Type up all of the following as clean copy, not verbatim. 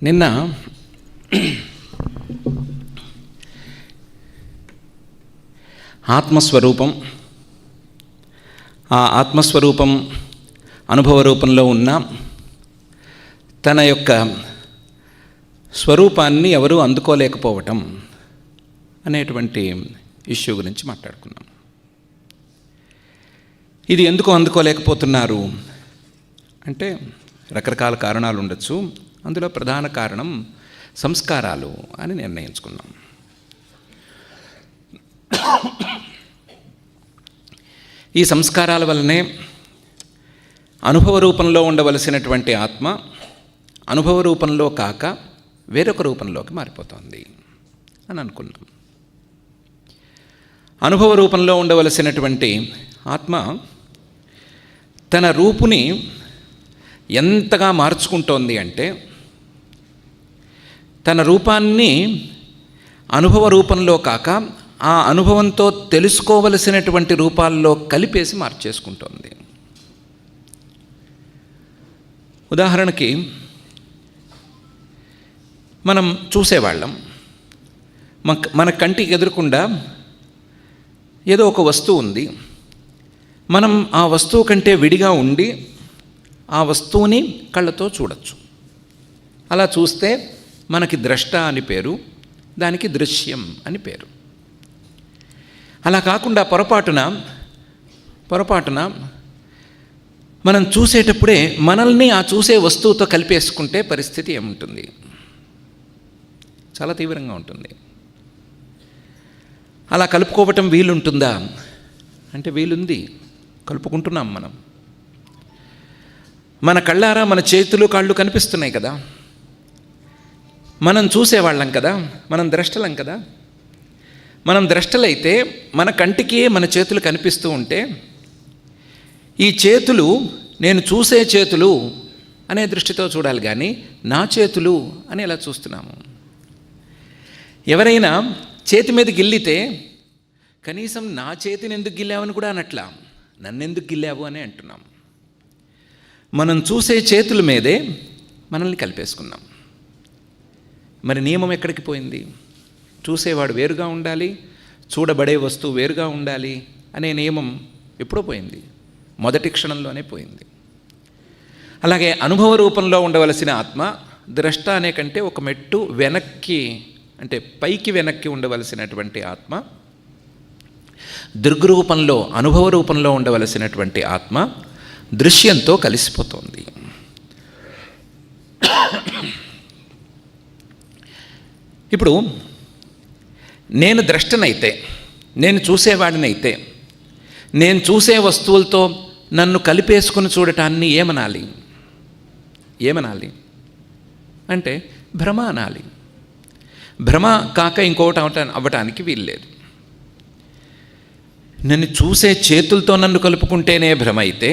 నిన్న ఆత్మస్వరూపం, ఆ ఆత్మస్వరూపం అనుభవ రూపంలో ఉన్న తన యొక్క స్వరూపాన్ని ఎవరూ అందుకోలేకపోవటం అనేటువంటి ఇష్యూ గురించి మాట్లాడుకున్నాం. ఇది ఎందుకు అందుకోలేకపోతున్నారు అంటే రకరకాల కారణాలు ఉండొచ్చు. అందులో ప్రధాన కారణం సంస్కారాలు అని నిర్ణయించుకున్నాం. ఈ సంస్కారాల వల్లనే అనుభవ రూపంలో ఉండవలసినటువంటి ఆత్మ అనుభవ రూపంలో కాక వేరొక రూపంలోకి మారిపోతుంది అని అనుకున్నాం. అనుభవ రూపంలో ఉండవలసినటువంటి ఆత్మ తన రూపుని ఎంతగా మార్చుకుంటోంది అంటే తన రూపాన్ని అనుభవ రూపంలో కాక ఆ అనుభవంతో తెలుసుకోవలసినటువంటి రూపాల్లో కలిపేసి మార్చేసుకుంటోంది. ఉదాహరణకి మనం చూసేవాళ్ళం, మన కంటికి ఎదురకుండా ఏదో ఒక వస్తువు ఉంది. మనం ఆ వస్తువు కంటే విడిగా ఉండి ఆ వస్తువుని కళ్ళతో చూడొచ్చు. అలా చూస్తే మనకి ద్రష్ట అని పేరు, దానికి దృశ్యం అని పేరు. అలా కాకుండా పొరపాటున మనం చూసేటప్పుడే మనల్ని ఆ చూసే వస్తువుతో కలిపేసుకుంటే పరిస్థితి ఏముంటుంది? చాలా తీవ్రంగా ఉంటుంది. అలా కలుపుకోవటం వీలుంటుందా అంటే వీలుంది, కలుపుకుంటున్నాం. మన కళ్ళారా మన చేతులు కాళ్ళు కనిపిస్తున్నాయి కదా, మనం చూసేవాళ్ళం కదా, మనం ద్రష్టలం కదా. మనం ద్రష్టలైతే మన కంటికి మన చేతులు కనిపిస్తూ ఉంటే ఈ చేతులు నేను చూసే చేతులు అనే దృష్టితో చూడాలి కానీ నా చేతులు అని ఎలా చూస్తున్నాము. ఎవరైనా చేతి మీద గిల్లితే కనీసం నా చేతిని ఎందుకు గిల్లావని కూడా అనట్లా, నన్నెందుకు గిల్లావు అని అంటున్నాం. మనం చూసే చేతుల మీదే మనల్ని కలిపేసుకున్నాం. మరి నియమం ఎక్కడికి పోయింది? చూసేవాడు వేరుగా ఉండాలి, చూడబడే వస్తువు వేరుగా ఉండాలి అనే నియమం ఎప్పుడో పోయింది, మొదటి క్షణంలోనే పోయింది. అలాగే అనుభవ రూపంలో ఉండవలసిన ఆత్మ ద్రష్ట అనే కంటే ఒక మెట్టు వెనక్కి, అంటే పైకి వెనక్కి ఉండవలసినటువంటి ఆత్మ, దృగ్రూపంలో అనుభవ రూపంలో ఉండవలసినటువంటి ఆత్మ దృశ్యంతో కలిసిపోతుంది. ఇప్పుడు నేను ద్రష్టనైతే, నేను చూసేవాడినైతే, నేను చూసే వస్తువులతో నన్ను కలిపేసుకుని చూడటాన్ని ఏమనాలి అంటే భ్రమ అనాలి. భ్రమ కాక ఇంకోటి అవ్వటానికి వీల్లేదు. నన్ను చూసే చేతులతో నన్ను కలుపుకుంటేనే భ్రమ అయితే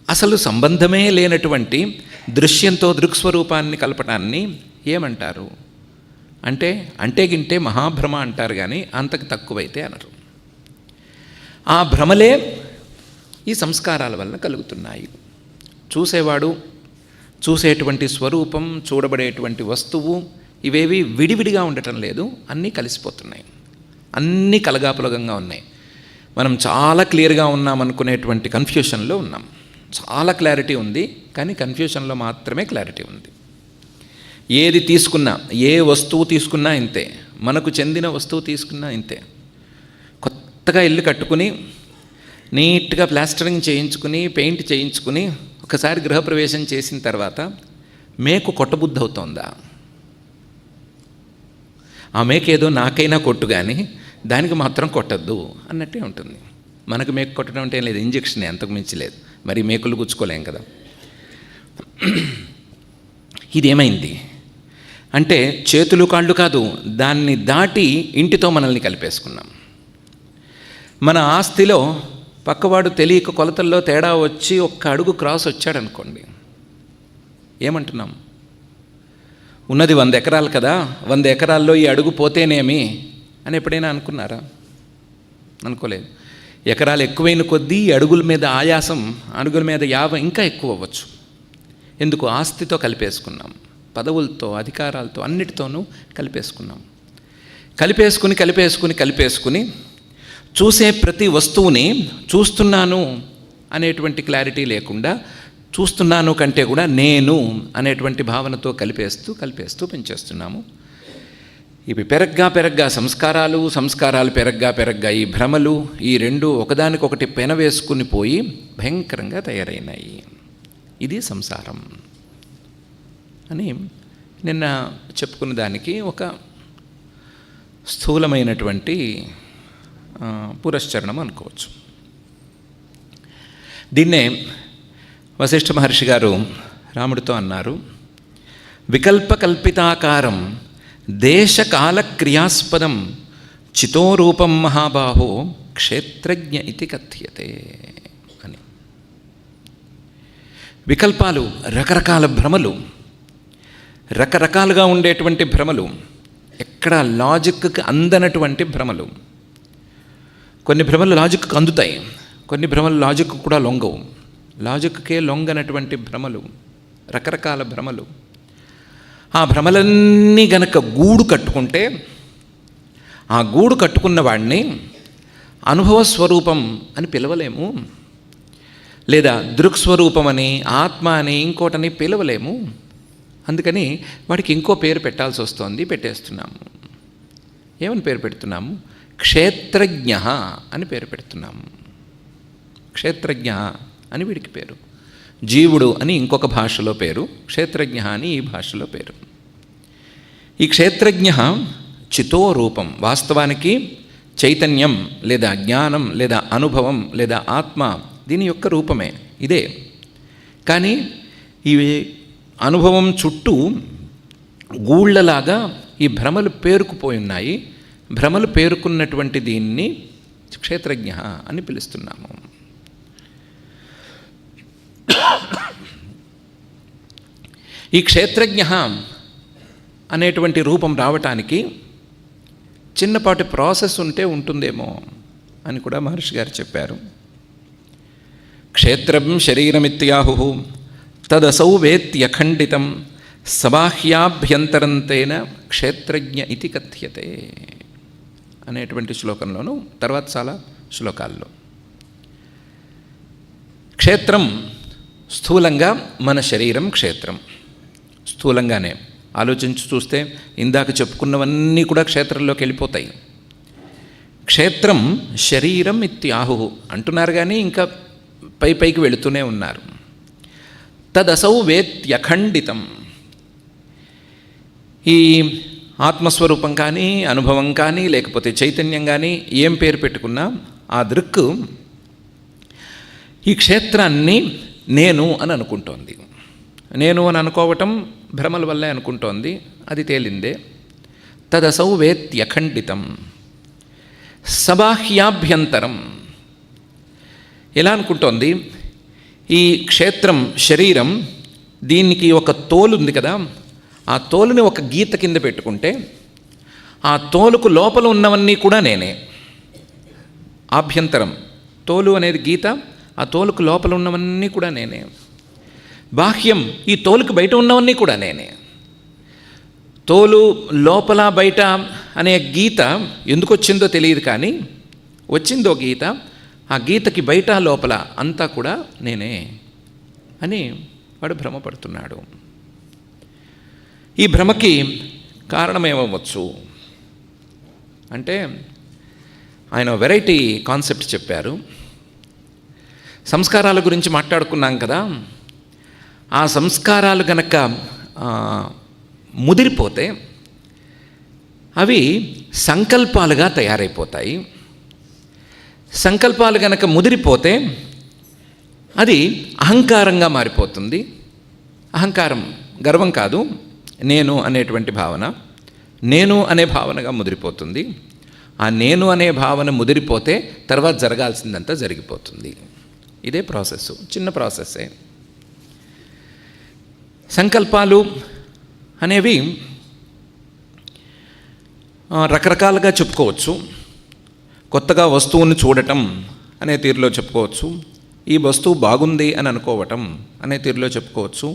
అసలు సంబంధమే లేనటువంటి దృశ్యంతో దృక్స్వరూపాన్ని కలపటాన్ని ఏమంటారు అంటే గింటే మహాభ్రమ అంటారు కానీ అంతకు తక్కువైతే అనరు. ఆ భ్రమలే ఈ సంస్కారాల వలన కలుగుతున్నాయి. చూసేవాడు, చూసేటువంటి స్వరూపం, చూడబడేటువంటి వస్తువు ఇవేవి విడివిడిగా ఉండటం లేదు, అన్నీ కలిసిపోతున్నాయి, అన్నీ కలగాపులగంగా ఉన్నాయి. మనం చాలా క్లియర్గా ఉన్నామనుకునేటువంటి కన్ఫ్యూషన్లో ఉన్నాం. చాలా క్లారిటీ ఉంది కానీ కన్ఫ్యూషన్లో మాత్రమే క్లారిటీ ఉంది. ఏది తీసుకున్నా, ఏ వస్తువు తీసుకున్నా ఇంతే, మనకు చెందిన వస్తువు తీసుకున్నా ఇంతే. కొత్తగా ఇల్లు కట్టుకుని నీట్గా ప్లాస్టరింగ్ చేయించుకుని పెయింట్ చేయించుకుని ఒకసారి గృహప్రవేశం చేసిన తర్వాత మేకు కొట్టబుద్ధి అవుతోందా? ఆ మేకు ఏదో నాకైనా కొట్టు కానీ దానికి మాత్రం కొట్టద్దు అన్నట్టే ఉంటుంది. మనకు మేకు కొట్టడం అంటే లేదు, ఇంజక్షన్ అంతకు మించి లేదు. మరి మేకులు గుచ్చుకోలేం కదా. ఇదేమైంది అంటే చేతులు కాళ్ళు కాదు, దాన్ని దాటి ఇంటితో మనల్ని కలిపేసుకున్నాం. మన ఆస్తిలో పక్కవాడు తెలియక కొలతల్లో తేడా వచ్చి ఒక్క అడుగు క్రాస్ వచ్చాడనుకోండి, ఏమంటున్నాం? ఉన్నది 100 ఎకరాలు కదా, 100 ఎకరాల్లో ఈ అడుగు పోతేనేమి అని ఎప్పుడైనా అనుకున్నారా? అనుకోలేదు. ఎకరాలు ఎక్కువైన కొద్దీ అడుగుల మీద ఆయాసం, అడుగుల మీద యావ ఇంకా ఎక్కువ అవ్వచ్చు. ఎందుకు? ఆస్తితో కలిపేసుకున్నాం, పదవులతో, అధికారాలతో, అన్నిటితోనూ కలిపేసుకున్నాం. కలిపేసుకుని చూసే ప్రతి వస్తువుని చూస్తున్నాను అనేటువంటి క్లారిటీ లేకుండా, చూస్తున్నాను కంటే కూడా నేను అనేటువంటి భావనతో కలిపేస్తూ పెంచేస్తున్నాము. ఇవి పెరగ్గా సంస్కారాలు పెరగ్గా ఈ భ్రమలు, ఈ రెండు ఒకదానికొకటి పెనవేసుకుని పోయి భయంకరంగా తయారైనాయి. ఇది సంసారం అని నిన్న చెప్పుకున్న దానికి ఒక స్థూలమైనటువంటి పురస్చరణం అనుకోవచ్చు. దీన్నే వశిష్ఠ మహర్షి గారు రాముడితో అన్నారు, వికల్పకల్పితాకారం దేశకాల క్రియాస్పదం చితోరూపం మహాబాహో క్షేత్రజ్ఞ ఇతి కథ్యతే అని. వికల్పాలు, రకరకాల భ్రమలు, రకరకాలుగా ఉండేటువంటి భ్రమలు, ఎక్కడ లాజిక్కి అందనటువంటి భ్రమలు. కొన్ని భ్రమలు లాజిక్కి అందుతాయి, కొన్ని భ్రమలు లాజిక్ కూడా లొంగవు. లాజిక్కే లొంగనటువంటి భ్రమలు, రకరకాల భ్రమలు. ఆ భ్రమలన్నీ గనక గూడు కట్టుకుంటే, ఆ గూడు కట్టుకున్న వాడిని అనుభవ స్వరూపం అని పిలవలేము, లేదా దృక్స్వరూపం అని, ఆత్మ అని, ఇంకోటని పిలవలేము. అందుకని వాడికి ఇంకో పేరు పెట్టాల్సి వస్తుంది, పెట్టేస్తున్నాము. ఏమని పేరు పెడుతున్నాము? క్షేత్రజ్ఞ అని పేరు పెడుతున్నాము. క్షేత్రజ్ఞ అని వీడికి పేరు. జీవుడు అని ఇంకొక భాషలో పేరు, క్షేత్రజ్ఞ అని ఈ భాషలో పేరు. ఈ క్షేత్రజ్ఞ చితో రూపం, వాస్తవానికి చైతన్యం లేదా జ్ఞానం లేదా అనుభవం లేదా ఆత్మ దీని యొక్క రూపమే ఇదే. కానీ ఇవి అనుభవం చుట్టూ గూళ్ళలాగా ఈ భ్రమలు పేరుకుపోయి ఉన్నాయి. భ్రమలు పేరుకున్నటువంటి దీన్ని క్షేత్రజ్ఞ అని పిలుస్తున్నాము. ఈ క్షేత్రజ్ఞ అనేటువంటి రూపం రావటానికి చిన్నపాటి ప్రాసెస్ ఉంటుందేమో అని కూడా మహర్షి గారు చెప్పారు. క్షేత్రం శరీరమిత్యాహు తదసౌ వేత్యఖండితం సబాహ్యాభ్యంతరంతేన క్షేత్రజ్ఞ ఇతి కథ్యతే అనేటువంటి శ్లోకంలోను, తర్వాత చాలా శ్లోకాల్లో. క్షేత్రం స్థూలంగా మన శరీరం క్షేత్రం. స్థూలంగానే ఆలోచించి చూస్తే ఇందాక చెప్పుకున్నవన్నీ కూడా క్షేత్రంలోకి వెళ్ళిపోతాయి. క్షేత్రం శరీరం ఇత్యాహు అంటున్నారు కానీ ఇంకా పైకి వెళుతూనే ఉన్నారు. తదసౌ వేత్యఖండితం. ఈ ఆత్మస్వరూపం కానీ, అనుభవం కానీ, లేకపోతే చైతన్యం కానీ, ఏం పేరు పెట్టుకున్నా ఆ దృక్కు ఈ క్షేత్రాన్ని నేను అని అనుకుంటోంది. నేను అని అనుకోవటం భ్రమల వల్లే అనుకుంటోంది, అది తేలిందే. తదసౌ వేత్యఖండితం సబాహ్యాభ్యంతరం. ఎలా అనుకుంటోంది? ఈ క్షేత్రం శరీరం, దీనికి ఒక తోలు ఉంది కదా, ఆ తోలుని ఒక గీత కింద పెట్టుకుంటే ఆ తోలుకు లోపల ఉన్నవన్నీ కూడా నేనే. ఆభ్యంతరం, తోలు అనేది గీత, ఆ తోలుకు లోపల ఉన్నవన్నీ కూడా నేనే. బాహ్యం, ఈ తోలుకు బయట ఉన్నవన్నీ కూడా నేనే. తోలు లోపల బయట అనే గీత ఎందుకు వచ్చిందో తెలియదు, కానీ వచ్చిందో గీత, ఆ గీతకి బయట లోపల అంతా కూడా నేనే అని వాడు భ్రమపడుతున్నాడు. ఈ భ్రమకి కారణమేమవచ్చు అంటే ఆయన వెరైటీ కాన్సెప్ట్ చెప్పారు. సంస్కారాల గురించి మాట్లాడుకున్నాం కదా, ఆ సంస్కారాలు గనక ముదిరిపోతే అవి సంకల్పాలుగా తయారైపోతాయి. సంకల్పాలు గనక ముదిరిపోతే అది అహంకారంగా మారిపోతుంది. అహంకారం గర్వం కాదు, నేను అనేటువంటి భావన, నేను అనే భావనగా ముదిరిపోతుంది. ఆ నేను అనే భావన ముదిరిపోతే తర్వాత జరగాల్సిందంతా జరిగిపోతుంది. ఇదే ప్రాసెస్, చిన్న ప్రాసెస్సే. సంకల్పాలు అనేవి రకరకాలుగా చెప్పుకోవచ్చు. కొత్తగా వస్తువుని చూడటం అనే తీరులో చెప్పుకోవచ్చు. ఈ వస్తువు బాగుంది అని అనుకోవటం అనే తీరులో చెప్పుకోవచ్చు.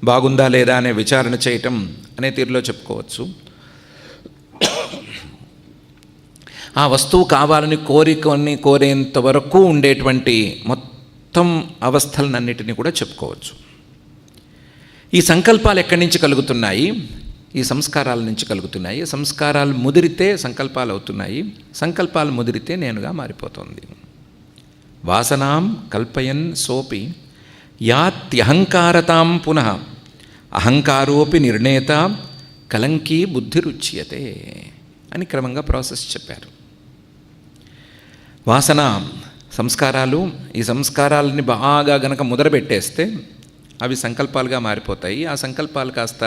బాగుందా లేదా అనే విచారణ చేయటం అనే తీరులో చెప్పుకోవచ్చు. ఆ వస్తువు కావాలని కోరేంత వరకు ఉండేటువంటి మొత్తం అవస్థలన్నిటినీ కూడా చెప్పుకోవచ్చు. ఈ సంకల్పాలు ఎక్కడి నుంచి కలుగుతున్నాయి? ఈ సంస్కారాల నుంచి కలుగుతున్నాయి. సంస్కారాలు ముదిరితే సంకల్పాలు అవుతున్నాయి. సంకల్పాలు ముదిరితే నేనుగా మారిపోతుంది. వాసనాం కల్పయన్ సోపి యాత్యహంకారతాం పునః అహంకారోపి నిర్ణేత కలంకీ బుద్ధిరుచ్యతే అని క్రమంగా ప్రాసెస్ చెప్పారు. వాసన సంస్కారాలు, ఈ సంస్కారాలని బాగా గనక ముద్రపెట్టేస్తే అవి సంకల్పాలుగా మారిపోతాయి. ఆ సంకల్పాలు కాస్త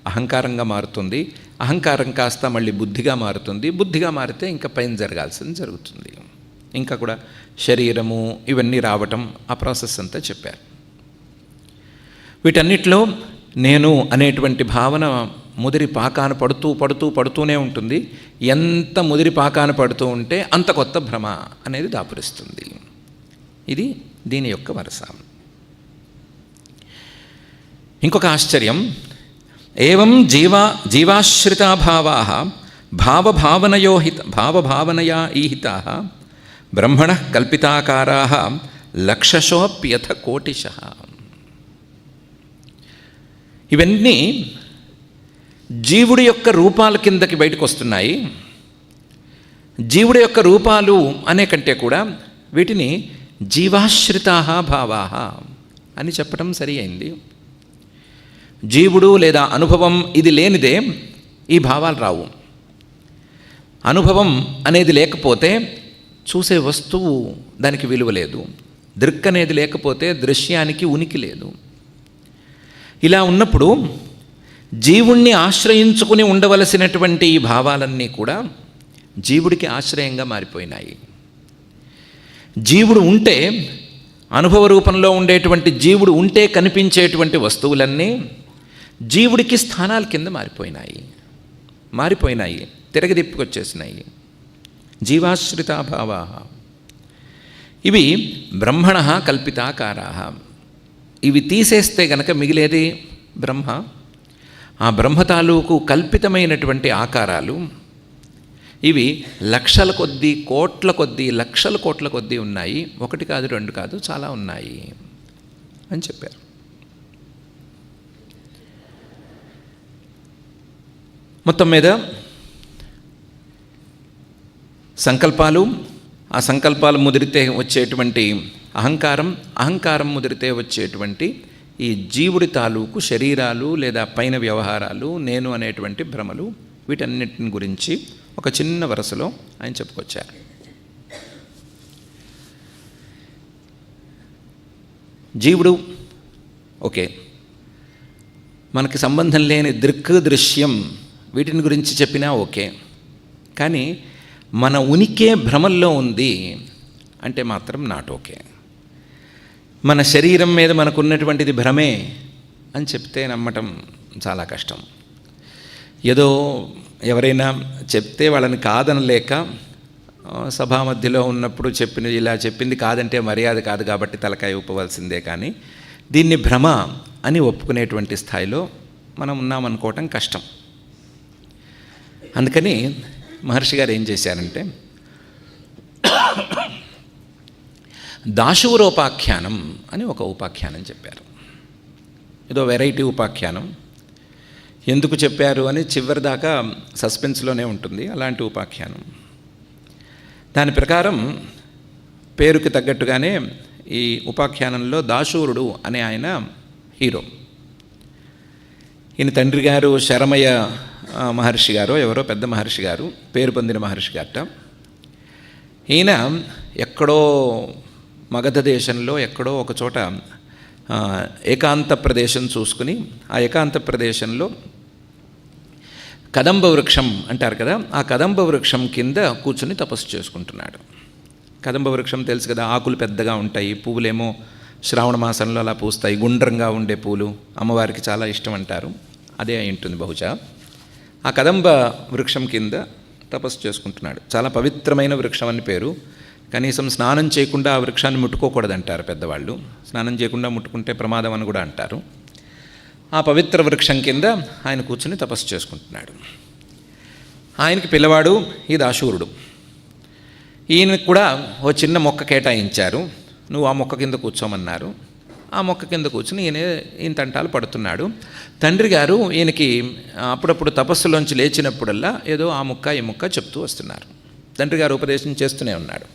అహంకారంగా మారుతుంది. అహంకారం కాస్త మళ్ళీ బుద్ధిగా మారుతుంది. బుద్ధిగా మారితే ఇంకా పైన జరగాల్సింది జరుగుతుంది. ఇంకా కూడా శరీరము ఇవన్నీ రావటం, ఆ ప్రాసెస్ అంతా చెప్పారు. వీటన్నిటిలో నేను అనేటువంటి భావన ముదిరి పాకాన పడుతూనే ఉంటుంది. ఎంత ముదిరి పాకాన పడుతూ ఉంటే అంత కొత్త భ్రమ అనేది దాపురిస్తుంది. ఇది దీని యొక్క వరస. ఇంకొక ఆశ్చర్యం, ఏవం జీవాశ్రితా భావాః భావభావనయా ఈహితాః బ్రహ్మణః కల్పితాకారాః లక్షశోప్యథ కోటిశః. ఇవన్నీ జీవుడి యొక్క రూపాల కిందకి బయటకు వస్తున్నాయి. జీవుడి యొక్క రూపాలు అనే కంటే కూడా వీటిని జీవాశ్రితాః భావాః అని చెప్పడం సరి అయింది. జీవుడు లేదా అనుభవం ఇది లేనిదే ఈ భావాలు రావు. అనుభవం అనేది లేకపోతే చూసే వస్తువు దానికి విలువ లేదు. దృక్ అనేది లేకపోతే దృశ్యానికి ఉనికి లేదు. ఇలా ఉన్నప్పుడు జీవుణ్ణి ఆశ్రయించుకుని ఉండవలసినటువంటి ఈ భావాలన్నీ కూడా జీవుడికి ఆశ్రయంగా మారిపోయినాయి. జీవుడు ఉంటే, అనుభవ రూపంలో ఉండేటువంటి జీవుడు ఉంటే కనిపించేటువంటి వస్తువులన్నీ జీవుడికి స్థానాల కింద మారిపోయినాయి, తిరగదిప్పుకొచ్చేసినాయి. జీవాశ్రితా భావాః ఇవి బ్రహ్మణః కల్పితాకారాః. ఇవి తీసేస్తే గనక మిగిలేది బ్రహ్మ. ఆ బ్రహ్మ తాలూకు కల్పితమైనటువంటి ఆకారాలు ఇవి లక్షల కొద్దీ, కోట్ల కొద్దీ, లక్షల కోట్ల కొద్దీ ఉన్నాయి. ఒకటి కాదు, రెండు కాదు, చాలా ఉన్నాయి అని చెప్పారు. మొత్తం మీద సంకల్పాలు, ఆ సంకల్పాలు ముదిరితే వచ్చేటువంటి అహంకారం ముదిరితే వచ్చేటువంటి ఈ జీవుడి తాలూకు శరీరాలు లేదా పైన వ్యవహారాలు, నేను అనేటువంటి భ్రమలు, వీటన్నిటిని గురించి ఒక చిన్న వరసలో ఆయన చెప్పుకొచ్చారు. జీవుడు ఓకే, మనకి సంబంధం లేని దృశ్యం వీటిని గురించి చెప్పినా ఓకే, కానీ మన ఉనికే భ్రమల్లో ఉంది అంటే మాత్రం నాట్ ఓకే. మన శరీరం మీద మనకున్నటువంటిది భ్రమే అని చెప్తే నమ్మటం చాలా కష్టం. ఏదో ఎవరైనా చెప్తే వాళ్ళని కాదనలేక సభా మధ్యలో ఉన్నప్పుడు ఇలా చెప్పింది కాదంటే మర్యాద కాదు కాబట్టి తలకాయ ఊపవలసిందే, కానీ దీన్ని భ్రమ అని ఒప్పుకునేటువంటి స్థాయిలో మనం ఉన్నామనుకోవటం కష్టం. అందుకని మహర్షి గారు ఏం చేశారంటే దాశూరోపాఖ్యానం అని ఒక ఉపాఖ్యానం చెప్పారు. ఏదో వెరైటీ ఉపాఖ్యానం. ఎందుకు చెప్పారు అని చివరిదాకా సస్పెన్స్లోనే ఉంటుంది అలాంటి ఉపాఖ్యానం. దాని ప్రకారం పేరుకి తగ్గట్టుగానే ఈ ఉపాఖ్యానంలో దాశూరుడు అనే ఆయన హీరో. ఈయన తండ్రి గారు శరమయ్య మహర్షి గారు, ఎవరో పెద్ద మహర్షి గారు, పేరు పొందిన మహర్షి గారట. ఈయన ఎక్కడో మగధ దేశంలో ఎక్కడో ఒక చోట ఏకాంత ప్రదేశం చూసుకుని, ఆ ఏకాంత ప్రదేశంలో కదంబ వృక్షం అంటారు కదా, ఆ కదంబ వృక్షం కింద కూర్చుని తపస్సు చేసుకుంటున్నాడు. కదంబ వృక్షం తెలుసు కదా, ఆకులు పెద్దగా ఉంటాయి, పువ్వులేమో శ్రావణ మాసంలో అలా పూస్తాయి, గుండ్రంగా ఉండే పూలు, అమ్మవారికి చాలా ఇష్టం అంటారు, అదే అయి ఉంటుంది బహుశా. ఆ కదంబ వృక్షం కింద తపస్సు చేసుకుంటున్నాడు. చాలా పవిత్రమైన వృక్షం అని పేరు. కనీసం స్నానం చేయకుండా ఆ వృక్షాన్ని ముట్టుకోకూడదంటారు పెద్దవాళ్ళు. స్నానం చేయకుండా ముట్టుకుంటే ప్రమాదం అని కూడా అంటారు. ఆ పవిత్ర వృక్షం కింద ఆయన కూర్చుని తపస్సు చేసుకుంటున్నాడు. ఆయనకి పిల్లవాడు ఈ దాశూరుడు. ఈయనకు కూడా ఓ చిన్న మొక్క కేటాయించారు. నువ్వు ఆ మొక్క కింద కూర్చోమన్నారు. ఆ మొక్క కింద కూర్చుని ఈయన తంటాలు పడుతున్నాడు. తండ్రి గారు ఈయనకి అప్పుడప్పుడు తపస్సులోంచి లేచినప్పుడల్లా ఏదో ఆ ముక్క ఈ ముక్క చెప్తూ వస్తున్నారు. తండ్రి గారు ఉపదేశం చేస్తూనే ఉన్నాడు.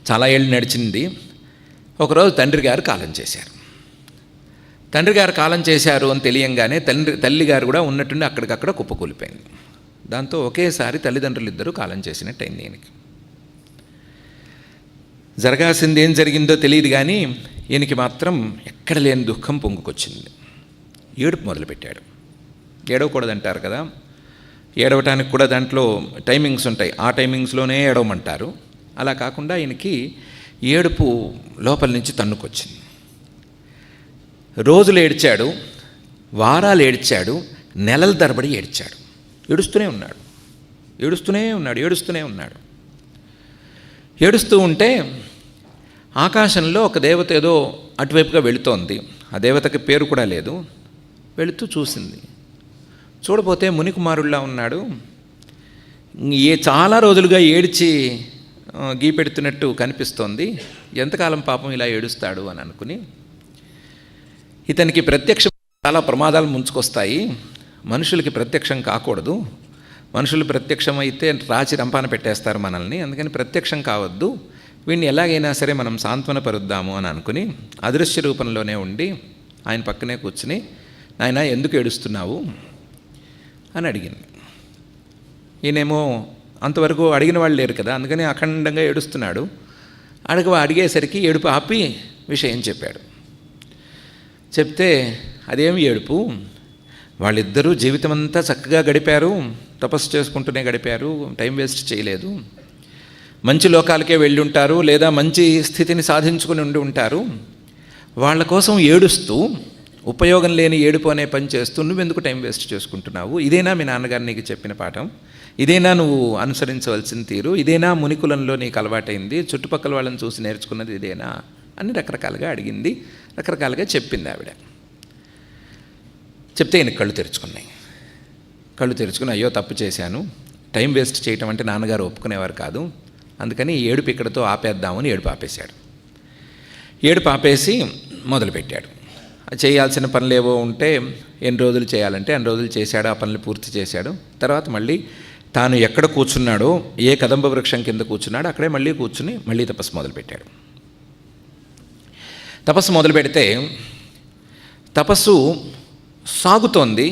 చాలా ఏళ్ళు నడిచింది. ఒకరోజు తండ్రి గారు కాలం చేశారు. తండ్రి గారు కాలం చేశారు అని తెలియంగానే తల్లి గారు కూడా ఉన్నట్టుండి అక్కడికక్కడ కుప్పకూలిపోయింది. దాంతో ఒకేసారి తల్లిదండ్రులు ఇద్దరూ కాలం చేసినట్టయింది. ఈయనకి జరగాల్సింది ఏం జరిగిందో తెలియదు, కానీ ఈయనకి మాత్రం ఎక్కడ లేని దుఃఖం పొంగుకొచ్చింది. ఏడుపు మొదలుపెట్టాడు. ఏడవకూడదంటారు కదా, ఏడవటానికి కూడా దాంట్లో టైమింగ్స్ ఉంటాయి. ఆ టైమింగ్స్లోనే ఏడవమంటారు. అలా కాకుండా ఈయనకి ఏడుపు లోపల నుంచి తన్నుకొచ్చింది. రోజులు ఏడ్చాడు, వారాలు ఏడ్చాడు, నెలల తరబడి ఏడ్చాడు. ఏడుస్తూనే ఉన్నాడు. ఏడుస్తూ ఉంటే ఆకాశంలో ఒక దేవత ఏదో అటువైపుగా వెళుతోంది. ఆ దేవతకి పేరు కూడా లేదు. వెళుతూ చూసింది. చూడపోతే మునికుమారుడిలా ఉన్నాడు. చాలా రోజులుగా ఏడ్చి గీపెడుతున్నట్టు కనిపిస్తోంది. ఎంతకాలం పాపం ఇలా ఏడుస్తాడు అని అనుకుని, ఇతనికి ప్రత్యక్షం చాలా ప్రమాదాలు ముంచుకొస్తాయి, మనుషులకి ప్రత్యక్షం కాకూడదు, మనుషులు ప్రత్యక్షం అయితే రాచి రంపాన పెట్టేస్తారు మనల్ని, అందుకని ప్రత్యక్షం కావద్దు, వీడిని ఎలాగైనా సరే మనం సాంత్వన పరుద్దాము అని అనుకుని అదృశ్య రూపంలోనే ఉండి ఆయన పక్కనే కూర్చుని, నాయనా ఎందుకు ఏడుస్తున్నావు అని అడిగింది. ఈయనేమో అంతవరకు అడిగిన వాళ్ళు లేరు కదా, అందుకని అఖండంగా ఏడుస్తున్నాడు. అడిగేసరికి ఏడుపు ఆపి విషయం చెప్పాడు. చెప్తే అదేమి ఏడుపు, వాళ్ళిద్దరూ జీవితం అంతా చక్కగా గడిపారు, తపస్సు చేసుకుంటూనే గడిపారు, టైం వేస్ట్ చేయలేదు, మంచి లోకాలకే వెళ్ళి ఉంటారు, లేదా మంచి స్థితిని సాధించుకుని ఉండి ఉంటారు. వాళ్ళ కోసం ఏడుస్తూ ఉపయోగం లేని ఏడుపు అనే పని చేస్తూ నువ్వెందుకు టైం వేస్ట్ చేసుకుంటున్నావు? ఇదేనా మీ నాన్నగారు నీకు చెప్పిన పాఠం? ఇదేనా నువ్వు అనుసరించవలసిన తీరు? ఇదేనా మునికులంలో నీకు అలవాటైంది? చుట్టుపక్కల వాళ్ళని చూసి నేర్చుకున్నది ఇదేనా అని రకరకాలుగా అడిగింది, రకరకాలుగా చెప్పింది ఆవిడ. చెప్తే ఈయన కళ్ళు తెరుచుకుని అయ్యో తప్పు చేశాను, టైం వేస్ట్ చేయటం అంటే నాన్నగారు ఒప్పుకునేవారు కాదు, అందుకని ఏడుపు ఇక్కడతో ఆపేద్దామని ఏడుపు ఆపేశాడు. ఏడుపు ఆపేసి మొదలుపెట్టాడు. చేయాల్సిన పనులు ఏవో ఉంటే ఎన్ని రోజులు చేయాలంటే అన్ని రోజులు చేశాడు, ఆ పనులు పూర్తి చేశాడు. తర్వాత మళ్ళీ తాను ఎక్కడ కూర్చున్నాడో, ఏ కదంబ వృక్షం కింద కూర్చున్నాడో అక్కడే మళ్ళీ కూర్చుని మళ్ళీ తపస్సు మొదలుపెట్టాడు. తపస్సు మొదలు పెడితే తపస్సు సాగుతోంది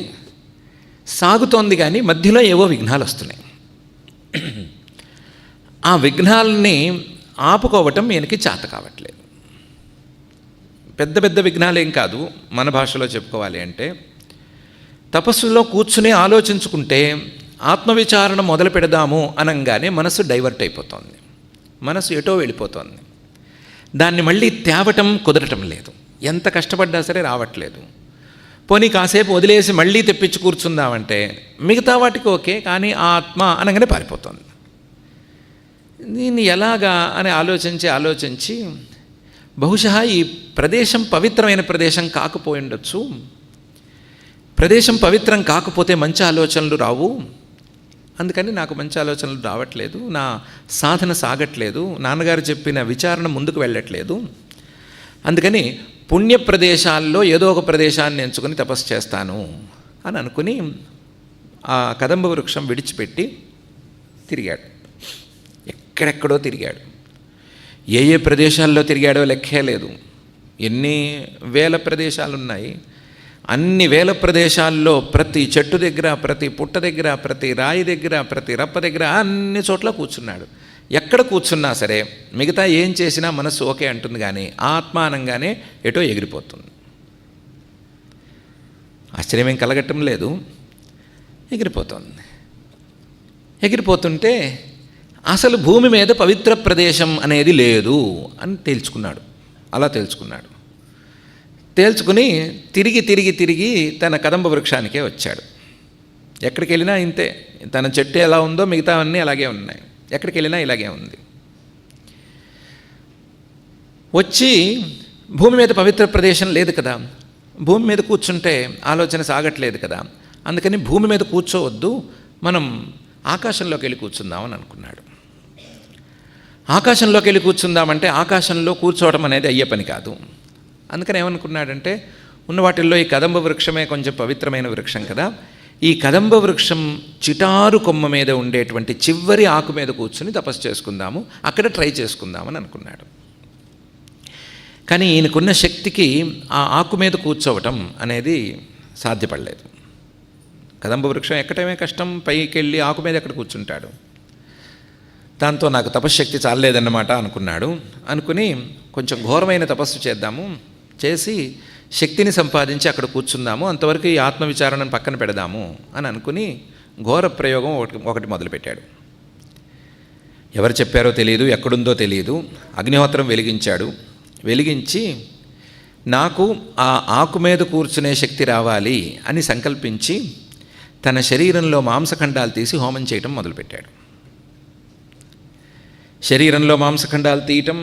కానీ మధ్యలో ఏవో విఘ్నాలు వస్తున్నాయి. ఆ విఘ్నాలని ఆపుకోవటం ఈయనకి చేత కావట్లేదు. పెద్ద పెద్ద విఘ్నాలేం కాదు, మన భాషలో చెప్పుకోవాలి అంటే తపస్సులో కూర్చుని ఆలోచించుకుంటే ఆత్మవిచారణ మొదలు పెడదాము అనగానే మనసు డైవర్ట్ అయిపోతుంది, మనసు ఎటో వెళ్ళిపోతుంది. దాన్ని మళ్ళీ తేవటం కుదరటం లేదు, ఎంత కష్టపడ్డా సరే రావట్లేదు. పోనీ కాసేపు వదిలేసి మళ్ళీ తెప్పించి కూర్చుందామంటే మిగతా వాటికి ఓకే, కానీ ఆత్మ అనగానే పారిపోతుంది. దీన్ని ఎలాగా అని ఆలోచించి బహుశా ఈ ప్రదేశం పవిత్రమైన ప్రదేశం కాకపోయి ఉండొచ్చు, ప్రదేశం పవిత్రం కాకపోతే మంచి ఆలోచనలు రావు, అందుకని నాకు మంచి ఆలోచనలు రావట్లేదు, నా సాధన సాగట్లేదు, నాన్నగారు చెప్పిన విచారణ ముందుకు వెళ్ళట్లేదు, అందుకని పుణ్య ప్రదేశాల్లో ఏదో ఒక ప్రదేశాన్ని ఎంచుకొని తపస్సు చేస్తాను అని అనుకుని ఆ కదంబ వృక్షం విడిచిపెట్టి తిరిగాడు. ఎక్కడెక్కడో తిరిగాడు. ఏ ప్రదేశాల్లో తిరిగాడో లెక్కే లేదు. ఎన్ని వేల ప్రదేశాలు ఉన్నాయి. అన్ని వేల ప్రదేశాల్లో ప్రతి చెట్టు దగ్గర, ప్రతి పుట్ట దగ్గర, ప్రతి రాయి దగ్గర, ప్రతి రప్ప దగ్గర అన్ని చోట్ల కూర్చున్నాడు. ఎక్కడ కూర్చున్నా సరే మిగతా ఏం చేసినా మనసు ఓకే అంటుంది, కానీ ఆత్మ అనగానే ఎటో ఎగిరిపోతుంది. ఆశ్చర్యమేం కలగటం లేదు, ఎగిరిపోతుంటే అసలు భూమి మీద పవిత్ర ప్రదేశం అనేది లేదు అని తేల్చుకుని తిరిగి తన కదంబ వృక్షానికే వచ్చాడు. ఎక్కడికి వెళ్ళినా ఇంతే, తన చెట్టు ఎలా ఉందో మిగతావన్నీ అలాగే ఉన్నాయి, ఎక్కడికి వెళ్ళినా ఇలాగే ఉంది. వచ్చి భూమి మీద పవిత్ర ప్రదేశం లేదు కదా, భూమి మీద కూర్చుంటే ఆలోచన సాగట్లేదు కదా, అందుకని భూమి మీద కూర్చోవద్దు, మనం ఆకాశంలోకి వెళ్ళి కూర్చుందామని అనుకున్నాడు. ఆకాశంలోకి వెళ్ళి కూర్చుందామంటే ఆకాశంలో కూర్చోవడం అనేది అయ్యే పని కాదు. అందుకని ఏమనుకున్నాడంటే, ఉన్న వాటిల్లో ఈ కదంబ వృక్షమే కొంచెం పవిత్రమైన వృక్షం కదా, ఈ కదంబ వృక్షం చిటారు కొమ్మ మీద ఉండేటువంటి చివరి ఆకు మీద కూర్చుని తపస్సు చేసుకుందాము, అక్కడ ట్రై చేసుకుందామని అనుకున్నాడు. కానీ ఈయనకున్న శక్తికి ఆ ఆకు మీద కూర్చోవటం అనేది సాధ్యపడలేదు. కదంబ వృక్షం ఎక్కటమే కష్టం, పైకి వెళ్ళి ఆకు మీద ఎక్కడ కూర్చుంటాడు. దాంతో నాకు తపశ్శక్తి చాలలేదన్నమాట అనుకున్నాడు. అనుకుని కొంచెం ఘోరమైన తపస్సు చేద్దాము, చేసి శక్తిని సంపాదించి అక్కడ కూర్చుందాము, అంతవరకు ఈ ఆత్మవిచారణను పక్కన పెడదాము అని అనుకుని ఘోర ప్రయోగం ఒకటి మొదలుపెట్టాడు. ఎవరు చెప్పారో తెలియదు, ఎక్కడుందో తెలియదు. అగ్నిహోత్రం వెలిగించాడు. వెలిగించి నాకు ఆ ఆకు మీద కూర్చునే శక్తి రావాలి అని సంకల్పించి తన శరీరంలో మాంసఖండాలు తీసి హోమం చేయటం మొదలుపెట్టాడు. శరీరంలో మాంసఖండాలు తీయటం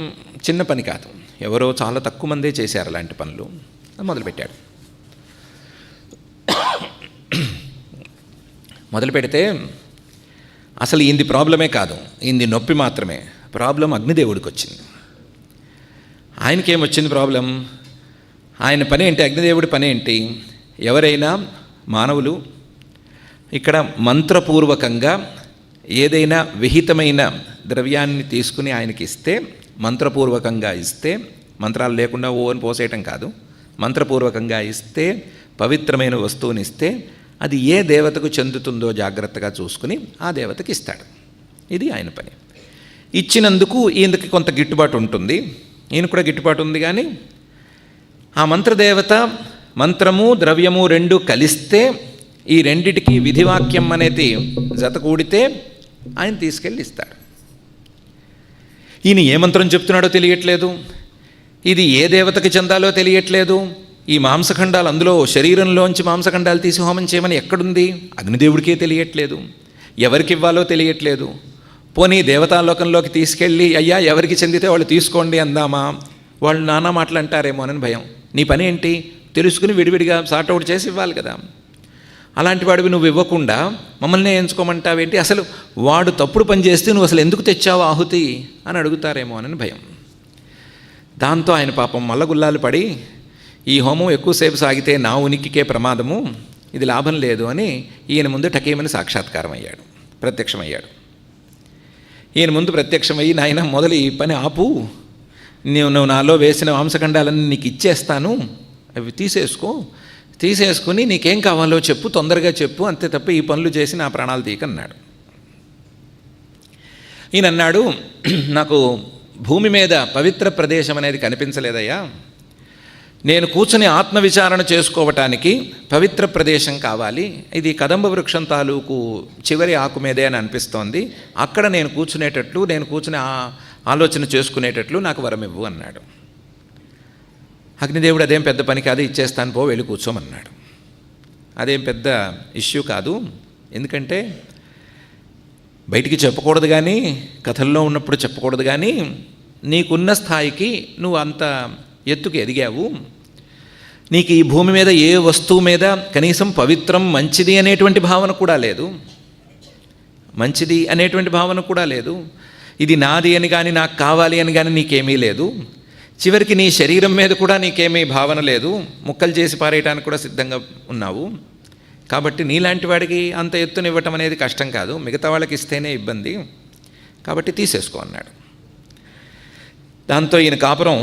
చిన్న పని కాదు, ఎవరో చాలా తక్కువ మందే చేశారు అలాంటి పనులు. మొదలుపెట్టాడు. మొదలు పెడితే అసలు ఈయనది ప్రాబ్లమే కాదు, ఈయనది నొప్పి మాత్రమే. ప్రాబ్లం అగ్నిదేవుడికి వచ్చింది. ఆయనకేమొచ్చింది ప్రాబ్లం? ఆయన పని ఏంటి? అగ్నిదేవుడి పని ఏంటి? ఎవరైనా మానవులు ఇక్కడ మంత్రపూర్వకంగా ఏదైనా విహితమైన ద్రవ్యాన్ని తీసుకుని ఆయనకి ఇస్తే, మంత్రపూర్వకంగా ఇస్తే, మంత్రాలు లేకుండా ఓ అని పోసేయటం కాదు, మంత్రపూర్వకంగా ఇస్తే, పవిత్రమైన వస్తువుని ఇస్తే అది ఏ దేవతకు చెందుతుందో జాగ్రత్తగా చూసుకుని ఆ దేవతకి ఇస్తాడు. ఇది ఆయన పని. ఇచ్చినందుకు ఈయనకి కొంత గిట్టుబాటు ఉంటుంది, ఈయన కూడా గిట్టుబాటు ఉంది. కానీ ఆ మంత్రదేవత మంత్రము ద్రవ్యము రెండు కలిస్తే, ఈ రెండిటికి విధివాక్యం అనేది జత కూడితే ఆయన తీసుకెళ్ళి ఇస్తాడు. ఈయన ఏ మంత్రం చెప్తున్నాడో తెలియట్లేదు, ఇది ఏ దేవతకి చెందాలో తెలియట్లేదు. ఈ మాంసఖండాలు, అందులో శరీరంలోంచి మాంసఖండాలు తీసి హోమం చేయమని ఎక్కడుంది? అగ్నిదేవుడికే తెలియట్లేదు, ఎవరికి ఇవ్వాలో తెలియట్లేదు. పోనీ దేవతాలోకంలోకి తీసుకెళ్ళి అయ్యా ఎవరికి చెందితే వాళ్ళు తీసుకోండి అందామా? వాళ్ళు నానా మాటలు అంటారేమోనని భయం. నీ పని ఏంటి? తెలుసుకుని విడివిడిగా సార్ట్అవుట్ చేసి ఇవ్వాలి కదా. అలాంటి వాడివి నువ్వు ఇవ్వకుండా మమ్మల్ని ఎంచుకోమంటావేంటి? అసలు వాడు తప్పుడు పని చేస్తే నువ్వు అసలు ఎందుకు తెచ్చావు ఆహుతి అని అడుగుతారేమో అని భయం. దాంతో ఆయన పాపం మల్లగుల్లాలు పడి, ఈ హోమం ఎక్కువసేపు సాగితే నా ఉనికికే ప్రమాదము, ఇది లాభం లేదు అని ఈయన ముందు టకేమని సాక్షాత్కారం అయ్యాడు, ప్రత్యక్షమయ్యాడు. ఈయన ముందు ప్రత్యక్షమయ్యి, నాయన మొదలు ఈ పని ఆపు, నువ్వు నాలో వేసిన మాంసఖండాలన్నీ నీకు ఇచ్చేస్తాను, అవి తీసేసుకుని నీకేం కావాలో చెప్పు, తొందరగా చెప్పు, అంతే తప్ప ఈ పనులు చేసి నా ప్రాణాలు తీయకన్నాడు. ఈయన అన్నాడు, నాకు భూమి మీద పవిత్ర ప్రదేశం అనేది కనిపించలేదయ్యా, నేను కూర్చుని ఆత్మవిచారణ చేసుకోవటానికి పవిత్ర ప్రదేశం కావాలి, ఇది కదంబ వృక్షం తాలూకు చివరి ఆకు మీదే అని అనిపిస్తోంది, అక్కడ నేను కూర్చునేటట్లు, నేను కూర్చుని ఆలోచన చేసుకునేటట్లు నాకు వరం ఇవ్వు అన్నాడు. అగ్నిదేవుడు అదేం పెద్ద పని కాదు, ఇచ్చేస్తాను పో, వెళ్ళి కూర్చోమన్నాడు. అదేం పెద్ద ఇష్యూ కాదు, ఎందుకంటే బయటికి చెప్పకూడదు కానీ, కథల్లో ఉన్నప్పుడు చెప్పకూడదు కానీ, నీకున్న స్థాయికి నువ్వు అంత ఎత్తుకు ఎదిగావు, నీకు ఈ భూమి మీద ఏ వస్తువు మీద కనీసం పవిత్రం మంచిది అనేటువంటి భావన కూడా లేదు, మంచిది అనేటువంటి భావన కూడా లేదు, ఇది నాది అని కానీ నాకు కావాలి అని కానీ నీకేమీ లేదు, చివరికి నీ శరీరం మీద కూడా నీకేమీ భావన లేదు, ముక్కలు చేసి పారేయటానికి కూడా సిద్ధంగా ఉన్నావు. కాబట్టి నీలాంటి వాడికి అంత ఎత్తునివ్వటం అనేది కష్టం కాదు, మిగతా వాళ్ళకి ఇస్తేనే ఇబ్బంది, కాబట్టి తీసేసుకో అన్నాడు. దాంతో ఈయన కాపురం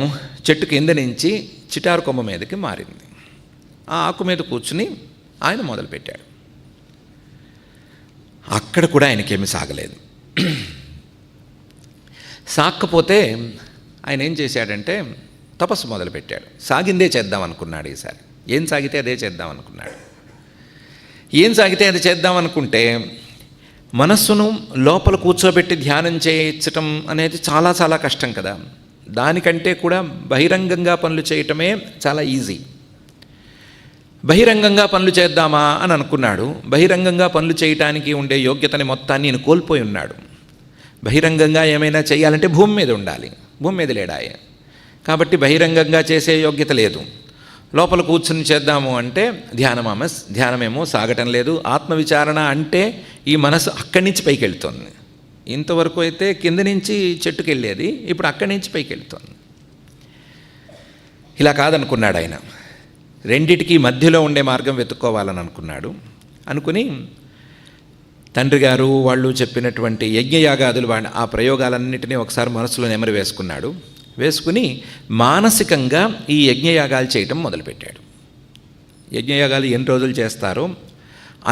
చెట్టు కింద నుంచి చిటారు కొమ్మ మీదకి మారింది. ఆ ఆకు మీద కూర్చుని ఆయన మొదలుపెట్టాడు. అక్కడ కూడా ఆయనకేమీ సాగలేదు. సాగకపోతే ఆయన ఏం చేశాడంటే తపస్సు మొదలుపెట్టాడు. సాగిందే చేద్దాం అనుకున్నాడు ఈసారి. ఏం సాగితే అదే చేద్దాం అనుకున్నాడు. ఏం సాగితే అది చేద్దాం అనుకుంటే మనస్సును లోపల కూర్చోబెట్టి ధ్యానం చేయించటం అనేది చాలా చాలా కష్టం కదా. దానికంటే కూడా బహిరంగంగా పనులు చేయటమే చాలా ఈజీ. బహిరంగంగా పనులు చేద్దామా అని అనుకున్నాడు. బహిరంగంగా పనులు చేయటానికి ఉండే యోగ్యతని మొత్తాన్ని నేను కోల్పోయి ఉన్నాడు. బహిరంగంగా ఏమైనా చేయాలంటే భూమి మీద ఉండాలి, భూమి మీద లేడాయే, కాబట్టి బహిరంగంగా చేసే యోగ్యత లేదు. లోపల కూర్చుని చేద్దాము అంటే ధ్యానమేమో సాగటం లేదు. ఆత్మవిచారణ అంటే ఈ మనసు అక్కడి నుంచి పైకి వెళ్తుంది. ఇంతవరకు అయితే కింద నుంచి చెట్టుకు వెళ్ళేది, ఇప్పుడు అక్కడి నుంచి పైకి వెళ్తుంది. ఇలా కాదనుకున్నాడు ఆయన. రెండిటికి మధ్యలో ఉండే మార్గం వెతుక్కోవాలని అనుకున్నాడు. అనుకుని తండ్రి గారు వాళ్ళు చెప్పినటువంటి యజ్ఞయాగాదులు ఆ ప్రయోగాలన్నింటినీ ఒకసారి మనసులో నెమరు వేసుకున్నాడు. వేసుకుని మానసికంగా ఈ యజ్ఞయాగాలు చేయటం మొదలుపెట్టాడు. యజ్ఞయాగాలు ఎన్ని రోజులు చేస్తారో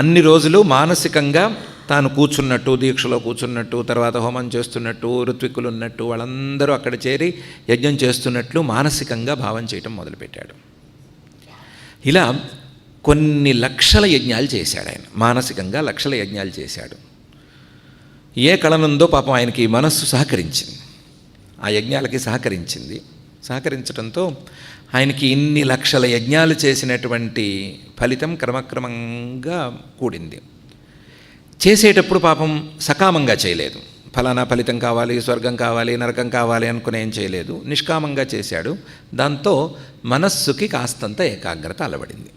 అన్ని రోజులు మానసికంగా తాను కూర్చున్నట్టు, దీక్షలో కూర్చున్నట్టు, తర్వాత హోమం చేస్తున్నట్టు, ఋత్విక్కులు ఉన్నట్టు వాళ్ళందరూ అక్కడ చేరి యజ్ఞం చేస్తున్నట్లు మానసికంగా భావం చేయటం మొదలుపెట్టాడు. ఇలా కొన్ని లక్షల యజ్ఞాలు చేశాడు ఆయన. మానసికంగా లక్షల యజ్ఞాలు చేశాడు. ఏ కళనుందో పాపం ఆయనకి మనస్సు సహకరించింది, ఆ యజ్ఞాలకి సహకరించడంతో ఆయనకి ఇన్ని లక్షల యజ్ఞాలు చేసినటువంటి ఫలితం క్రమక్రమంగా కూడింది. చేసేటప్పుడు పాపం సకామంగా చేయలేదు. ఫలానా ఫలితం కావాలి, స్వర్గం కావాలి, నరకం కావాలి అనుకుని ఏం చేయలేదు, నిష్కామంగా చేశాడు. దాంతో మనస్సుకి కాస్తంత ఏకాగ్రత అలవడింది.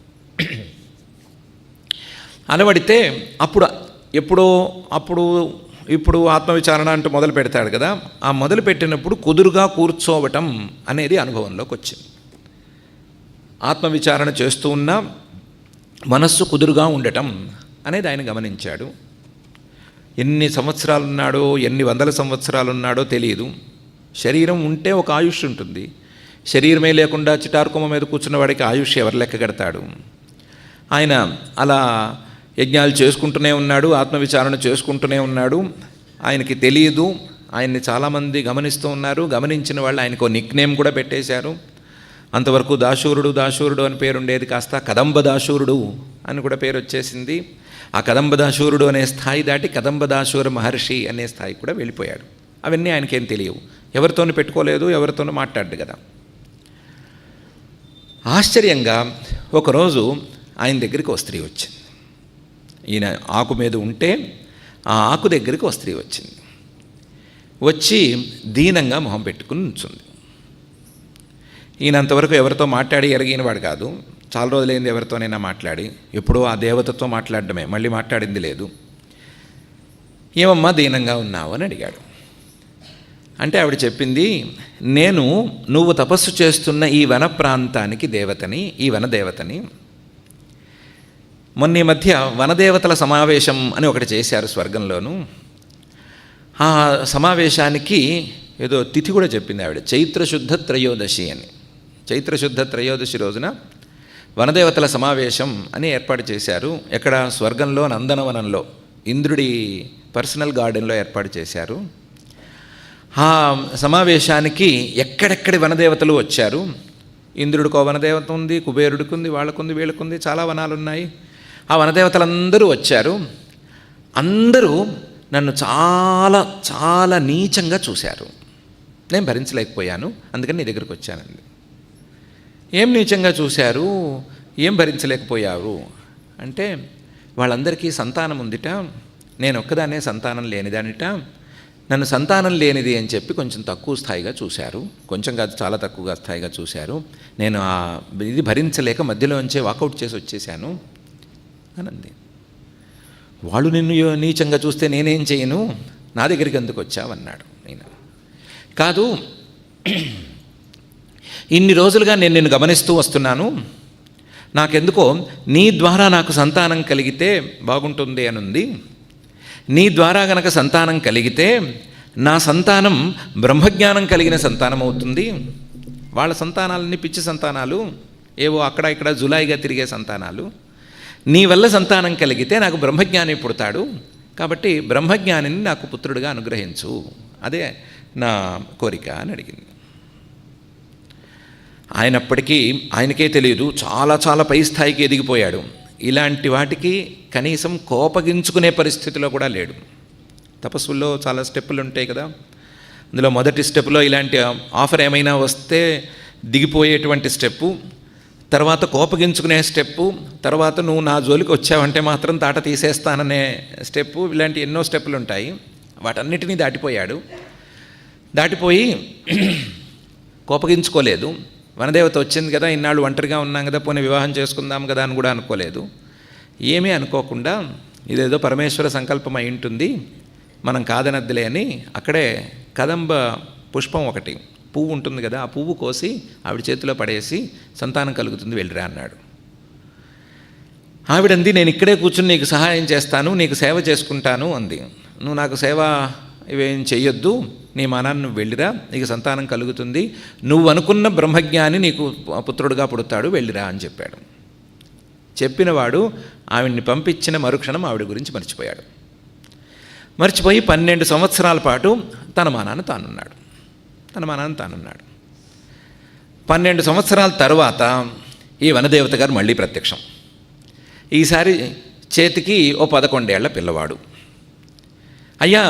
అలవడితే ఇప్పుడు ఆత్మవిచారణ అంటూ మొదలు పెడతాడు కదా, ఆ మొదలు పెట్టినప్పుడు కుదురుగా కూర్చోవటం అనేది అనుభవంలోకి వచ్చింది. ఆత్మవిచారణ చేస్తూ ఉన్నా మనస్సు కుదురుగా ఉండటం అనేది ఆయన గమనించాడు. ఎన్ని సంవత్సరాలున్నాడో, ఎన్ని వందల సంవత్సరాలున్నాడో తెలియదు. శరీరం ఉంటే ఒక ఆయుష్ ఉంటుంది. శరీరమే లేకుండా చిటారుకొమ్మ మీద కూర్చున్న వాడికి ఆయుష్ ఎవరు లెక్క కడతాడు? ఆయన అలా యజ్ఞాలు చేసుకుంటూనే ఉన్నాడు, ఆత్మవిచారణ చేసుకుంటూనే ఉన్నాడు. ఆయనకి తెలియదు, ఆయన్ని చాలామంది గమనిస్తూ ఉన్నారు. గమనించిన వాళ్ళు ఆయనకు నిక్నేమ్ కూడా పెట్టేశారు. అంతవరకు దాశూరుడు అని పేరుండేది కాస్త కదంబదాశూరుడు అని కూడా పేరు వచ్చేసింది. ఆ కదంబదాశూరుడు అనే స్థాయి దాటి కదంబదాశూర మహర్షి అనే స్థాయి కూడా వెళ్ళిపోయాడు. అవన్నీ ఆయనకేం తెలియవు, ఎవరితోనూ పెట్టుకోలేదు, ఎవరితోనూ మాట్లాడు కదా. ఆశ్చర్యంగా ఒకరోజు ఆయన దగ్గరికి ఓ స్త్రీ వచ్చింది. ఈయన ఆకు మీద ఉంటే ఆ ఆకు దగ్గరికి ఓ స్త్రీ వచ్చింది. వచ్చి దీనంగా మొహం పెట్టుకుని ఉంచుంది. ఈయన అంతవరకు ఎవరితో మాట్లాడి ఎరిగినవాడు కాదు. చాలా రోజులైంది ఎవరితోనైనా మాట్లాడి, ఎప్పుడో ఆ దేవతతో మాట్లాడడమే, మళ్ళీ మాట్లాడింది లేదు. ఏమమ్మా దీనంగా ఉన్నావు అని అడిగాడు. అంటే ఆవిడ చెప్పింది, నువ్వు తపస్సు చేస్తున్న ఈ వన ప్రాంతానికి దేవతని, ఈ వనదేవతని. మొన్న ఈ మధ్య వనదేవతల సమావేశం అని ఒకటి చేశారు స్వర్గంలోనూ. ఆ సమావేశానికి ఏదో తిథి కూడా చెప్పింది ఆవిడ, చైత్రశుద్ధ త్రయోదశి అని. చైత్రశుద్ధ త్రయోదశి రోజున వనదేవతల సమావేశం అని ఏర్పాటు చేశారు. ఎక్కడ? స్వర్గంలో నందనవనంలో, ఇంద్రుడి పర్సనల్ గార్డెన్లో ఏర్పాటు చేశారు. ఆ సమావేశానికి ఎక్కడెక్కడి వనదేవతలు వచ్చారు. ఇంద్రుడికో వనదేవత ఉంది, కుబేరుడికి ఉంది, వాళ్ళకుంది, వీళ్ళకుంది, చాలా వనాలు ఉన్నాయి. ఆ వనదేవతలందరూ వచ్చారు. అందరూ నన్ను చాలా చాలా నీచంగా చూశారు. నేను భరించలేకపోయాను, అందుకని నీ దగ్గరికి వచ్చానండి. ఏం నీచంగా చూశారు, ఏం భరించలేకపోయారు అంటే, వాళ్ళందరికీ సంతానం ఉందిట, నేను ఒక్కదాన్నే సంతానం లేనిదానిట. నన్ను సంతానం లేనిది అని చెప్పి కొంచెం తక్కువ స్థాయిగా చూశారు. కొంచెం కాదు, చాలా తక్కువగా స్థాయిగా చూశారు. నేను ఇది భరించలేక మధ్యలోంచే వాకౌట్ చేసి వచ్చేసాను అని అంది. వాళ్ళు నిన్ను నీచంగా చూస్తే నేనేం చేయను, నా దగ్గరికి ఎందుకు వచ్చావన్నాడు. నేను కాదు, ఇన్ని రోజులుగా నేను నిన్ను గమనిస్తూ వస్తున్నాను, నాకెందుకో నీ ద్వారా నాకు సంతానం కలిగితే బాగుంటుంది అని ఉంది. నీ ద్వారా గనక సంతానం కలిగితే నా సంతానం బ్రహ్మజ్ఞానం కలిగిన సంతానం అవుతుంది. వాళ్ళ సంతానాలన్నీ పిచ్చి సంతానాలు, ఏవో అక్కడ ఇక్కడ జులాయిగా తిరిగే సంతానాలు. నీ వల్ల సంతానం కలిగితే నాకు బ్రహ్మజ్ఞాని పుడతాడు, కాబట్టి బ్రహ్మజ్ఞానిని నాకు పుత్రుడిగా అనుగ్రహించు, అదే నా కోరిక అని అడిగింది. ఆయనకే తెలియదు, చాలా చాలా పై స్థాయికి ఎదిగిపోయాడు. ఇలాంటి వాటికి కనీసం కోపగించుకునే పరిస్థితిలో కూడా లేడు. తపస్సుల్లో చాలా స్టెప్పులు ఉంటాయి కదా, అందులో మొదటి స్టెప్లో ఇలాంటి ఆఫర్ ఏమైనా వస్తే దిగిపోయేటువంటి స్టెప్పు, తర్వాత కోపగించుకునే స్టెప్పు, తర్వాత నువ్వు నా జోలికి వచ్చావంటే మాత్రం తాట తీసేస్తాననే స్టెప్పు, ఇలాంటి ఎన్నో స్టెప్పులు ఉంటాయి. వాటన్నిటినీ దాటిపోయాడు. దాటిపోయి కోపగించుకోలేదు, వనదేవత వచ్చింది కదా, ఇన్నాళ్ళు ఒంటరిగా ఉన్నాం కదా, పోనీ వివాహం చేసుకుందాం కదా అని కూడా అనుకోలేదు. ఏమీ అనుకోకుండా ఇదేదో పరమేశ్వర సంకల్పం అయి ఉంటుంది, మనం కాదనద్దులే అని అక్కడే కదంబ పుష్పం ఒకటి పువ్వు ఉంటుంది కదా, ఆ పువ్వు కోసి ఆవిడ చేతిలో పడేసి సంతానం కలుగుతుంది వెళ్ళిరా అన్నాడు. ఆవిడంది, నేను ఇక్కడే కూర్చుని నీకు సహాయం చేస్తాను, నీకు సేవ చేసుకుంటాను అంది. నువ్వు నాకు సేవ ఇవేం చెయ్యొద్దు, నీ మానాన్ని నువ్వు వెళ్ళిరా, నీకు సంతానం కలుగుతుంది, నువ్వు అనుకున్న బ్రహ్మజ్ఞాని నీకు పుత్రుడుగా పుడతాడు, వెళ్ళిరా అని చెప్పాడు. చెప్పినవాడు ఆవిడ్ని పంపించిన మరుక్షణం ఆవిడ గురించి మర్చిపోయాడు. మర్చిపోయి 12 సంవత్సరాల పాటు తన మానాన్ని తానున్నాడు. 12 సంవత్సరాల తర్వాత ఈ వనదేవత గారు మళ్ళీ ప్రత్యక్షం. ఈసారి చేతికి ఓ 11 ఏళ్ల పిల్లవాడు. అయ్యా,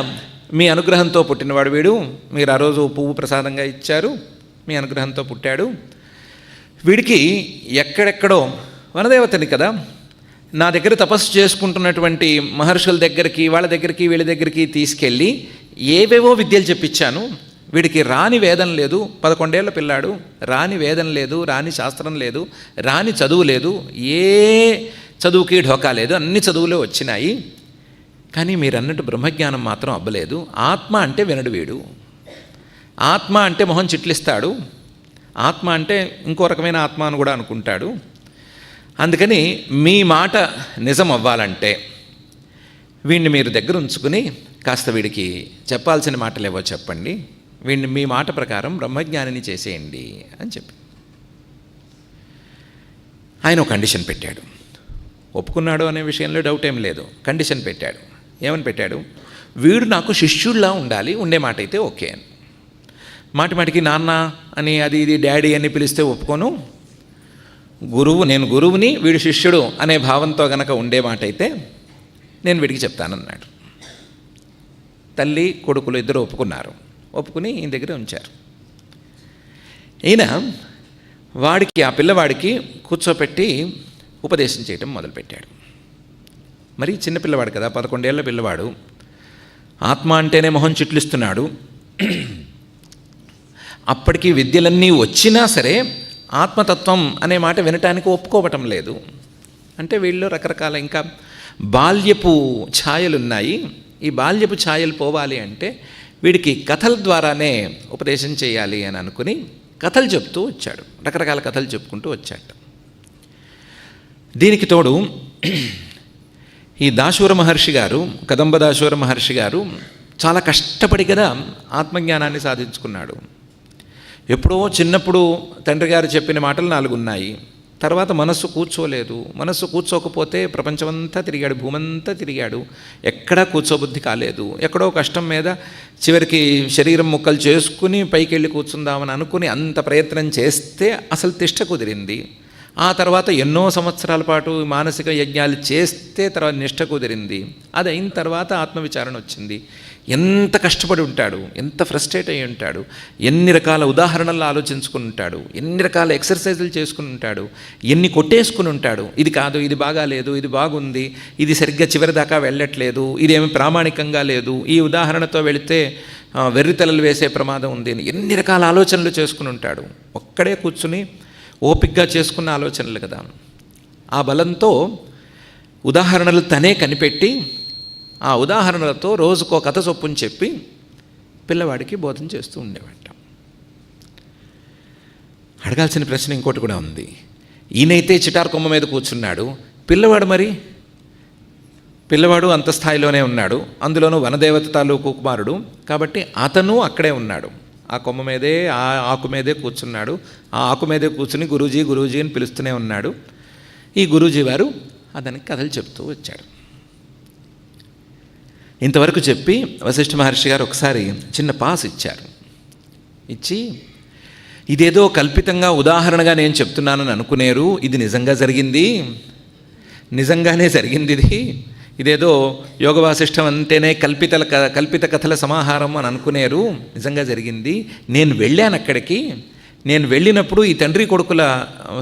మీ అనుగ్రహంతో పుట్టినవాడు వీడు, మీరు ఆ రోజు పువ్వు ప్రసాదంగా ఇచ్చారు, మీ అనుగ్రహంతో పుట్టాడు. వీడికి ఎక్కడెక్కడో వనదేవతని కదా, నా దగ్గర తపస్సు చేసుకుంటున్నటువంటి మహర్షుల దగ్గరికి, వాళ్ళ దగ్గరికి, వీళ్ళ దగ్గరికి తీసుకెళ్ళి ఏవేవో విద్యలు చెప్పించాను. వీడికి రాని వేదం లేదు, 11 ఏళ్ల పిల్లాడు, రాని వేదం లేదు, రాని శాస్త్రం లేదు, రాని చదువు లేదు, ఏ చదువుకి ఢోకా లేదు, అన్ని చదువులే వచ్చినాయి. కానీ మీరు అన్నట్టు బ్రహ్మజ్ఞానం మాత్రం అవ్వలేదు. ఆత్మ అంటే వినడు వీడు, ఆత్మ అంటే మొహం చిట్లిస్తాడు, ఆత్మ అంటే ఇంకో రకమైన ఆత్మ అని కూడా అనుకుంటాడు. అందుకని మీ మాట నిజం అవ్వాలంటే వీడిని మీరు దగ్గర ఉంచుకుని కాస్త వీడికి చెప్పాల్సిన మాటలు ఏవో చెప్పండి, వీడిని మీ మాట ప్రకారం బ్రహ్మజ్ఞానిని చేసేయండి అని చెప్పి ఆయన ఒక కండిషన్ పెట్టాడు. ఒప్పుకున్నాడు అనే విషయంలో డౌట్ ఏం లేదు. కండిషన్ పెట్టాడు. ఏమని పెట్టాడు? వీడు నాకు శిష్యుల్లా ఉండాలి, ఉండే మాట అయితే ఓకే అని. మాటిమాటికి నాన్న అని అది ఇది డాడీ అని పిలిస్తే ఒప్పుకోను, గురువు, నేను గురువుని, వీడు శిష్యుడు అనే భావంతో గనక ఉండే మాట అయితే నేను వీడికి చెప్తానన్నాడు. తల్లి కొడుకులు ఇద్దరు ఒప్పుకున్నారు. ఒప్పుకుని ఈయన దగ్గర ఉంచారు. ఈయన వాడికి, ఆ పిల్లవాడికి కూర్చోపెట్టి ఉపదేశం చేయటం మొదలుపెట్టాడు. మరి చిన్నపిల్లవాడు కదా, 11 ఏళ్ల పిల్లవాడు, ఆత్మ అంటేనే మొహం చిట్లిస్తున్నాడు. అప్పటికి విద్యలన్నీ వచ్చినా సరే ఆత్మతత్వం అనే మాట వినటానికి ఒప్పుకోవటం లేదు. అంటే వీళ్ళు రకరకాల ఇంకా బాల్యపు ఛాయలున్నాయి. ఈ బాల్యపు ఛాయలు పోవాలి అంటే వీడికి కథల ద్వారానే ఉపదేశం చేయాలి అని అనుకుని కథలు చెప్తూ వచ్చాడు. రకరకాల కథలు చెప్పుకుంటూ వచ్చాడు. దీనికి తోడు ఈ దాశూర మహర్షి గారు, కదంబ దాశూర మహర్షి గారు చాలా కష్టపడి కదా ఆత్మజ్ఞానాన్ని సాధించుకున్నాడు. ఎప్పుడో చిన్నప్పుడు తండ్రి గారు చెప్పిన మాటలు 4 ఉన్నాయి. తర్వాత మనస్సు కూర్చోలేదు. మనస్సు కూర్చోకపోతే ప్రపంచమంతా తిరిగాడు, భూమంతా తిరిగాడు, ఎక్కడా కూర్చోబుద్ధి కాలేదు. ఎక్కడో కష్టం మీద చివరికి శరీరం ముక్కలు చేసుకుని పైకి వెళ్ళి కూర్చుందామని అనుకుని అంత ప్రయత్నం చేస్తే అసలు తిష్ట కుదిరింది. ఆ తర్వాత ఎన్నో సంవత్సరాల పాటు మానసిక యజ్ఞాలు చేస్తే తర్వాత నిష్ట కుదిరింది. అది అయిన తర్వాత ఆత్మవిచారణ వచ్చింది. ఎంత కష్టపడి ఉంటాడు, ఎంత ఫ్రస్ట్రేట్ అయ్యి ఉంటాడు, ఎన్ని రకాల ఉదాహరణలు ఆలోచించుకుని ఉంటాడు, ఎన్ని రకాల ఎక్సర్సైజులు చేసుకుని ఉంటాడు, ఎన్ని కొట్టేసుకుని ఉంటాడు. ఇది కాదు, ఇది బాగాలేదు, ఇది బాగుంది, ఇది సరిగ్గా చివరి దాకా వెళ్ళట్లేదు, ఇదేమి ప్రామాణికంగా లేదు, ఈ ఉదాహరణతో వెళితే వెర్రితలలు వేసే ప్రమాదం ఉంది అని ఎన్ని రకాల ఆలోచనలు చేసుకుని ఉంటాడు. ఒక్కడే కూర్చుని ఓపికగా చేసుకున్న ఆలోచనలు కదా. ఆ బలంతో ఉదాహరణలు తనే కనిపెట్టి ఆ ఉదాహరణలతో రోజుకో కథ చొప్పుని చెప్పి పిల్లవాడికి బోధన చేస్తూ ఉండేవాట. అడగాల్సిన ప్రశ్న ఇంకోటి కూడా ఉంది. ఈయనైతే చిటార్ కొమ్మ మీద కూర్చున్నాడు, పిల్లవాడు అంత స్థాయిలోనే ఉన్నాడు, అందులోనూ వనదేవత తాలూకు కుమారుడు కాబట్టి అతను అక్కడే ఉన్నాడు. ఆ కొమ్మ మీదే, ఆ ఆకు మీదే కూర్చున్నాడు. ఆ ఆకు మీదే కూర్చుని గురూజీ గురూజీ అని పిలుస్తూనే ఉన్నాడు. ఈ గురూజీ వారు అతనికి కథలు చెప్తూ వచ్చాడు. ఇంతవరకు చెప్పి వశిష్ఠ మహర్షి గారు ఒకసారి చిన్న పాస్ ఇచ్చారు. ఇచ్చి, ఇదేదో కల్పితంగా ఉదాహరణగా నేను చెప్తున్నానని అనుకునేరు, ఇది నిజంగా జరిగింది, నిజంగానే జరిగింది, ఇదేదో యోగ వాసిష్టం అంటేనే కల్పిత కథల సమాహారం అని అనుకునేరు, నిజంగా జరిగింది. నేను వెళ్ళాను అక్కడికి, నేను వెళ్ళినప్పుడు ఈ తండ్రి కొడుకుల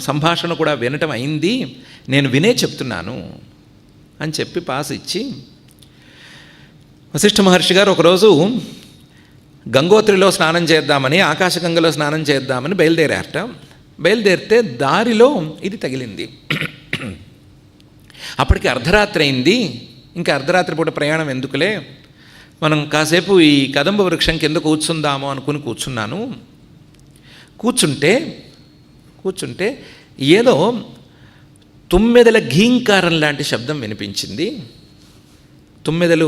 సంభాషణ కూడా వినటం అయింది, నేను వినే చెప్తున్నాను అని చెప్పి పాస్ ఇచ్చి, వశిష్ఠ మహర్షి గారు ఒకరోజు గంగోత్రిలో స్నానం చేద్దామని, ఆకాశగంగలో స్నానం చేద్దామని బయలుదేరారట. బయలుదేరితే దారిలో ఇది తగిలింది. అప్పటికి అర్ధరాత్రి అయింది. ఇంకా అర్ధరాత్రి పూట ప్రయాణం ఎందుకులే, మనం కాసేపు ఈ కదంబ వృక్షం కింద కూర్చుందాము అనుకుని కూర్చున్నాను. కూర్చుంటే ఏదో తుమ్మెదల ఘీంకారం లాంటి శబ్దం వినిపించింది. తుమ్మెదలు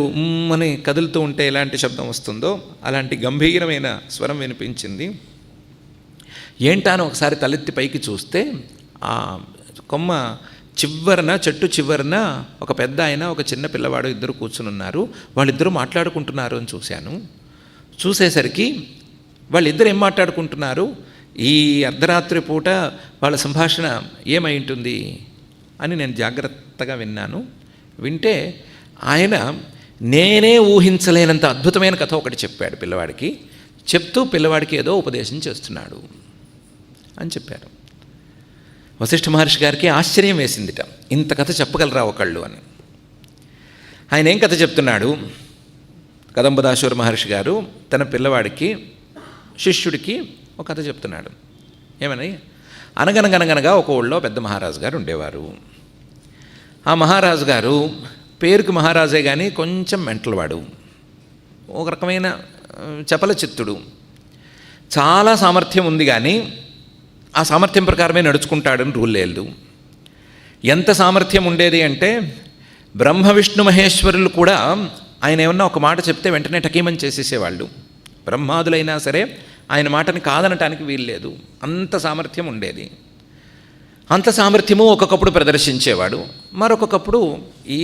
అని కదులుతూ ఉంటే ఎలాంటి శబ్దం వస్తుందో అలాంటి గంభీరమైన స్వరం వినిపించింది. ఏంటానో ఒకసారి తలెత్తి పైకి చూస్తే ఆ కొమ్మ చివరన, చెట్టు చివరన ఒక పెద్ద ఆయన, ఒక చిన్న పిల్లవాడు ఇద్దరు కూర్చుని ఉన్నారు. వాళ్ళిద్దరూ మాట్లాడుకుంటున్నారు అని చూశాను. చూసేసరికి వాళ్ళిద్దరు ఏం మాట్లాడుకుంటున్నారు, ఈ అర్ధరాత్రి పూట వాళ్ళ సంభాషణ ఏమై ఉంటుంది అని నేను జాగ్రత్తగా విన్నాను. వింటే ఆయన నేనే ఊహించలేనంత అద్భుతమైన కథ ఒకటి చెప్పాడు పిల్లవాడికి. చెప్తూ పిల్లవాడికి ఏదో ఉపదేశం చేస్తున్నాడు అని చెప్పారు. వశిష్ఠ మహర్షి గారికి ఆశ్చర్యం వేసిందిట, ఇంత కథ చెప్పగలరా ఒకళ్ళు అని. ఆయన ఏం కథ చెప్తున్నాడు, కదంబదాశూర మహర్షి గారు తన పిల్లవాడికి, శిష్యుడికి ఒక కథ చెప్తున్నాడు. ఏమని, అనగనగనగనగా ఒక ఊళ్ళో పెద్ద మహారాజు గారు ఉండేవారు. ఆ మహారాజు గారు పేరుకి మహారాజే కానీ కొంచెం మెంటల్వాడు, ఒక రకమైన చపల చిత్తుడు. చాలా సామర్థ్యం ఉంది కానీ ఆ సామర్థ్యం ప్రకారమే నడుచుకుంటాడని రూల్ లేదు. ఎంత సామర్థ్యం ఉండేది అంటే బ్రహ్మ విష్ణు మహేశ్వరులు కూడా ఆయన ఏమన్నా ఒక మాట చెప్తే వెంటనే టకీమని చేసేసేవాళ్ళు. బ్రహ్మాదులైనా సరే ఆయన మాటని కాదనటానికి వీల్లేదు, అంత సామర్థ్యం ఉండేది. అంత సామర్థ్యము ఒక్కొక్కప్పుడు ప్రదర్శించేవాడు, మరొకప్పుడు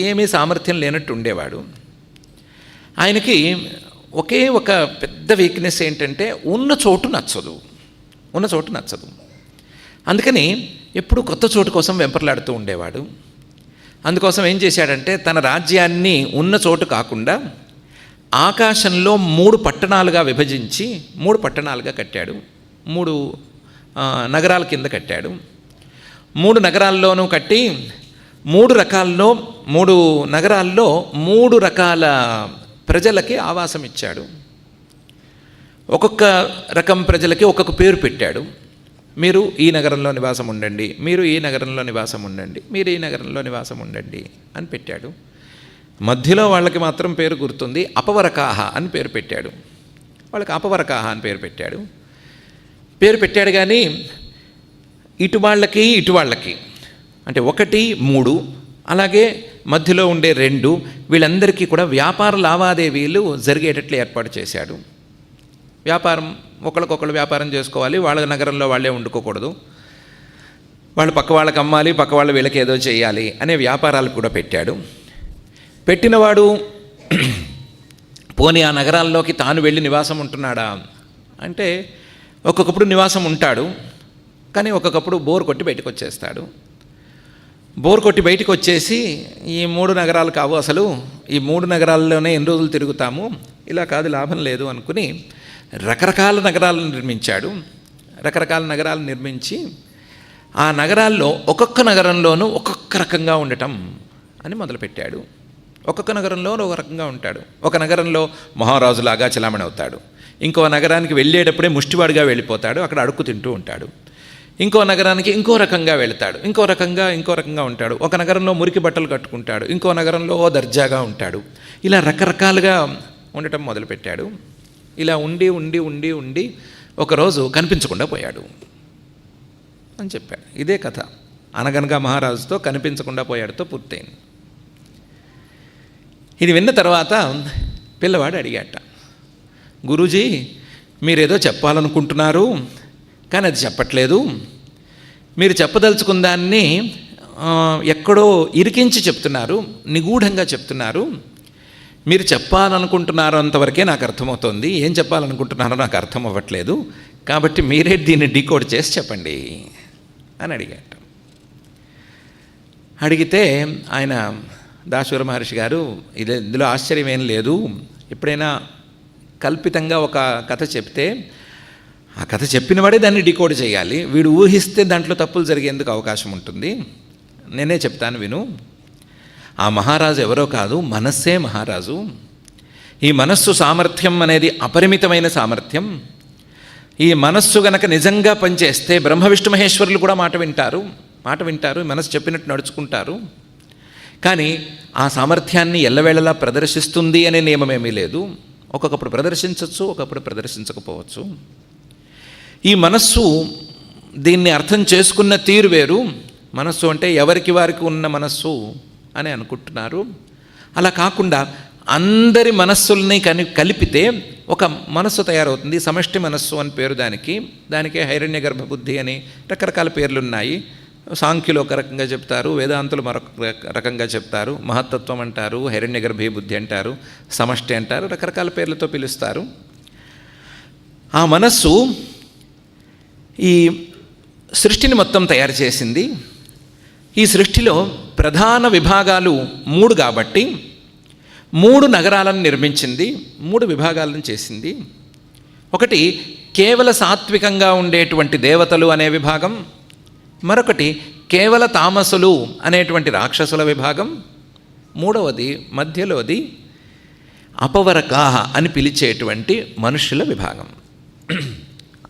ఏమీ సామర్థ్యం లేనట్టు ఉండేవాడు. ఆయనకి ఒకే ఒక పెద్ద వీక్నెస్ ఏంటంటే ఉన్న చోటు నచ్చదు. అందుకని ఎప్పుడు కొత్త చోటు కోసం వెంపర్లాడుతూ ఉండేవాడు. అందుకోసం ఏం చేశాడంటే తన రాజ్యాన్ని ఉన్న చోటు కాకుండా ఆకాశంలో 3 పట్టణాలుగా విభజించి 3 పట్టణాలుగా కట్టాడు. 3 నగరాల కింద కట్టాడు. 3 నగరాల్లోనూ కట్టి 3 నగరాల్లో 3 రకాల ప్రజలకి ఆవాసం ఇచ్చాడు. ఒక్కొక్క రకం ప్రజలకి ఒక్కొక్క పేరు పెట్టాడు. మీరు ఈ నగరంలో నివాసం ఉండండి, మీరు ఈ నగరంలో నివాసం ఉండండి, మీరు ఈ నగరంలో నివాసం ఉండండి అని పెట్టాడు. మధ్యలో వాళ్ళకి మాత్రం పేరు గుర్తుంది, అపవరకాహ అని పేరు పెట్టాడు. వాళ్ళకి అపవరకాహ అని పేరు పెట్టాడు కానీ ఇటు వాళ్ళకి అంటే 1, 3 అలాగే మధ్యలో ఉండే 2 వీళ్ళందరికీ కూడా వ్యాపార లావాదేవీలు జరిగేటట్లు ఏర్పాటు చేశాడు. వ్యాపారం ఒకళ్ళకొకళ్ళు వ్యాపారం చేసుకోవాలి, వాళ్ళ నగరంలో వాళ్ళే వండుకోకూడదు, వాళ్ళు పక్క వాళ్ళకి అమ్మాలి, పక్క వాళ్ళు వీళ్ళకి ఏదో చేయాలి అనే వ్యాపారాలు కూడా పెట్టాడు. పెట్టినవాడు పోనీ ఆ నగరాల్లోకి తాను వెళ్ళి నివాసం ఉంటున్నాడా అంటే ఒక్కొక్కప్పుడు నివాసం ఉంటాడు, కానీ ఒక్కొక్కప్పుడు బోర్ కొట్టి బయటకు వచ్చేస్తాడు. బోర్ కొట్టి బయటకు వచ్చేసి ఈ 3 నగరాలు కావు, అసలు ఈ 3 నగరాల్లోనే ఎన్ని రోజులు తిరుగుతాము, ఇలా కాదు లాభం లేదు అనుకుని రకరకాల నగరాలను నిర్మించి ఆ నగరాల్లో ఒక్కొక్క నగరంలోనూ ఒక్కొక్క రకంగా ఉండటం అని మొదలుపెట్టాడు. ఒక్కొక్క నగరంలో ఒక రకంగా ఉంటాడు. ఒక నగరంలో మహారాజులాగా చలామణి అవుతాడు, ఇంకో నగరానికి వెళ్ళేటప్పుడే ముష్టివాడిగా వెళ్ళిపోతాడు, అక్కడ అడుక్కు తింటూ ఉంటాడు. ఇంకో నగరానికి ఇంకో రకంగా వెళతాడు, ఇంకో రకంగా ఉంటాడు. ఒక నగరంలో మురికి బట్టలు కట్టుకుంటాడు, ఇంకో నగరంలో దర్జాగా ఉంటాడు. ఇలా రకరకాలుగా ఉండటం మొదలుపెట్టాడు. ఇలా ఉండి ఒకరోజు కనిపించకుండా పోయాడు అని చెప్పాడు. ఇదే కథ అనగనగా మహారాజుతో కనిపించకుండా పోయాడుతో పూర్తయింది. ఇది విన్న తర్వాత పిల్లవాడు అడిగాట, గురూజీ మీరేదో చెప్పాలనుకుంటున్నారు కానీ అది చెప్పట్లేదు, మీరు చెప్పదలుచుకున్న దాన్ని ఎక్కడో ఇరికించి చెప్తున్నారు, నిగూఢంగా చెప్తున్నారు, మీరు చెప్పాలనుకుంటున్నారో అంతవరకే నాకు అర్థమవుతోంది, ఏం చెప్పాలనుకుంటున్నారో నాకు అర్థం అవ్వట్లేదు, కాబట్టి మీరే దీన్ని డీకోడ్ చేసి చెప్పండి అని అడిగాట. అడిగితే ఆయన దాశూర మహర్షి గారు ఇందులో ఆశ్చర్యం ఏం లేదు, ఎప్పుడైనా కల్పితంగా ఒక కథ చెప్తే ఆ కథ చెప్పినవాడే దాన్ని డీకోడ్ చేయాలి, వీడు ఊహిస్తే దాంట్లో తప్పులు జరిగేందుకు అవకాశం ఉంటుంది, నేనే చెప్తాను విను. ఆ మహారాజు ఎవరో కాదు, మనస్సే మహారాజు. ఈ మనస్సు సామర్థ్యం అనేది అపరిమితమైన సామర్థ్యం. ఈ మనస్సు గనక నిజంగా పనిచేస్తే బ్రహ్మ విష్ణు మహేశ్వరులు కూడా మాట వింటారు, మనస్సు చెప్పినట్టు నడుచుకుంటారు. కానీ ఆ సామర్థ్యాన్ని ఎల్లవేళలా ప్రదర్శిస్తుంది అనే నియమమేమీ లేదు. ఒక్కొక్కప్పుడు ప్రదర్శించవచ్చు, ఒకప్పుడు ప్రదర్శించకపోవచ్చు. ఈ మనస్సు దీన్ని అర్థం చేసుకున్న తీరు వేరు. మనస్సు అంటే ఎవరికి వారికి ఉన్న మనస్సు అని అనుకుంటున్నారు. అలా కాకుండా అందరి మనస్సుల్ని కలిపితే ఒక మనస్సు తయారవుతుంది. సమష్టి మనస్సు అని పేరు దానికే హైరణ్య గర్భ బుద్ధి అని రకరకాల పేర్లున్నాయి. సాంఖ్యులు ఒక రకంగా చెప్తారు, వేదాంతులు మరొక రకంగా చెప్తారు. మహత్తత్వం అంటారు, హైరణ్య గర్భీ బుద్ధి అంటారు, సమష్టి అంటారు, రకరకాల పేర్లతో పిలుస్తారు. ఆ మనస్సు ఈ సృష్టిని మొత్తం తయారు చేసింది. ఈ సృష్టిలో ప్రధాన విభాగాలు 3 కాబట్టి 3 నగరాలను నిర్మించింది, 3 విభాగాలను చేసింది. ఒకటి కేవల సాత్వికంగా ఉండేటువంటి దేవతలు అనే విభాగం, మరొకటి కేవల తామసులు అనేటువంటి రాక్షసుల విభాగం, మూడవది మధ్యలోది అపవరకాహ అని పిలిచేటువంటి మనుష్యుల విభాగం.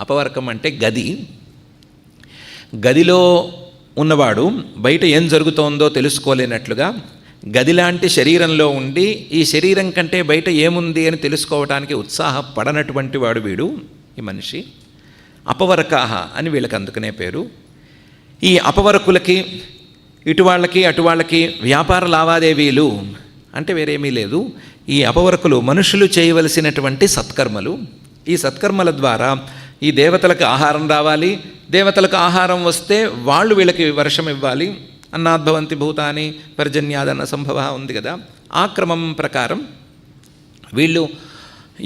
అపవరకం అంటే గదిలో ఉన్నవాడు బయట ఏం జరుగుతోందో తెలుసుకోలేనట్లుగా గదిలాంటి శరీరంలో ఉండి ఈ శరీరం కంటే బయట ఏముంది అని తెలుసుకోవడానికి ఉత్సాహపడనటువంటి వాడు వీడు, ఈ మనిషి. అపవరకాహ అని వీళ్ళకి అందుకునే పేరు. ఈ అపవరకులకి ఇటువాళ్ళకి అటువాళ్ళకి వ్యాపార లావాదేవీలు అంటే వేరేమీ లేదు. ఈ అపవరకులు మనుషులు చేయవలసినటువంటి సత్కర్మలు. ఈ సత్కర్మల ద్వారా ఈ దేవతలకు ఆహారం రావాలి, దేవతలకు ఆహారం వస్తే వాళ్ళు వీళ్ళకి వర్షం ఇవ్వాలి. అన్నాద్భవంతి భూతాని పర్జన్యాదన్న సంభవ ఉంది కదా. ఆ క్రమం ప్రకారం వీళ్ళు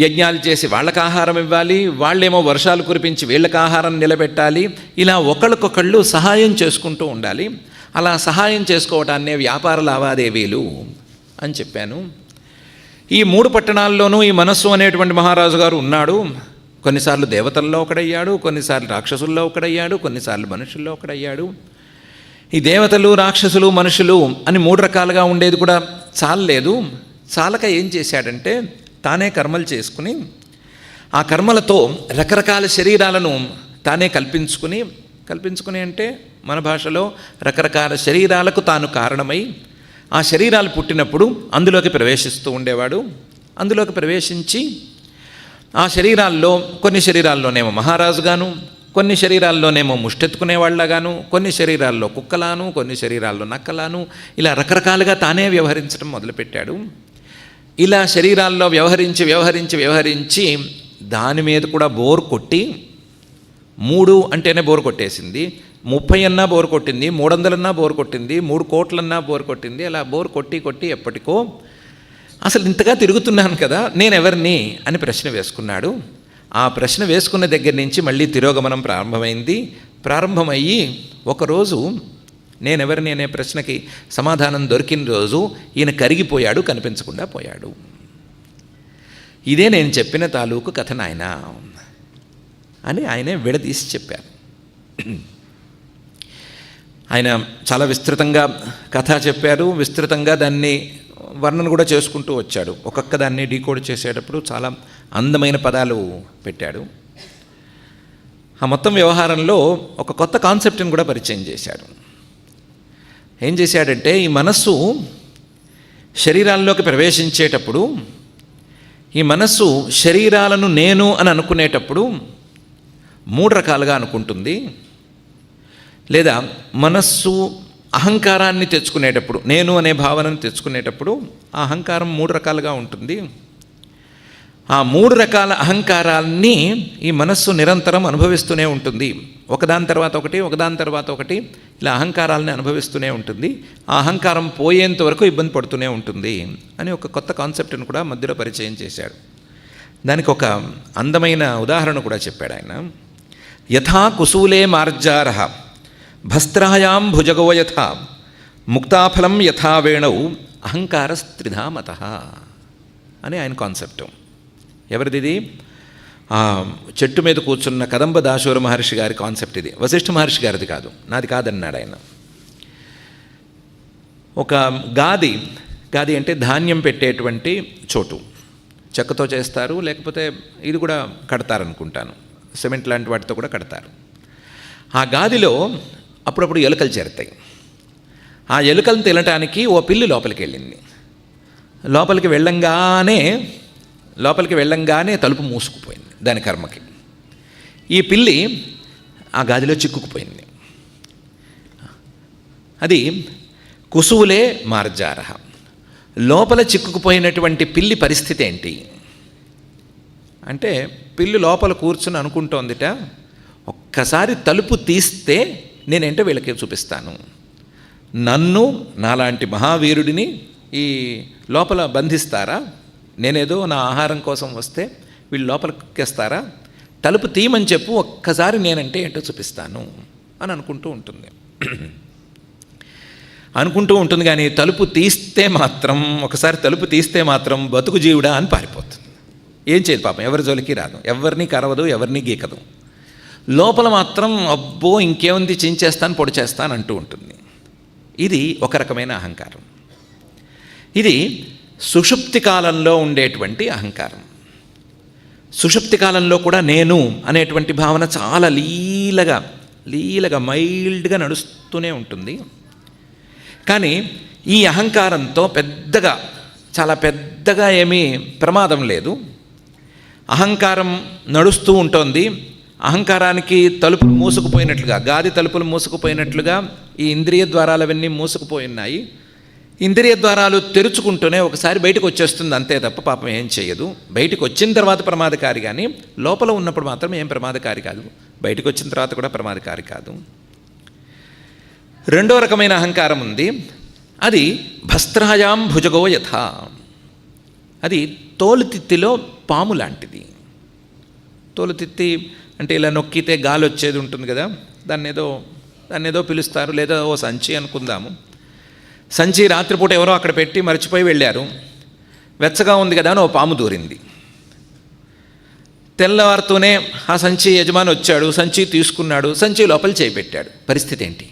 యజ్ఞాలు చేసి వాళ్ళకి ఆహారం ఇవ్వాలి, వాళ్ళేమో వర్షాలు కురిపించి వీళ్ళకి ఆహారం నిలబెట్టాలి. ఇలా ఒకళ్ళకొకళ్ళు సహాయం చేసుకుంటూ ఉండాలి. అలా సహాయం చేసుకోవటాన్నే వ్యాపార లావాదేవీలు అని చెప్పాను. ఈ 3 పట్టణాల్లోనూ ఈ మనస్సు అనేటువంటి మహారాజు గారు ఉన్నాడు. కొన్నిసార్లు దేవతల్లో ఒకడయ్యాడు, కొన్నిసార్లు రాక్షసుల్లో ఒకడయ్యాడు, కొన్నిసార్లు మనుషుల్లో ఒకడయ్యాడు. ఈ దేవతలు, రాక్షసులు, మనుషులు అని 3 రకాలుగా ఉండేది కూడా చాలలేదు. చాలక ఏం చేశాడంటే తానే కర్మలు చేసుకుని ఆ కర్మలతో రకరకాల శరీరాలను తానే కల్పించుకుని అంటే మన భాషలో రకరకాల శరీరాలకు తాను కారణమై ఆ శరీరాలు పుట్టినప్పుడు అందులోకి ప్రవేశిస్తూ ఉండేవాడు. అందులోకి ప్రవేశించి ఆ శరీరాల్లో కొన్ని శరీరాల్లోనేమో మహారాజుగాను, కొన్ని శరీరాల్లోనేమో ముష్టెత్తుకునేవాళ్ళగాను, కొన్ని శరీరాల్లో కుక్కలాను, కొన్ని శరీరాల్లో నక్కలాను, ఇలా రకరకాలుగా తానే వ్యవహరించడం మొదలుపెట్టాడు. ఇలా శరీరాల్లో వ్యవహరించి దాని మీద కూడా బోర్ కొట్టి 3 అంటేనే బోర్ కొట్టేసింది, 30 అన్నా బోర్ కొట్టింది, 300 అన్నా బోర్ కొట్టింది, 3 కోట్లన్నా బోర్ కొట్టింది. అలా బోర్ కొట్టి ఎప్పటికో అసలు ఇంతగా తిరుగుతున్నాను కదా నేనెవరిని అని ప్రశ్న వేసుకున్నాడు. ఆ ప్రశ్న వేసుకున్న దగ్గర నుంచి మళ్ళీ తిరోగమనం ప్రారంభమయ్యి ఒకరోజు నేనెవరిని అనే ప్రశ్నకి సమాధానం దొరికిన రోజు ఈయన కరిగిపోయాడు, కనిపించకుండా పోయాడు. ఇదే నేను చెప్పిన తాలూకు కథ నాయన అని ఆయనే విడదీసి చెప్పారు. ఆయన చాలా విస్తృతంగా కథ చెప్పారు, విస్తృతంగా దాన్ని వర్ణన కూడా చేసుకుంటూ వచ్చాడు. ఒక్కొక్క దాన్ని డీకోడ్ చేసేటప్పుడు చాలా అందమైన పదాలు పెట్టాడు. ఆ మొత్తం వ్యవహారంలో ఒక కొత్త కాన్సెప్ట్ని కూడా పరిచయం చేశాడు. ఏం చేశాడంటే ఈ మనస్సు శరీరాల్లోకి ప్రవేశించేటప్పుడు ఈ మనస్సు శరీరాలను నేను అని అనుకునేటప్పుడు 3 రకాలుగా అనుకుంటుంది. లేదా మనస్సు అహంకారాన్ని తెచ్చుకునేటప్పుడు, నేను అనే భావనను తెచ్చుకునేటప్పుడు ఆ అహంకారం 3 రకాలుగా ఉంటుంది. ఆ 3 రకాల అహంకారాన్ని ఈ మనస్సు నిరంతరం అనుభవిస్తూనే ఉంటుంది. ఒకదాని తర్వాత ఒకటి ఇలా అహంకారాలని అనుభవిస్తూనే ఉంటుంది. ఆ అహంకారం పోయేంత వరకు ఇబ్బంది పడుతూనే ఉంటుంది అని ఒక కొత్త కాన్సెప్ట్ని కూడా మధ్యలో పరిచయం చేశాడు. దానికి ఒక అందమైన ఉదాహరణ కూడా చెప్పాడు ఆయన. యథా కుశూలే మార్జారః భస్త్రాయాం భుజగో యథా ముక్తాఫలం యథా వేణౌ అహంకారస్త్రిధా మతః అని ఆయన కాన్సెప్ట్. ఎవరిది? ఆ చెట్టు మీద కూర్చున్న కదంబ దాశూర మహర్షి గారి కాన్సెప్ట్ ఇది. వశిష్ఠ మహర్షి గారిది కాదు, నాది కాదన్నాడు ఆయన. ఒక గాది అంటే ధాన్యం పెట్టేటువంటి చోటు, చెక్కతో చేస్తారు, లేకపోతే ఇది కూడా కడతారనుకుంటాను. సిమెంట్ లాంటి వాటితో కూడా కడతారు. ఆ గాదిలో అప్పుడప్పుడు ఎలుకలు చేరుతాయి. ఆ ఎలుకలను తినటానికి ఓ పిల్లి లోపలికి వెళ్ళింది. లోపలికి వెళ్ళంగానే తలుపు మూసుకుపోయింది దాని కర్మకి. ఈ పిల్లి ఆ గాదిలో చిక్కుకుపోయింది. అది కుసువులే మార్జారహ. లోపల చిక్కుకుపోయినటువంటి పిల్లి పరిస్థితి ఏంటి అంటే, పిల్లి లోపల కూర్చుని అనుకుంటోందిట, ఒక్కసారి తలుపు తీస్తే నేనేంటో వీళ్ళకి చూపిస్తాను. నన్ను నాలాంటి మహావీరుడిని ఈ లోపల బంధిస్తారా? నేనేదో నా ఆహారం కోసం వస్తే వీళ్ళు లోపలికేస్తారా? తలుపు తీయమని చెప్పు, ఒక్కసారి నేనంటే ఏంటో చూపిస్తాను అని అనుకుంటూ ఉంటుంది. కానీ తలుపు తీస్తే మాత్రం, ఒకసారి తలుపు తీస్తే మాత్రం బతుకు జీవుడా అని పారిపోతుంది. ఏం చేయదు పాపం, ఎవరి జోలికి రాదు, ఎవరిని కరవదు, ఎవరిని గీకదు. లోపల మాత్రం అబ్బో ఇంకేముంది, చించేస్తాను, పొడి చేస్తాను అంటూ ఉంటుంది. ఇది ఒక రకమైన అహంకారం. ఇది సుషుప్తి కాలంలో ఉండేటువంటి అహంకారం. సుషుప్తి కాలంలో కూడా నేను అనేటువంటి భావన చాలా లీలగా మైల్డ్గా నడుస్తూనే ఉంటుంది. కానీ ఈ అహంకారంతో చాలా పెద్దగా ఏమీ ప్రమాదం లేదు. అహంకారం నడుస్తూ ఉంటుంది. అహంకారానికి తలుపులు మూసుకుపోయినట్లుగా, గాది తలుపులు మూసుకుపోయినట్లుగా ఈ ఇంద్రియ ద్వారాలు అవన్నీ మూసుకుపోయి ఉన్నాయి. ఇంద్రియ ద్వారాలు తెరుచుకుంటూనే ఒకసారి బయటకు వచ్చేస్తుంది అంతే తప్ప పాపం ఏం చేయదు. బయటకు వచ్చిన తర్వాత ప్రమాదకారి, కానీ లోపల ఉన్నప్పుడు మాత్రం ఏం ప్రమాదకారి కాదు. బయటకు వచ్చిన తర్వాత కూడా ప్రమాదకారి కాదు. రెండో రకమైన అహంకారం ఉంది. అది భస్త్రాయాం భుజగో యథ. అది తోలుతిత్తిలో పాము లాంటిది. తోలుతిత్తి అంటే ఇలా నొక్కితే గాలి వచ్చేది ఉంటుంది కదా, దాన్ని ఏదో పిలుస్తారు, లేదా ఓ సంచి అనుకుందాము. సంచి రాత్రిపూట ఎవరో అక్కడ పెట్టి మర్చిపోయి వెళ్ళారు. వెచ్చగా ఉంది కదా అని ఓ పాము దూరింది. తెల్లవారుతూనే ఆ సంచి యజమాని వచ్చాడు, సంచి తీసుకున్నాడు, సంచి లోపల చేయి పెట్టాడు. పరిస్థితి ఏంటి?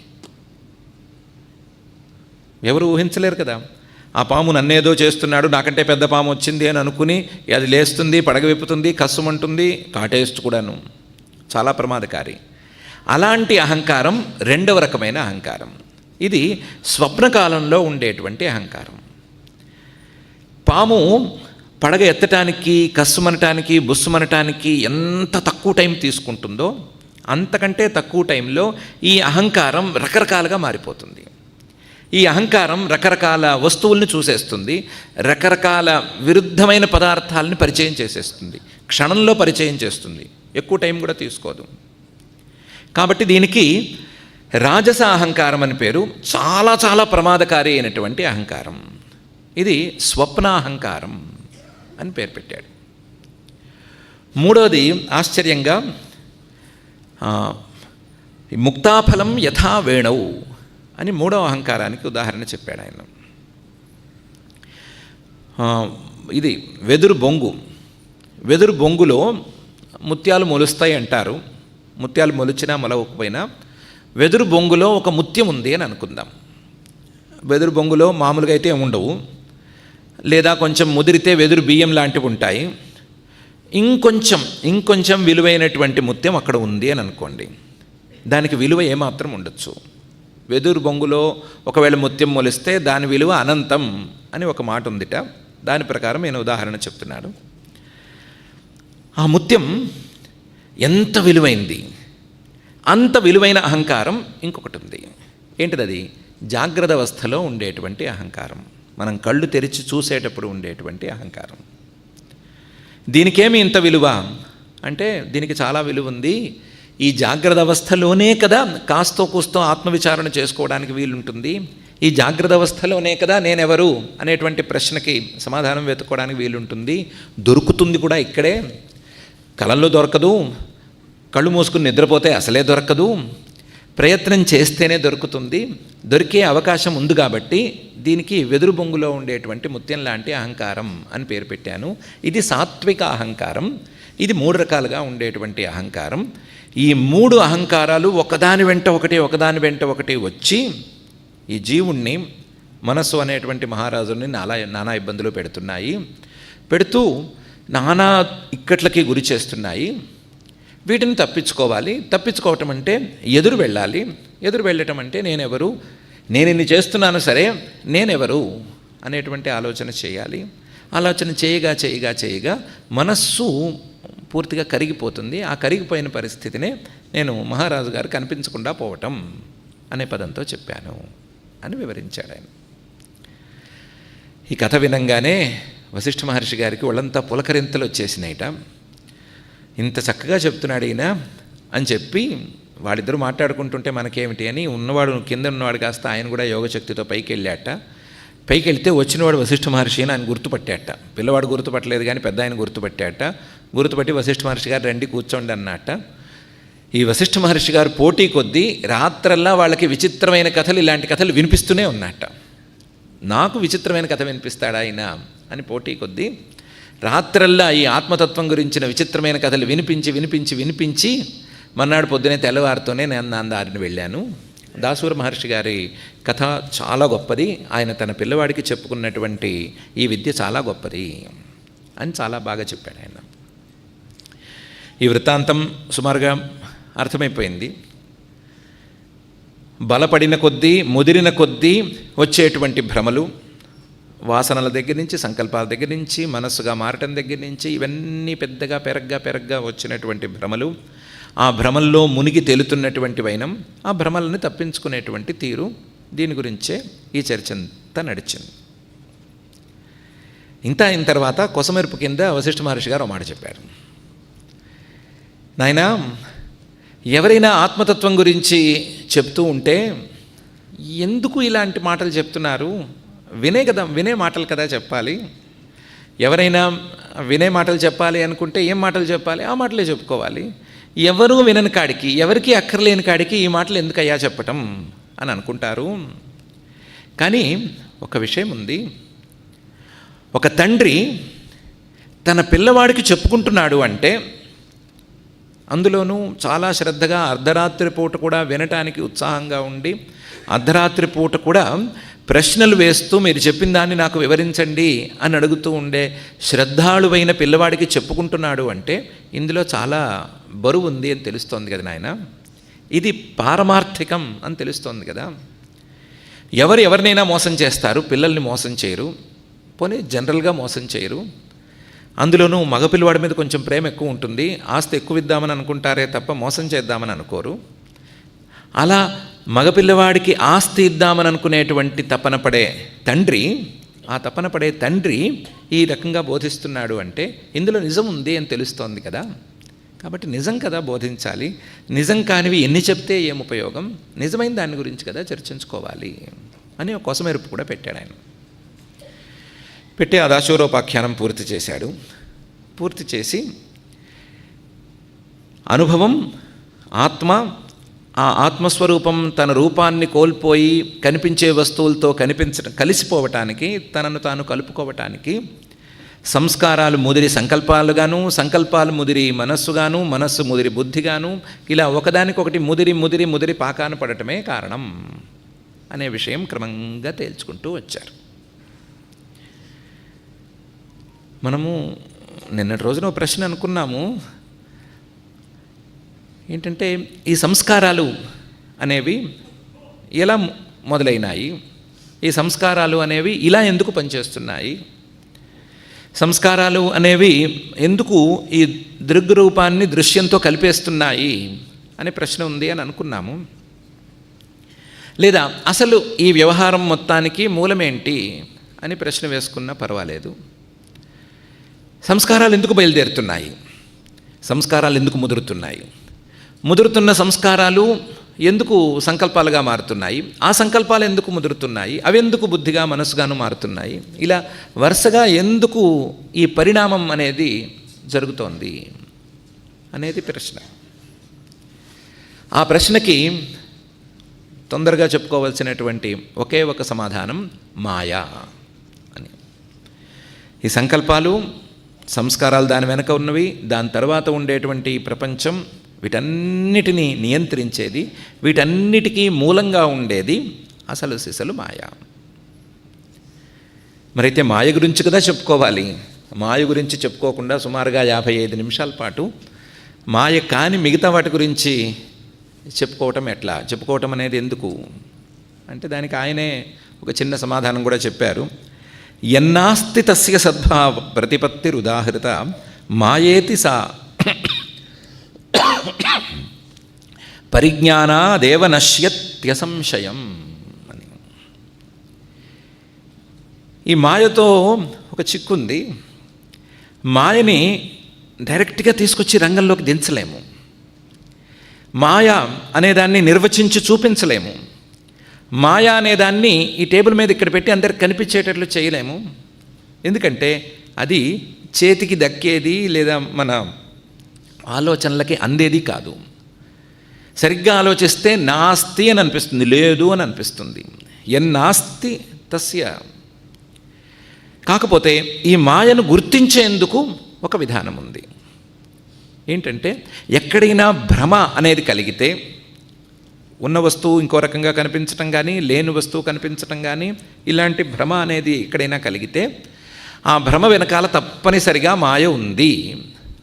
ఎవరు ఊహించలేరు కదా. ఆ పాము నన్నేదో చేస్తున్నాడు, నాకంటే పెద్ద పాము వచ్చింది అని అనుకుని అది లేస్తుంది, పడగ విప్పుతుంది, కస్సుమంటుంది, కాటేస్తూ కూడాను. చాలా ప్రమాదకారి. అలాంటి అహంకారం రెండవ రకమైన అహంకారం. ఇది స్వప్నకాలంలో ఉండేటువంటి అహంకారం. పాము పడగ ఎత్తటానికి, కస్సుమనటానికి, బుస్సుమనటానికి ఎంత తక్కువ టైం తీసుకుంటుందో అంతకంటే తక్కువ టైంలో ఈ అహంకారం రకరకాలుగా మారిపోతుంది. ఈ అహంకారం రకరకాల వస్తువుల్ని చూసేస్తుంది, రకరకాల విరుద్ధమైన పదార్థాలని పరిచయం చేసేస్తుంది, క్షణంలో పరిచయం చేస్తుంది, ఎక్కువ టైం కూడా తీసుకోదు. కాబట్టి దీనికి రాజస అహంకారం అని పేరు. చాలా చాలా ప్రమాదకారి అయినటువంటి అహంకారం. ఇది స్వప్నాహంకారం అని పేరు పెట్టాడు. మూడవది ఆశ్చర్యంగా ముక్తాఫలం యథా వేణౌ అని మూడవ అహంకారానికి ఉదాహరణ చెప్పాడు ఆయన. ఇది వెదురు బొంగులో ముత్యాలు మొలుస్తాయి అంటారు. ముత్యాలు మొలిచినా మొలవకపోయినా వెదురు బొంగులో ఒక ముత్యం ఉంది అని అనుకుందాం. వెదురు బొంగులో మామూలుగా అయితే ఉండవు, లేదా కొంచెం ముదిరితే వెదురు బియ్యం లాంటివి ఉంటాయి. ఇంకొంచెం విలువైనటువంటి ముత్యం అక్కడ ఉంది అని అనుకోండి. దానికి విలువ ఏమాత్రం ఉండొచ్చు. వెదురు బొంగులో ఒకవేళ ముత్యం మొలిస్తే దాని విలువ అనంతం అని ఒక మాట ఉందిట. దాని ప్రకారం నేను ఉదాహరణ చెప్తున్నాడు. ఆ ముత్యం ఎంత విలువైంది, అంత విలువైన అహంకారం ఇంకొకటి ఉంది. ఏంటిది? అది జాగ్రత్త అవస్థలో ఉండేటువంటి అహంకారం, మనం కళ్ళు తెరిచి చూసేటప్పుడు ఉండేటువంటి అహంకారం. దీనికేమి ఇంత విలువ అంటే, దీనికి చాలా విలువ ఉంది. ఈ జాగ్రత్త అవస్థలోనే కదా కాస్తో కూస్తో ఆత్మవిచారణ చేసుకోవడానికి వీలుంటుంది. ఈ జాగ్రత్త అవస్థలోనే కదా నేనెవరు అనేటువంటి ప్రశ్నకి సమాధానం వెతుక్కోవడానికి వీలుంటుంది. దొరుకుతుంది కూడా ఇక్కడే. కలల్లో దొరకదు, కళ్ళు మూసుకుని నిద్రపోతే అసలే దొరకదు, ప్రయత్నం చేస్తేనే దొరుకుతుంది. దొరికే అవకాశం ఉంది కాబట్టి దీనికి వెదురు బొంగులో ఉండేటువంటి ముత్యం లాంటి అహంకారం అని పేరు పెట్టాను. ఇది సాత్విక అహంకారం. ఇది 3 రకాలుగా ఉండేటువంటి అహంకారం. ఈ 3 అహంకారాలు ఒకదాని వెంట ఒకటి వచ్చి ఈ జీవుణ్ణి, మనస్సు అనేటువంటి మహారాజుని నానా ఇబ్బందులు పెడుతూ నానా ఇక్కట్లకి గురి చేస్తున్నాయి. వీటిని తప్పించుకోవాలి. తప్పించుకోవటం అంటే ఎదురు వెళ్ళాలి. ఎదురు వెళ్ళటం అంటే నేనెవరు, నేను ఇన్ని చేస్తున్నాను సరే నేనెవరు అనేటువంటి ఆలోచన చేయాలి. ఆలోచన చేయగా చేయగా చేయగా మనస్సు పూర్తిగా కరిగిపోతుంది. ఆ కరిగిపోయిన పరిస్థితినే నేను మహారాజు గారు కనిపించకుండా పోవటం అనే పదంతో చెప్పాను అని వివరించాడు ఆయన. ఈ కథ వినంగానే వశిష్ఠ మహర్షి గారికి ఒళ్ళంతా పులకరింతలు వచ్చేసినాయిట. ఇంత చక్కగా చెప్తున్నాడు ఈయన అని చెప్పి వాళ్ళిద్దరూ మాట్లాడుకుంటుంటే మనకేమిటి అని ఉన్నవాడు కింద ఉన్నవాడు కాస్త ఆయన కూడా యోగశక్తితో పైకి వెళ్ళాట. పైకి వెళ్తే వచ్చినవాడు వశిష్ఠ మహర్షి అని ఆయన గుర్తుపట్టాట. పిల్లవాడు గుర్తుపట్టలేదు కానీ పెద్ద ఆయన గుర్తుపట్టాట. గుర్తుపట్టి వశిష్ఠ మహర్షి గారు రండి కూర్చోండి అన్నట్ట. ఈ వశిష్ఠ మహర్షి గారు పోటీ కొద్దీ రాత్రల్లా వాళ్ళకి విచిత్రమైన కథలు, ఇలాంటి కథలు వినిపిస్తూనే ఉన్నట్ట. నాకు విచిత్రమైన కథ వినిపిస్తాడా ఆయన అని పోటీ కొద్దీ రాత్రల్లా ఈ ఆత్మతత్వం గురించిన విచిత్రమైన కథలు వినిపించి వినిపించి వినిపించి మర్నాడు పొద్దునే తెల్లవారితోనే నేను నా దారిని వెళ్ళాను. దాసూర మహర్షి గారి కథ చాలా గొప్పది, ఆయన తన పిల్లవాడికి చెప్పుకున్నటువంటి ఈ విద్య చాలా గొప్పది అని చాలా బాగా చెప్పాడు ఆయన. ఈ వృత్తాంతం సుమారుగా అర్థమైపోయింది. బలపడిన కొద్దీ, ముదిరిన కొద్దీ వచ్చేటువంటి భ్రమలు, వాసనల దగ్గర నుంచి, సంకల్పాల దగ్గర నుంచి, మనస్సుగా మారటం దగ్గర నుంచి, ఇవన్నీ పెద్దగా పెరగ్గా వచ్చినటువంటి భ్రమలు, ఆ భ్రమల్లో మునిగి తేలుతున్నటువంటి వైనం, ఆ భ్రమలను తప్పించుకునేటువంటి తీరు, దీని గురించే ఈ చర్చ అంతా నడిచింది. ఇంత అయిన తర్వాత కొసమెరుపు కింద వశిష్ఠ మహర్షి గారు ఒక మాట చెప్పారు. నాయనా, ఎవరైనా ఆత్మతత్వం గురించి చెప్తూ ఉంటే ఎందుకు ఇలాంటి మాటలు చెప్తున్నారు? వినే మాటలు కదా చెప్పాలి. ఎవరైనా వినే మాటలు చెప్పాలి అనుకుంటే ఏం మాటలు చెప్పాలి? ఆ మాటలే చెప్పుకోవాలి. ఎవరూ వినని కాడికి, ఎవరికి అక్కర్లేని కాడికి ఈ మాటలు ఎందుకయ్యా చెప్పటం అని అనుకుంటారు. కానీ ఒక విషయం ఉంది. ఒక తండ్రి తన పిల్లవాడికి చెప్పుకుంటున్నాడు అంటే అందులోనూ చాలా శ్రద్ధగా అర్ధరాత్రి పూట కూడా వినటానికి ఉత్సాహంగా ఉండి, అర్ధరాత్రి పూట కూడా ప్రశ్నలు వేస్తూ మీరు చెప్పిన దాన్ని నాకు వివరించండి అని అడుగుతూ ఉండే శ్రద్ధాళువైన పిల్లవాడికి చెప్పుకుంటున్నాడు అంటే ఇందులో చాలా బరువు ఉంది అని తెలుస్తోంది కదా నాయన. ఇది పారమార్థికం అని తెలుస్తోంది కదా. ఎవరినైనా మోసం చేస్తారు, పిల్లల్ని మోసం చేయరు. పోనీ జనరల్గా మోసం చేయరు. అందులోనూ మగపిల్లవాడి మీద కొంచెం ప్రేమ ఎక్కువ ఉంటుంది, ఆస్తి ఎక్కువ ఇద్దామని అనుకుంటారే తప్ప మోసం చేద్దామని అనుకోరు. అలా మగపిల్లవాడికి ఆస్తి ఇద్దామని అనుకునేటువంటి తపన పడే తండ్రి, ఆ తపన పడే తండ్రి ఈ రకంగా బోధిస్తున్నాడు అంటే ఇందులో నిజం ఉంది అని తెలుస్తోంది కదా. కాబట్టి నిజం కదా బోధించాలి. నిజం కానివి ఎన్ని చెప్తే ఏం ఉపయోగం? నిజమైన దాని గురించి కదా చర్చించుకోవాలి అని ఒక కొసమెరుపు కూడా పెట్టాడు ఆయన. పెట్టి ఆ దాశూరోపాఖ్యానం పూర్తి చేశాడు. పూర్తి చేసి అనుభవం, ఆత్మ, ఆ ఆత్మస్వరూపం తన రూపాన్ని కోల్పోయి కనిపించే వస్తువులతో కలిసిపోవటానికి, తనను తాను కలుపుకోవటానికి సంస్కారాలు ముదిరి సంకల్పాలుగాను, సంకల్పాలు ముదిరి మనస్సుగాను, మనస్సు ముదిరి బుద్ధిగాను, ఇలా ఒకదానికొకటి ముదిరి ముదిరి ముదిరి పాకాన పడటమే కారణం అనే విషయం క్రమంగా తేల్చుకుంటూ వచ్చారు. మనము నిన్నటి రోజున ఒక ప్రశ్న అనుకున్నాము. ఏంటంటే ఈ సంస్కారాలు అనేవి ఎలా మొదలైనాయి? ఈ సంస్కారాలు అనేవి ఇలా ఎందుకు పనిచేస్తున్నాయి? సంస్కారాలు అనేవి ఎందుకు ఈ దృగ్రూపాన్ని దృశ్యంతో కలిపేస్తున్నాయి అనే ప్రశ్న ఉంది అని అనుకున్నాము. లేదా అసలు ఈ వ్యవహారం మొత్తానికి మూలమేంటి అని ప్రశ్న వేసుకున్నా పర్వాలేదు. సంస్కారాలు ఎందుకు బయలుదేరుతున్నాయి? సంస్కారాలు ఎందుకు ముదురుతున్నాయి? ముదురుతున్న సంస్కారాలు ఎందుకు సంకల్పాలుగా మారుతున్నాయి? ఆ సంకల్పాలు ఎందుకు ముదురుతున్నాయి? అవి ఎందుకు బుద్ధిగా, మనసుగాను మారుతున్నాయి? ఇలా వరుసగా ఎందుకు ఈ పరిణామం అనేది జరుగుతోంది అనేది ప్రశ్న. ఆ ప్రశ్నకి తొందరగా చెప్పుకోవాల్సినటువంటి ఒకే ఒక సమాధానం మాయా అని. ఈ సంకల్పాలు, సంస్కారాలు దాని వెనక ఉన్నవి, దాని తర్వాత ఉండేటువంటి ప్రపంచం, వీటన్నిటినీ నియంత్రించేది, వీటన్నిటికీ మూలంగా ఉండేది అసలు సిసలు మాయ. మరైతే మాయ గురించి కదా చెప్పుకోవాలి. మాయ గురించి చెప్పుకోకుండా సుమారుగా 55 నిమిషాల పాటు మాయ కాని మిగతా వాటి గురించి చెప్పుకోవటం ఎట్లా, చెప్పుకోవటం అనేది ఎందుకు అంటే దానికి ఆయనే ఒక చిన్న సమాధానం కూడా చెప్పారు. యన్నాస్తి తస్య సద్భావ ప్రతిపత్తిరుదాహృత మాయేతి సా పరిజ్ఞానాదేవ నశ్యత్యసంశయం అని. ఈ మాయతో ఒక చిక్కుంది. మాయని డైరెక్ట్గా తీసుకొచ్చి రంగంలోకి దించలేము. మాయ అనేదాన్ని నిర్వచించి చూపించలేము. మాయ అనేదాన్ని ఈ టేబుల్ మీద ఇక్కడ పెట్టి అందరికి కనిపించేటట్లు చేయలేము. ఎందుకంటే అది చేతికి దక్కేది లేదా మన ఆలోచనలకి అందేది కాదు. సరిగ్గా ఆలోచిస్తే నాస్తి అని అనిపిస్తుంది, లేదు అని అనిపిస్తుంది. ఎన్నాస్తి తస్య. కాకపోతే ఈ మాయను గుర్తించేందుకు ఒక విధానం ఉంది. ఏంటంటే ఎక్కడైనా భ్రమ అనేది కలిగితే, ఉన్న వస్తువు ఇంకో రకంగా కనిపించటం కానీ, లేని వస్తువు కనిపించటం కానీ, ఇలాంటి భ్రమ అనేది ఎక్కడైనా కలిగితే ఆ భ్రమ వెనకాల తప్పనిసరిగా మాయ ఉంది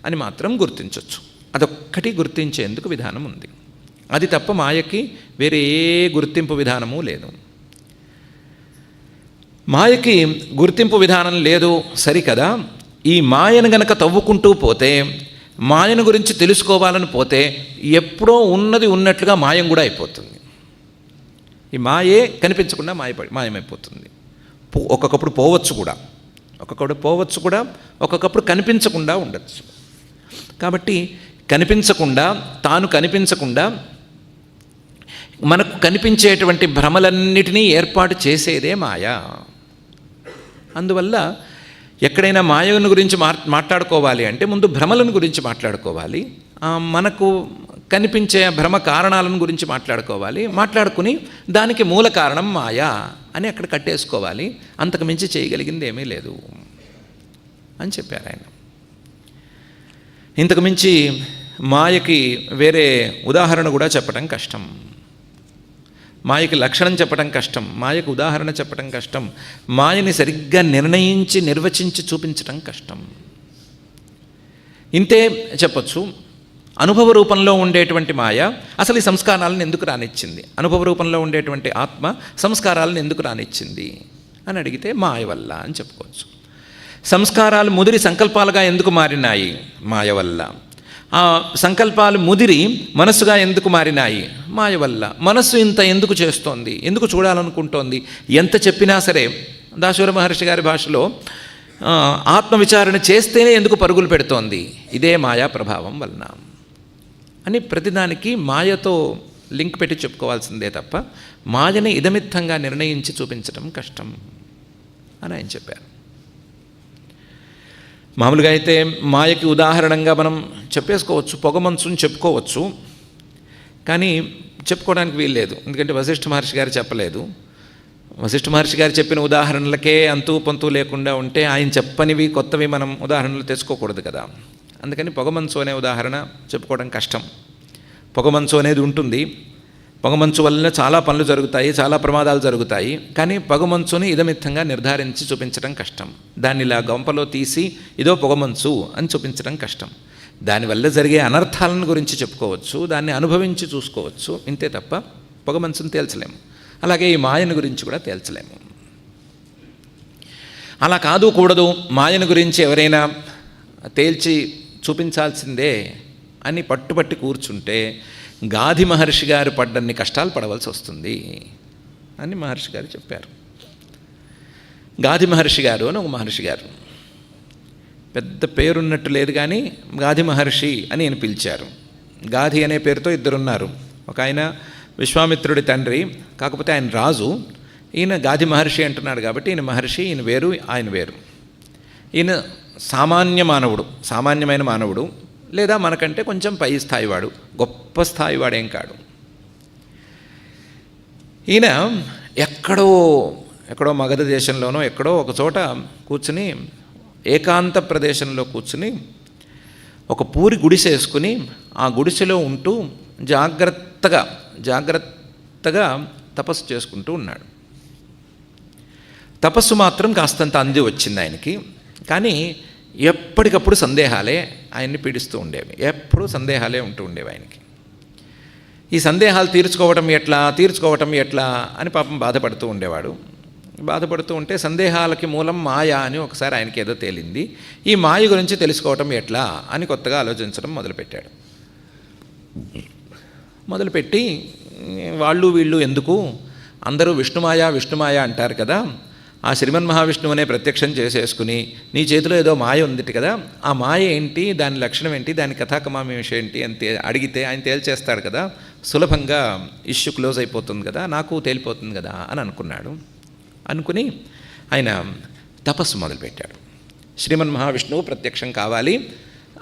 అని మాత్రం గుర్తించవచ్చు. అదొక్కటి గుర్తించేందుకు విధానం ఉంది. అది తప్ప మాయకి వేరే ఏ గుర్తింపు విధానము లేదు. మాయకి గుర్తింపు విధానం లేదు సరికదా. ఈ మాయను గనక తవ్వుకుంటూ పోతే, మాయను గురించి తెలుసుకోవాలని పోతే ఎప్పుడో ఉన్నది ఉన్నట్లుగా మాయం కూడా అయిపోతుంది. ఈ మాయే కనిపించకుండా మాయమైపోతుంది. ఒక్కొక్కప్పుడు పోవచ్చు కూడా, ఒక్కొక్కప్పుడు కనిపించకుండా ఉండొచ్చు. కాబట్టి కనిపించకుండా, తాను కనిపించకుండా మనకు కనిపించేటువంటి భ్రమలన్నిటినీ ఏర్పాటు చేసేదే మాయ. అందువల్ల ఎక్కడైనా మాయను గురించి మాట్లాడుకోవాలి అంటే ముందు భ్రమలను గురించి మాట్లాడుకోవాలి. మనకు కనిపించే భ్రమ కారణాలను గురించి మాట్లాడుకుని దానికి మూల కారణం మాయ అని అక్కడ కట్టేసుకోవాలి. అంతకు మించి చేయగలిగింది ఏమీ లేదు అని చెప్పారు ఆయన. ఇంతకు మించి మాయకి వేరే ఉదాహరణ కూడా చెప్పడం కష్టం. మాయకి లక్షణం చెప్పడం కష్టం, మాయకు ఉదాహరణ చెప్పడం కష్టం, మాయని సరిగ్గా నిర్ణయించి నిర్వచించి చూపించడం కష్టం. ఇంతే చెప్పచ్చు. అనుభవ రూపంలో ఉండేటువంటి మాయ అసలు ఈ సంస్కారాలను ఎందుకు రానిచ్చింది, అనుభవ రూపంలో ఉండేటువంటి ఆత్మ సంస్కారాలను ఎందుకు రానిచ్చింది అని అడిగితే మాయ వల్ల అని చెప్పుకోవచ్చు. సంస్కారాలు ముదిరి సంకల్పాలుగా ఎందుకు మారినాయి, మాయ వల్ల. ఆ సంకల్పాలు ముదిరి మనస్సుగా ఎందుకు మారినాయి, మాయ వల్ల. మనస్సు ఇంత ఎందుకు చేస్తోంది, ఎందుకు చూడాలనుకుంటోంది, ఎంత చెప్పినా సరే దాశూర మహర్షి గారి భాషలో ఆత్మవిచారణ చేస్తేనే ఎందుకు పరుగులు పెడుతోంది, ఇదే మాయా ప్రభావం వలన అని ప్రతిదానికి మాయతో లింక్ పెట్టి చెప్పుకోవాల్సిందే తప్ప మాయని ఇదమిత్తంగా నిర్ణయించి చూపించడం కష్టం అని ఆయన చెప్పారు. మామూలుగా అయితే మాయకి ఉదాహరణంగా మనం చెప్పేసుకోవచ్చు, పొగమంచుని చెప్పుకోవచ్చు. కానీ చెప్పుకోవడానికి వీల్లేదు, ఎందుకంటే వశిష్ఠ మహర్షి గారు చెప్పలేదు. వశిష్ఠ మహర్షి గారు చెప్పిన ఉదాహరణలకే అంతూ పొంతూ లేకుండా ఉంటే ఆయన చెప్పనివి కొత్తవి మనం ఉదాహరణలు తెచ్చుకోకూడదు కదా. అందుకని పొగమంచు అనే ఉదాహరణ చెప్పుకోవడం కష్టం. పొగమంచు అనేది ఉంటుంది, పొగమంచు వల్ల చాలా పనులు జరుగుతాయి, చాలా ప్రమాదాలు జరుగుతాయి. కానీ పొగమంచుని ఇదమిత్తంగా నిర్ధారించి చూపించడం కష్టం. దాన్ని ఇలా గంపలో తీసి ఇదో పొగమంచు అని చూపించడం కష్టం. దానివల్ల జరిగే అనర్థాలను గురించి చెప్పుకోవచ్చు, దాన్ని అనుభవించి చూసుకోవచ్చు, ఇంతే తప్ప పొగమంచుని తేల్చలేము. అలాగే ఈ మాయను గురించి కూడా తేల్చలేము. అలా కాదు కూడదు, మాయను గురించి ఎవరైనా తేల్చి చూపించాల్సిందే అని పట్టుపట్టి కూర్చుంటే గాధి మహర్షి గారు పడ్డన్ని కష్టాలు పడవలసి వస్తుంది అని మహర్షి గారు చెప్పారు. గాధి మహర్షి గారు అని ఒక మహర్షి గారు, పెద్ద పేరున్నట్టు లేదు కానీ గాధి మహర్షి అని ఆయన పిలిచారు. గాధి అనే పేరుతో ఇద్దరున్నారు. ఒక ఆయన విశ్వామిత్రుడి తండ్రి, కాకపోతే ఆయన రాజు. ఈయన గాధి మహర్షి అంటున్నాడు కాబట్టి ఈయన మహర్షి, ఈయన వేరు, ఆయన వేరు. ఈయన సామాన్యమైన మానవుడు, లేదా మనకంటే కొంచెం పై స్థాయివాడు, గొప్ప స్థాయివాడేం కాడు. ఈయన ఎక్కడో మగధ దేశంలోనో ఎక్కడో ఒక చోట కూర్చుని, ఏకాంత ప్రదేశంలో కూర్చుని ఒక పూరి గుడిసె వేసుకుని ఆ గుడిసెలో ఉంటూ జాగ్రత్తగా తపస్సు చేసుకుంటూ ఉన్నాడు. తపస్సు మాత్రం కాస్తంత అంది వచ్చింది ఆయనకి. కానీ ఎప్పటికప్పుడు సందేహాలే ఆయన్ని పీడిస్తూ ఉండేవి. ఎప్పుడూ సందేహాలే ఉంటూ ఉండేవి ఆయనకి. ఈ సందేహాలు తీర్చుకోవటం ఎట్లా అని పాపం బాధపడుతూ ఉండేవాడు. బాధపడుతూ ఉంటే సందేహాలకి మూలం మాయ అని ఒకసారి ఆయనకి ఏదో తేలింది. ఈ మాయ గురించి తెలుసుకోవటం ఎట్లా అని కొత్తగా ఆలోచించడం మొదలుపెట్టాడు. మొదలుపెట్టి వాళ్ళు వీళ్ళు ఎందుకు, అందరూ విష్ణుమాయ అంటారు కదా, ఆ శ్రీమన్ మహావిష్ణువునే ప్రత్యక్షం చేసేసుకుని నీ చేతిలో ఏదో మాయ ఉంది కదా, ఆ మాయ ఏంటి, దాని లక్షణం ఏంటి, దాని కథాకమాంశం ఏంటి అని అడిగితే ఆయన తేల్చేస్తాడు కదా, సులభంగా ఇష్యూ క్లోజ్ అయిపోతుంది కదా, నాకు తేలిపోతుంది కదా అని అనుకుని ఆయన తపస్సు మొదలుపెట్టాడు. శ్రీమన్ మహావిష్ణువు ప్రత్యక్షం కావాలి,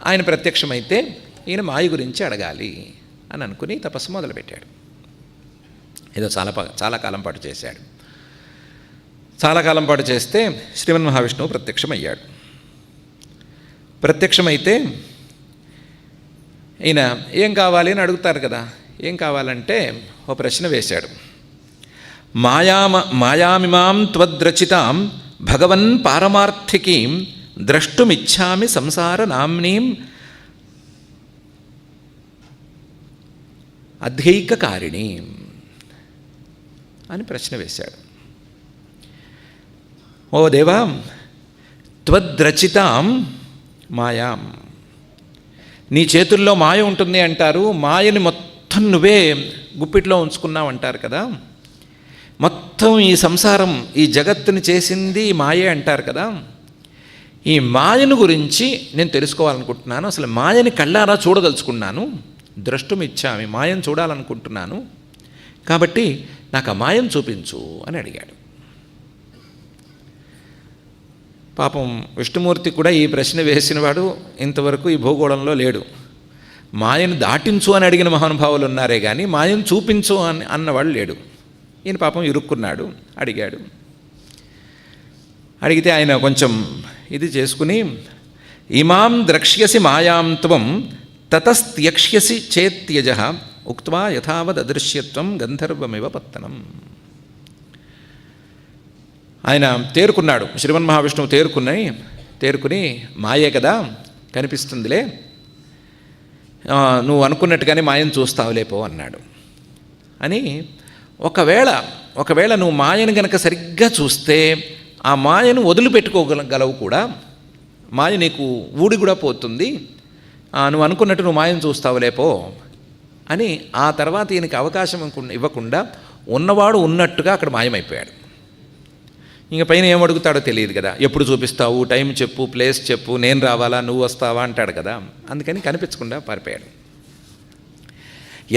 ఆయన ప్రత్యక్షమైతే ఈయన మాయ గురించి అడగాలి అని అనుకుని తపస్సు మొదలుపెట్టాడు. ఏదో చాలా కాలం పాటు చేశాడు. చాలా కాలం పాటు చేస్తే శ్రీమన్ మహావిష్ణువు ప్రత్యక్షమయ్యాడు. ప్రత్యక్షమైతే ఈయన ఏం కావాలి అని అడుగుతారు కదా, ఏం కావాలంటే ఓ ప్రశ్న వేశాడు. మాయామిమాం త్వద్రచితాం భగవన్ పారమార్థికీం ద్రష్టుమిచ్ఛామి సంసార నామ్నీం అధ్యైకకారిణి అని ప్రశ్న వేశాడు. ఓ దేవా, త్వద్రచితాం మాయాం, నీ చేతుల్లో మాయ ఉంటుంది అంటారు, మాయని మొత్తం నువ్వే గుప్పిట్లో ఉంచుకున్నావు అంటారు కదా, మొత్తం ఈ సంసారం ఈ జగత్తుని చేసింది మాయే అంటారు కదా, ఈ మాయను గురించి నేను తెలుసుకోవాలనుకుంటున్నాను, అసలు మాయని కళ్ళారా చూడదలుచుకున్నాను, ద్రష్టుమిచ్చామి, మాయను చూడాలనుకుంటున్నాను, కాబట్టి నాకు ఆ మాయను చూపించు అని అడిగాడు. పాపం విష్ణుమూర్తి కూడా ఈ ప్రశ్న వేసినవాడు ఇంతవరకు ఈ భూగోళంలో లేడు. మాయను దాటించు అని అడిగిన మహానుభావులు ఉన్నారే కానీ మాయను చూపించు అని అన్నవాడు లేడు. ఈయన పాపం ఇరుక్కున్నాడు, అడిగితే ఆయన కొంచెం ఇది చేసుకుని, ఇమాం ద్రక్ష్యసి మాయాం త్వం తతస్త్యక్ష్యసి చేత్యజ ఉక్త్వా యథావద్ అదృశ్యత్వం గంధర్వమివ పత్తనం. ఆయన తేరుకున్నాడు, శ్రీమన్ మహావిష్ణువు తేరుకుని మాయే కదా కనిపిస్తుందిలే, నువ్వు అనుకున్నట్టుగానే మాయను చూస్తావులేపో అన్నాడు. అని ఒకవేళ నువ్వు మాయను గనక సరిగ్గా చూస్తే ఆ మాయను వదిలిపెట్టుకోగలవు కూడా, మాయ నీకు ఊడి కూడా పోతుంది, నువ్వు అనుకున్నట్టు నువ్వు మాయను చూస్తావులేపో అని ఆ తర్వాత ఈయనకి అవకాశం ఇవ్వకుండా ఉన్నవాడు ఉన్నట్టుగా అక్కడ మాయమైపోయాడు. ఇంక పైన ఏమడుగుతాడో తెలియదు కదా, ఎప్పుడు చూపిస్తావు, టైం చెప్పు, ప్లేస్ చెప్పు, నేను రావాలా, నువ్వు వస్తావా అంటాడు కదా, అందుకని కనిపించకుండా పారిపోయాడు.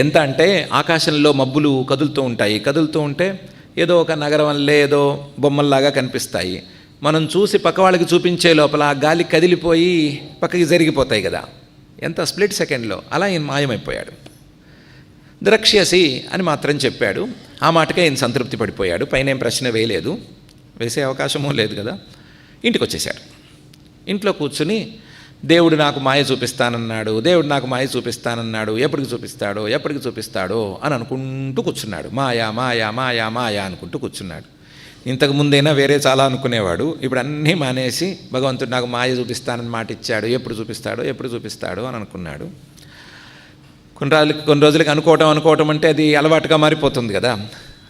ఎంత అంటే ఆకాశంలో మబ్బులు కదులుతూ ఉంటే ఏదో ఒక నగరం వల్లే ఏదో బొమ్మల్లాగా కనిపిస్తాయి. మనం చూసి పక్క వాళ్ళకి చూపించే లోపల గాలి కదిలిపోయి పక్కకి జరిగిపోతాయి కదా, ఎంత స్ప్లిట్ సెకండ్లో అలా ఈయన మాయమైపోయాడు. ద్రక్ష్యసి అని మాత్రం చెప్పాడు, ఆ మాటకే ఈయన సంతృప్తి పడిపోయాడు. పైన ఏం ప్రశ్న వేయలేదు, వేసే అవకాశమూ లేదు కదా. ఇంటికి వచ్చేసాడు. ఇంట్లో కూర్చుని దేవుడు నాకు మాయ చూపిస్తానన్నాడు, ఎప్పటికి చూపిస్తాడో అని అనుకుంటూ కూర్చున్నాడు. మాయా అనుకుంటూ కూర్చున్నాడు. ఇంతకుముందైనా వేరే చాలా అనుకునేవాడు, ఇప్పుడు అన్నీ మానేసి భగవంతుడు నాకు మాయ చూపిస్తానని మాట ఇచ్చాడు, ఎప్పుడు చూపిస్తాడో అని అనుకున్నాడు. కొన్ని రోజులకి అనుకోవటం అంటే అది అలవాటుగా మారిపోతుంది కదా,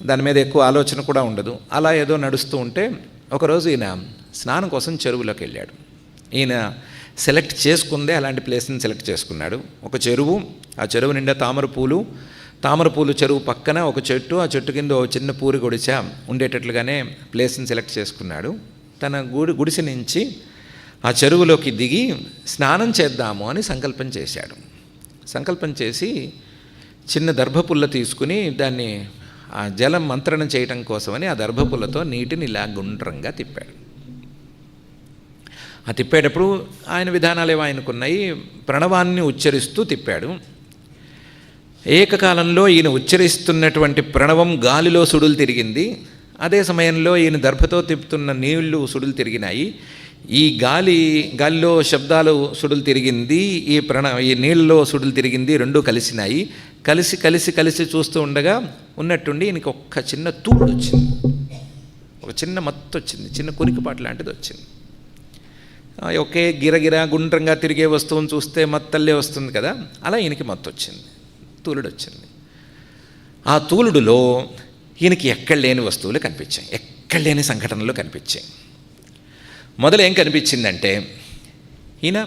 దాని మీద ఎక్కువ ఆలోచన కూడా ఉండదు. అలా ఏదో నడుస్తూ ఉంటే ఒకరోజు ఈయన స్నానం కోసం చెరువులోకి వెళ్ళాడు. ఈయన సెలెక్ట్ చేసుకుందే అలాంటి ప్లేస్ని సెలెక్ట్ చేసుకున్నాడు. ఒక చెరువు, ఆ చెరువు నిండా తామర పూలు చెరువు పక్కన ఒక చెట్టు, ఆ చెట్టు కింద ఒక చిన్న పూరి గుడిసె ఉండేటట్లుగానే ప్లేస్ని సెలెక్ట్ చేసుకున్నాడు. తన గుడిసె నుంచి ఆ చెరువులోకి దిగి స్నానం చేద్దాము అని సంకల్పం చేశాడు. సంకల్పం చేసి చిన్న దర్భపుల్ల తీసుకుని దాన్ని ఆ జలం మంత్రణం చేయటం కోసమని ఆ దర్భపుల్లతో నీటిని ఇలా గుండ్రంగా తిప్పాడు. ఆ తిప్పేటప్పుడు ఆయన విధానాలు ఏవో ఆయనకున్నాయి. ప్రణవాన్ని ఉచ్చరిస్తూ తిప్పాడు. ఏకకాలంలో ఈయన ఉచ్చరిస్తున్నటువంటి ప్రణవం గాలిలో సుడులు తిరిగింది. అదే సమయంలో ఈయన దర్భతో తిప్పుతున్న నీళ్లు సుడులు తిరిగినాయి. ఈ గాలిలో శబ్దాలు సుడులు తిరిగింది, ఈ నీళ్ళలో సుడులు తిరిగింది, రెండూ కలిసినాయి. కలిసి చూస్తూ ఉండగా ఉన్నట్టుండి ఈయనకి ఒక్క చిన్న తూడు వచ్చింది, ఒక చిన్న మత్తు వచ్చింది, చిన్న కురికిపాటు లాంటిది వచ్చింది. ఒకే గిరగిర గుండ్రంగా తిరిగే వస్తువుని చూస్తే మత్తల్లే వస్తుంది కదా, అలా ఈయనకి మత్తు వచ్చింది, తూలుడు వచ్చింది. ఆ తూలుడులో ఈయనకి ఎక్కడ లేని వస్తువులు కనిపించాయి, ఎక్కడ లేని సంఘటనలు కనిపించాయి. మొదలు ఏం కనిపించిందంటే, ఈయన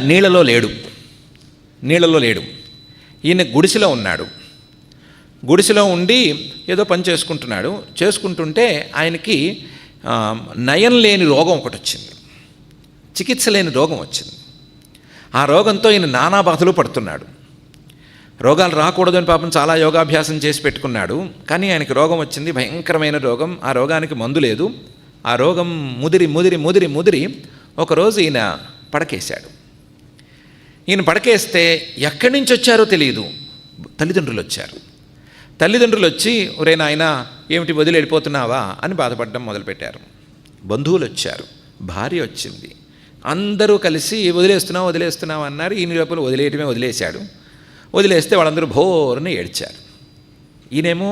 నీళ్ళలో లేడు, ఈయన గుడిసెలో ఉన్నాడు. గుడిసెలో ఉండి ఏదో పని చేసుకుంటుంటే ఆయనకి నయం లేని రోగం ఒకటి వచ్చింది, చికిత్స లేని రోగం వచ్చింది. ఆ రోగంతో ఈయన నానా బాధలు పడుతున్నాడు. రోగాలు రాకూడదని పాపం చాలా యోగాభ్యాసం చేసి పెట్టుకున్నాడు, కానీ ఆయనకి రోగం వచ్చింది, భయంకరమైన రోగం. ఆ రోగానికి మందు లేదు. ఆ రోగం ముదిరి ఒకరోజు ఈయన పడకేశాడు. ఈయన పడకేస్తే ఎక్కడి నుంచి వచ్చారో తెలియదు. తల్లిదండ్రులు వచ్చి ఒరే నాయనా ఏమిటి వదిలి వెళ్ళిపోతున్నావా అని బాధపడడం మొదలుపెట్టారు. బంధువులు వచ్చారు, భార్య వచ్చింది, అందరూ కలిసి వదిలేస్తున్నావు అన్నారు. ఈయన లోపల వదిలేస్తే వాళ్ళందరూ భోరుని ఏడ్చారు. ఈయనేమో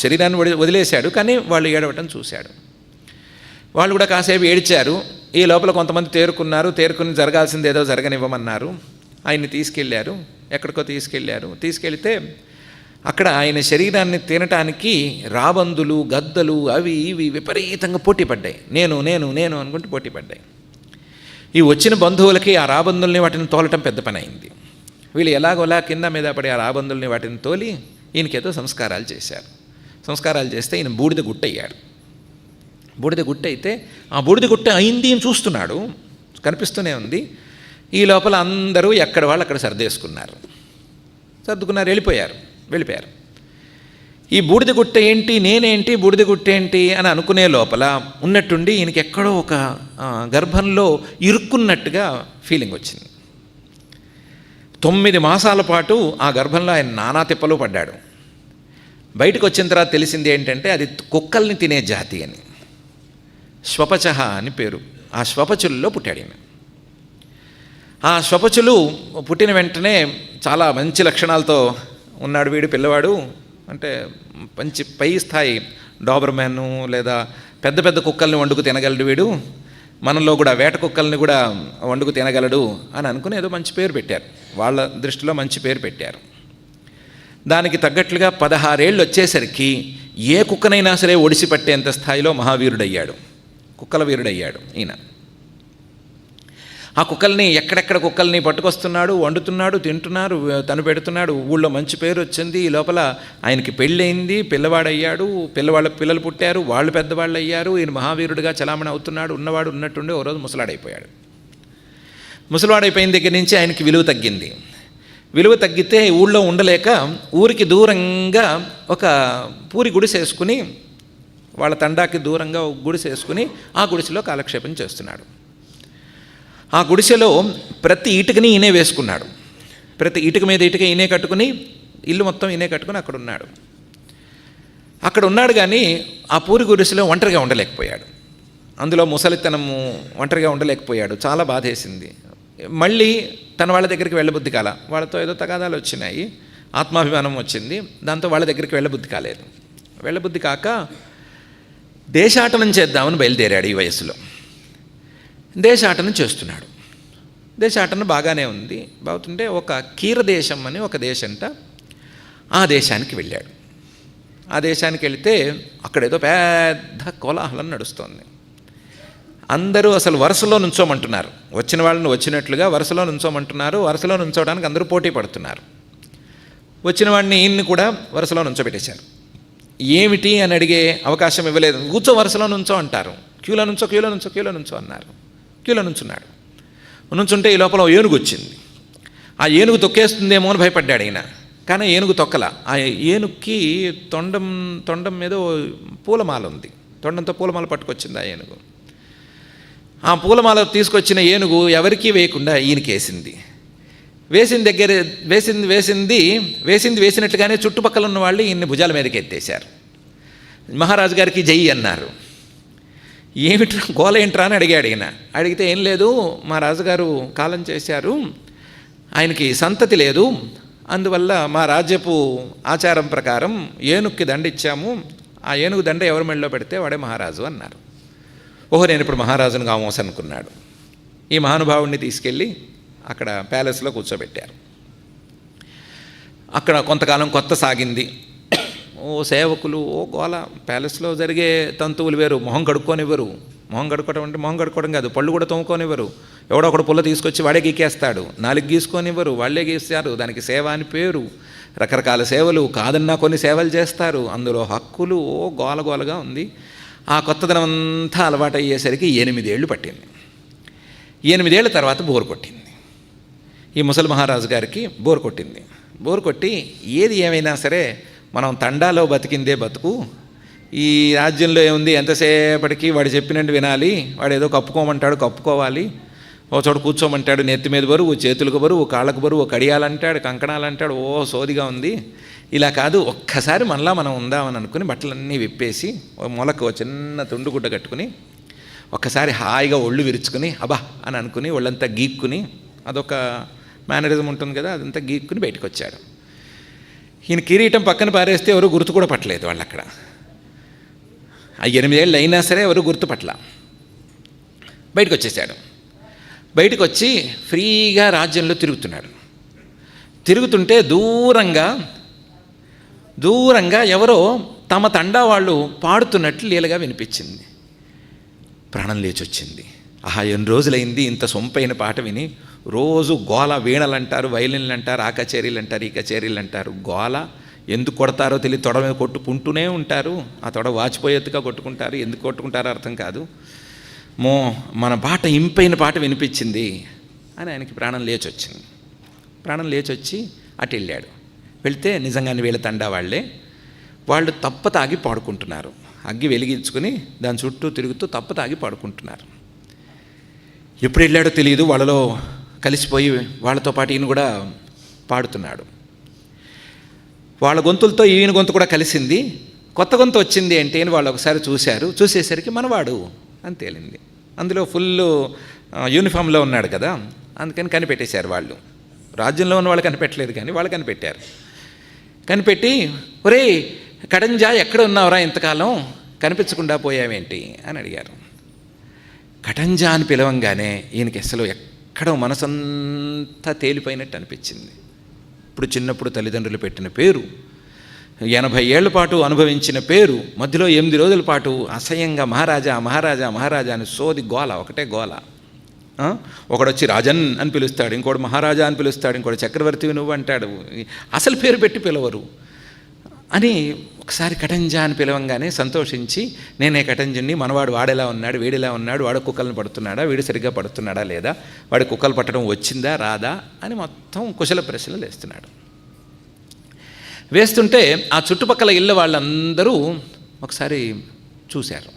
శరీరాన్ని వదిలేశాడు, కానీ వాళ్ళు ఏడవటం చూశాడు. వాళ్ళు కూడా కాసేపు ఏడ్చారు. ఈ లోపల కొంతమంది తేరుకుని జరగాల్సింది ఏదో జరగనివ్వమన్నారు. ఆయన్ని తీసుకెళ్ళారు, ఎక్కడికో తీసుకెళ్తే అక్కడ ఆయన శరీరాన్ని తినటానికి రాబందులు, గద్దలు అవి ఇవి విపరీతంగా పోటీ పడ్డాయి. నేను అనుకుంటూ పోటీ పడ్డాయి. ఈ వచ్చిన బంధువులకి ఆ రాబందుల్ని వాటిని తోలటం పెద్ద పని అయింది. వీళ్ళు ఎలాగోలా కింద మీద పడి ఆ రాబందుల్ని వాటిని తోలి ఈయనకేదో సంస్కారాలు చేశారు. సంస్కారాలు చేస్తే ఈయన బూడిద గుట్టయ్యాడు. బూడిద గుట్ట అయితే ఆ బూడిద గుట్ట అయింది అని చూస్తున్నాడు, కనిపిస్తూనే ఉంది. ఈ లోపల అందరూ ఎక్కడ వాళ్ళు అక్కడ సర్దుకున్నారు, వెళ్ళిపోయారు. ఈ బూడిద గుట్ట ఏంటి, నేనేంటి, బూడిద గుట్ట ఏంటి అని అనుకునే లోపల ఉన్నట్టుండి ఈయనకి ఎక్కడో ఒక గర్భంలో ఇరుక్కున్నట్టుగా ఫీలింగ్ వచ్చింది. 9 మాసాల పాటు ఆ గర్భంలో ఆయన నానా తిప్పలు పడ్డాడు. బయటకు వచ్చిన తర్వాత తెలిసింది ఏంటంటే అది కుక్కల్ని తినే జాతి అని, శ్వపచహ అని పేరు. ఆ శ్వపచుల్లో పుట్టాడు ఈయన. ఆ శ్వపచులు పుట్టిన వెంటనే చాలా మంచి లక్షణాలతో ఉన్నాడు వీడు. పిల్లవాడు అంటే మంచి పై స్థాయి డాబర్మ్యాను లేదా పెద్ద పెద్ద కుక్కల్ని వండుకు తినగలడు వీడు, మనలో కూడా వేట కుక్కల్ని కూడా వండుకు తినగలడు అని అనుకుని ఏదో మంచి పేరు పెట్టారు, వాళ్ళ దృష్టిలో మంచి పేరు పెట్టారు. దానికి తగ్గట్లుగా 16 ఏళ్ళు వచ్చేసరికి ఏ కుక్కనైనా సరే ఒడిసి పట్టేంత స్థాయిలో మహావీరుడయ్యాడు, కుక్కల వీరుడయ్యాడు ఈయన. ఆ కుక్కల్ని ఎక్కడెక్కడ కుక్కల్ని పట్టుకొస్తున్నాడు, వండుతున్నాడు, తింటున్నారు, తను పెడుతున్నాడు. ఊళ్ళో మంచి పేరు వచ్చింది. ఈ లోపల ఆయనకి పెళ్ళయింది, పిల్లవాడయ్యాడు, పిల్లలు పుట్టారు, వాళ్ళు పెద్దవాళ్ళు అయ్యారు. ఈయన మహావీరుడిగా చలామణి అవుతున్నాడు. ఉన్నవాడు ఉన్నట్టుండి ఓ రోజు ముసలాడైపోయాడు. ముసలాడైపోయిన దగ్గర నుంచి ఆయనకి విలువ తగ్గింది. విలువ తగ్గితే ఊళ్ళో ఉండలేక ఊరికి దూరంగా ఒక పూరి గుడిసేసుకుని, వాళ్ళ తండాకి దూరంగా ఒక గుడిసేసుకుని ఆ గుడిసెలో కాలక్షేపం చేస్తున్నాడు. ఆ గుడిసెలో ప్రతి ఇటుకని ఈయనే వేసుకున్నాడు. ప్రతి ఇటుక మీద ఇటుక ఈయనే కట్టుకుని, ఇల్లు మొత్తం ఈయనే కట్టుకుని అక్కడ ఉన్నాడు. కానీ ఆ పూరి గుడిసెలో ఒంటరిగా ఉండలేకపోయాడు. అందులో ముసలితనము, ఒంటరిగా ఉండలేకపోయాడు. చాలా బాధేసింది. మళ్ళీ తన వాళ్ళ దగ్గరికి వెళ్ళబుద్ధి కాల. వాళ్ళతో ఏదో తగాదాలు వచ్చినాయి, ఆత్మాభిమానం వచ్చింది. దాంతో వాళ్ళ దగ్గరికి వెళ్ళబుద్ధి కాలేదు. వెళ్ళబుద్ధి కాక దేశాటనం చేద్దామని బయలుదేరాడు. ఈ వయసులో దేశాటనం చేస్తున్నాడు. దేశాటన బాగానే ఉంది. బాగుంటుంటే ఒక కీరదేశం అని ఒక దేశంట, ఆ దేశానికి వెళ్ళాడు. ఆ దేశానికి వెళితే అక్కడేదో పెద్ద కోలాహలం నడుస్తోంది. అందరూ అసలు వరుసలో నుంచోమంటున్నారు. వచ్చిన వాళ్ళని వచ్చినట్లుగా వరుసలో నుంచోమంటున్నారు. వరుసలో నుంచోవడానికి అందరూ పోటీ పడుతున్నారు. వచ్చిన వాడిని ఈయన్ని కూడా వరుసలో నుంచోబెట్టేశారు. ఏమిటి అని అడిగే అవకాశం ఇవ్వలేదు. కూర్చో, వరుసలో నుంచో అంటారు. క్యూలో నుంచో అన్నారు. క్యూలో నుంచున్నాడు. నుంచుంటే ఈ లోపల ఏనుగు వచ్చింది. ఆ ఏనుగు తొక్కేస్తుందేమో అని భయపడ్డాడు ఈయన. కానీ ఏనుగు తొక్కల. ఆ ఏనుగుకి తొండం మీద పూలమాల ఉంది. తొండంతో పూలమాల పట్టుకొచ్చింది ఆ ఏనుగు. ఆ పూలమాల తీసుకొచ్చిన ఏనుగు ఎవరికీ వేయకుండా ఈయనకి వేసింది. వేసినట్టుగానే చుట్టుపక్కల ఉన్న వాళ్ళు ఈయన్ని భుజాల మీదకి ఎత్తేశారు. మహారాజు గారికి జై అన్నారు. ఏమిట్రా గోల ఏంట్రా అని అడిగాడు ఈయన. అడిగితే ఏం లేదు, మా రాజుగారు కాలం చేశారు, ఆయనకి సంతతి లేదు, అందువల్ల మా రాజ్యపు ఆచారం ప్రకారం ఏనుగుకి దండ ఇచ్చాము, ఆ ఏనుగు దండ ఎవరి మెడలో పెడితే వాడే మహారాజు అన్నారు. ఓహో, నేను ఇప్పుడు మహారాజును కామోస్ అనుకున్నాడు. ఈ మహానుభావుడిని తీసుకెళ్ళి అక్కడ ప్యాలెస్లో కూర్చోబెట్టారు. అక్కడ కొంతకాలం కొత్త సాగింది. ఓ సేవకులు, ఓ గోల. ప్యాలెస్లో జరిగే తంతువులు వేరు. మొహం కడుక్కోనివ్వరు. మొహం కడుక్కోవడం అంటే మొహం కడుక్కోవడం కాదు, పళ్ళు కూడా తోముకోనివ్వరు. ఎవడో ఒకడు పుల్ల తీసుకొచ్చి వాడే గీకేస్తాడు. నాలుగు గీసుకొనివ్వరు, వాళ్ళే గీస్తారు. దానికి సేవ అని పేరు. రకరకాల సేవలు, కాదన్నా కొన్ని సేవలు చేస్తారు. అందులో హక్కులు. ఓ గోలగోలగా ఉంది. ఆ కొత్తదనం అంతా అలవాటు అయ్యేసరికి 8 ఏళ్ళు పట్టింది. 8 ఏళ్ల తర్వాత బోరు కొట్టింది. ఈ ముసలి మహారాజు గారికి బోరు కొట్టింది. బోరు కొట్టి, ఏది ఏమైనా సరే మనం తండాలో బతికిందే బతుకు, ఈ రాజ్యంలో ఏముంది, ఎంతసేపటికి వాడు చెప్పినట్టు వినాలి, వాడు ఏదో కప్పుకోమంటాడు కప్పుకోవాలి, ఓ చోట కూర్చోమంటాడు, నెత్తి మీద బరువు, చేతులకు బరువు, కాళ్ళకు బరువు, కడియాలంటాడు, కంకణాలంటాడు, ఓ సోదిగా ఉంది. ఇలా కాదు, ఒక్కసారి మనలా మనం ఉందామని అనుకుని బట్టలన్నీ విప్పేసి మొలకు చిన్న తుండుగుడ్డ కట్టుకుని ఒక్కసారి హాయిగా ఒళ్ళు విరుచుకుని అబ్బా అని అనుకుని ఒళ్ళంతా గీక్కుని, అదొక మేనరిజం ఉంటుంది కదా, అదంతా గీక్కుని బయటకు వచ్చాడు. ఈయన కిరీటం పక్కన పారేస్తే ఎవరు గుర్తు కూడా పట్టలేదు వాళ్ళు అక్కడ. ఆ 8 ఏళ్ళు అయినా సరే ఎవరు గుర్తుపట్ల. బయటకు వచ్చేసాడు. బయటకు వచ్చి ఫ్రీగా రాజ్యంలో తిరుగుతున్నాడు. తిరుగుతుంటే దూరంగా ఎవరో తమ తండా వాళ్ళు పాడుతున్నట్లు లీలగా వినిపించింది. ప్రాణం లేచొచ్చింది. ఆహా, ఎన్ని రోజులైంది ఇంత సొంపైన పాట విని. రోజు గోల, వీణలు అంటారు, వైలిన్లు అంటారు, ఆ కచేరీలు అంటారు, ఈ కచేరీలు అంటారు. గోల ఎందుకు కొడతారో తెలియదు, తొడ మీద కొట్టుకుంటూనే ఉంటారు. ఆ తొడ వాచిపోయేట్టుగా కొట్టుకుంటారు. ఎందుకు కొట్టుకుంటారో అర్థం కాదు. మన పాట, ఇంపైన పాట వినిపించింది అని ఆయనకి ప్రాణం లేచొచ్చింది. ప్రాణం లేచొచ్చి అటు వెళ్ళాడు. వెళితే నిజంగానే వీళ్ళ తండా వాళ్ళు తప్ప తాగి పాడుకుంటున్నారు. అగ్గి వెలిగించుకుని దాని చుట్టూ తిరుగుతూ తప్ప తాగి పాడుకుంటున్నారు. ఎప్పుడు వెళ్ళాడో తెలియదు. వాళ్ళలో కలిసిపోయి వాళ్ళతో పాటు ఈయన కూడా పాడుతున్నాడు. వాళ్ళ గొంతులతో ఈయన గొంతు కూడా కలిసింది. కొత్త గొంతు వచ్చింది అంటే అని వాళ్ళు ఒకసారి చూశారు. చూసేసరికి మనవాడు అని తేలింది. అందులో ఫుల్ యూనిఫామ్లో ఉన్నాడు కదా, అందుకని కనిపెట్టేశారు వాళ్ళు. రాజ్యంలో ఉన్న వాళ్ళు కనిపెట్టలేదు, కానీ వాళ్ళు కనిపెట్టారు. కనిపెట్టి, ఒరే కడంజా, ఎక్కడ ఉన్నావురా ఇంతకాలం, కనిపించకుండా పోయావేంటి అని అడిగారు. కటంజా అని పిలవంగానే ఈయనకి అసలు ఎక్కడో మనసంతా తేలిపోయినట్టు అనిపించింది. ఇప్పుడు చిన్నప్పుడు తల్లిదండ్రులు పెట్టిన పేరు, 80 ఏళ్ల పాటు అనుభవించిన పేరు, మధ్యలో 8 రోజుల పాటు అసహ్యంగా మహారాజా మహారాజా మహారాజా అని సోది గోల, ఒకటే గోల. ఒకడొచ్చి రాజన్ అని పిలుస్తాడు, ఇంకోటి మహారాజా అని పిలుస్తాడు, ఇంకోటి చక్రవర్తి నువ్వు అంటాడు. అసలు పేరు పెట్టి పిలవరు అని ఒకసారి కటంజా అని పిలవంగానే సంతోషించి, నేనే కటంజుని, మనవాడు వాడెలా ఉన్నాడు, వీడిలా ఉన్నాడు, వాడు కుక్కలను పడుతున్నాడా, వీడు సరిగ్గా పడుతున్నాడా లేదా, వాడి కుక్కలు పట్టడం వచ్చిందా రాదా అని మొత్తం కుశల ప్రశ్నలు వేస్తున్నాడు. వేస్తుంటే ఆ చుట్టుపక్కల ఇళ్ళ వాళ్ళందరూ ఒకసారి చూశారు.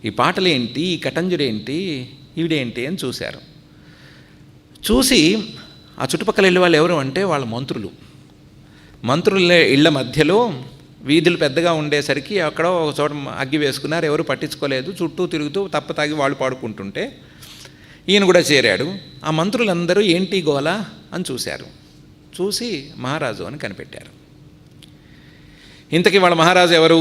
ఈ పాటలేంటి, ఈ కటంజుడేంటి, ఈవిడేంటి అని చూశారు. చూసి ఆ చుట్టుపక్కల ఇళ్ళ వాళ్ళు ఎవరు అంటే వాళ్ళ మంత్రుల ఇళ్ళ మధ్యలో వీధులు పెద్దగా ఉండేసరికి అక్కడ ఒక చోట అగ్గి వేసుకున్నారు. ఎవరు పట్టించుకోలేదు. చుట్టూ తిరుగుతూ తప్ప తాగి వాళ్ళు పాడుకుంటుంటే ఈయన కూడా చేరాడు. ఆ మంత్రులందరూ ఏంటి గోల అని చూశారు. చూసి మహారాజు అని కనిపెట్టారు. ఇంతకీ వాళ్ళ మహారాజు ఎవరు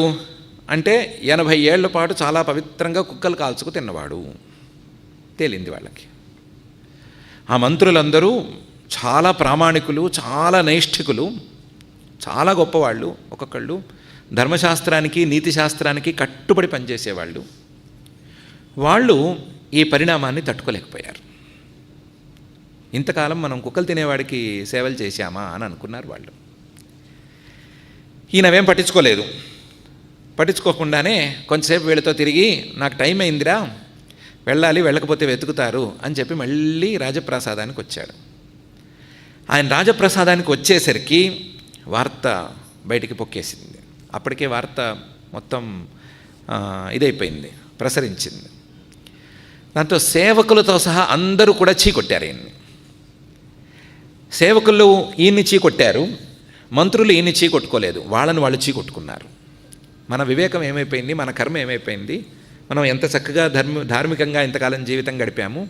అంటే 80 ఏళ్ల పాటు చాలా పవిత్రంగా కుక్కలు కాల్చుకు తిన్నవాడు తేలింది వాళ్ళకి. ఆ మంత్రులందరూ చాలా ప్రామాణికులు, చాలా నైష్ఠికులు, చాలా గొప్పవాళ్ళు. ఒక్కొక్కళ్ళు ధర్మశాస్త్రానికి నీతిశాస్త్రానికి కట్టుబడి పనిచేసేవాళ్ళు. వాళ్ళు ఈ పరిణామాన్ని తట్టుకోలేకపోయారు. ఇంతకాలం మనం కుక్కలు తినేవాడికి సేవలు చేశామా అని అనుకున్నారు వాళ్ళు. ఈయనవేం పట్టించుకోలేదు. పట్టించుకోకుండానే కొంచెంసేపు వీళ్ళతో తిరిగి, నాకు టైం అయిందిరా, వెళ్ళాలి, వెళ్ళకపోతే వెతుకుతారు అని చెప్పి మళ్ళీ రాజప్రాసాదానికి వచ్చాడు. ఆయన రాజప్రసాదానికి వచ్చేసరికి వార్త బయటికి పొక్కేసింది. అప్పటికే వార్త మొత్తం ఇదైపోయింది, ప్రసరించింది. దాంతో సేవకులతో సహా అందరూ కూడా చీకొట్టారు ఈయన్ని. సేవకులు ఈయన్ని చీకొట్టారు, మంత్రులు ఈయన్ని చీకొట్టుకోలేదు. వాళ్ళని వాళ్ళు చీకొట్టుకున్నారు. మన వివేకం ఏమైపోయింది, మన కర్మ ఏమైపోయింది, మనం ఎంత చక్కగా ధార్మికంగా ఇంతకాలం జీవితం గడిపాము,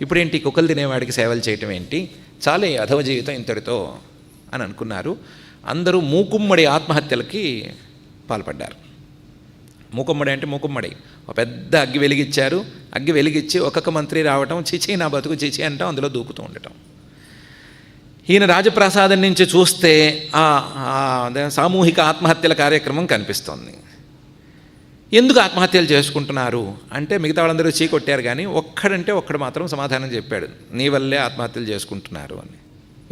ఇప్పుడేంటి కుక్కలు తినేవాడికి సేవలు చేయటం ఏంటి, చాలే అధవ జీవితం ఇంతటితో అని అనుకున్నారు. అందరూ మూకుమ్మడి ఆత్మహత్యలకి పాల్పడ్డారు. మూకుమ్మడి అంటే మూకుమ్మడి, ఒక పెద్ద అగ్గి వెలిగించారు. అగ్గి వెలిగించి ఒక్కొక్క మంత్రి రావటం, చిచి నా బతుకు చిచి అంటాం, అందులో దూకుతూ ఉండటం. ఈయన రాజప్రసాదం నుంచి చూస్తే సామూహిక ఆత్మహత్యల కార్యక్రమం కనిపిస్తోంది. ఎందుకు ఆత్మహత్యలు చేసుకుంటున్నారు అంటే మిగతా వాళ్ళందరూ చీకొట్టారు, కానీ ఒక్కడు మాత్రం సమాధానం చెప్పాడు, నీ వల్లే ఆత్మహత్యలు చేసుకుంటున్నారు అని.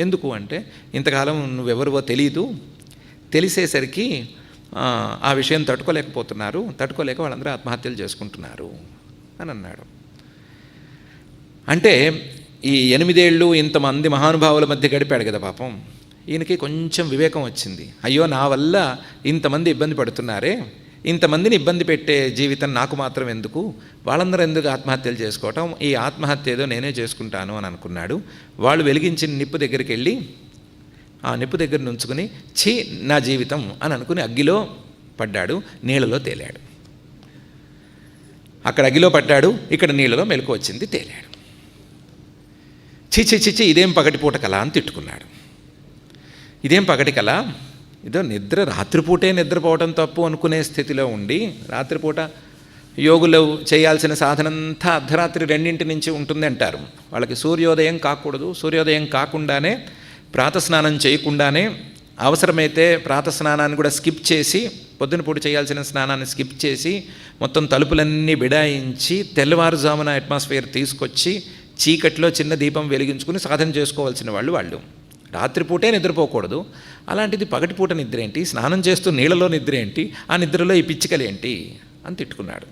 ఎందుకు అంటే ఇంతకాలం నువ్వెవరివో తెలీదు, తెలిసేసరికి ఆ విషయం తట్టుకోలేక వాళ్ళందరూ ఆత్మహత్యలు చేసుకుంటున్నారు అని అన్నాడు. అంటే ఈ 8 ఏళ్ళు ఇంతమంది మహానుభావుల మధ్య గడిపాడు కదా పాపం. ఈయనకి కొంచెం వివేకం వచ్చింది. అయ్యో నా వల్ల ఇంతమంది ఇబ్బంది పడుతున్నారే, ఇంతమందిని ఇబ్బంది పెట్టే జీవితం నాకు మాత్రం ఎందుకు, వాళ్ళందరూ ఎందుకు ఆత్మహత్యలు చేసుకోవటం, ఈ ఆత్మహత్య ఏదో నేనే చేసుకుంటాను అని అనుకున్నాడు. వాళ్ళు వెలిగించిన నిప్పు దగ్గరికి వెళ్ళి ఆ నిప్పు దగ్గర నుంచుకుని ఛీ నా జీవితం అని అనుకుని అగ్గిలో పడ్డాడు, నీళ్ళలో తేలాడు. అక్కడ అగ్గిలో పడ్డాడు, ఇక్కడ నీళ్ళలో మెలకు వచ్చింది, తేలాడు. చిచి ఇదేం పగటిపూట కళ అని తిట్టుకున్నాడు. ఇదేం పగటి కళ, ఏదో నిద్ర, రాత్రిపూటే నిద్రపోవటం తప్పు అనుకునే స్థితిలో ఉండి, రాత్రిపూట యోగులు చేయాల్సిన సాధనంతా అర్ధరాత్రి 2 నుంచి ఉంటుంది అంటారు. వాళ్ళకి సూర్యోదయం కాకూడదు, సూర్యోదయం కాకుండానే ప్రాతస్నానం చేయకుండానే అవసరమైతే ప్రాతస్నానాన్ని కూడా స్కిప్ చేసి, పొద్దునపూట చేయాల్సిన స్నానాన్ని స్కిప్ చేసి మొత్తం తలుపులన్నీ బిడాయించి తెల్లవారుజామున అట్మాస్ఫియర్ తీసుకొచ్చి చీకట్లో చిన్న దీపం వెలిగించుకుని సాధన చేసుకోవాల్సిన వాళ్ళు రాత్రిపూటే నిద్రపోకూడదు. అలాంటిది పగటిపూట నిద్ర ఏంటి, స్నానం చేస్తూ నీళ్ళలో నిద్ర ఏంటి, ఆ నిద్రలో ఈ పిచ్చికలేంటి అని తిట్టుకున్నాడు.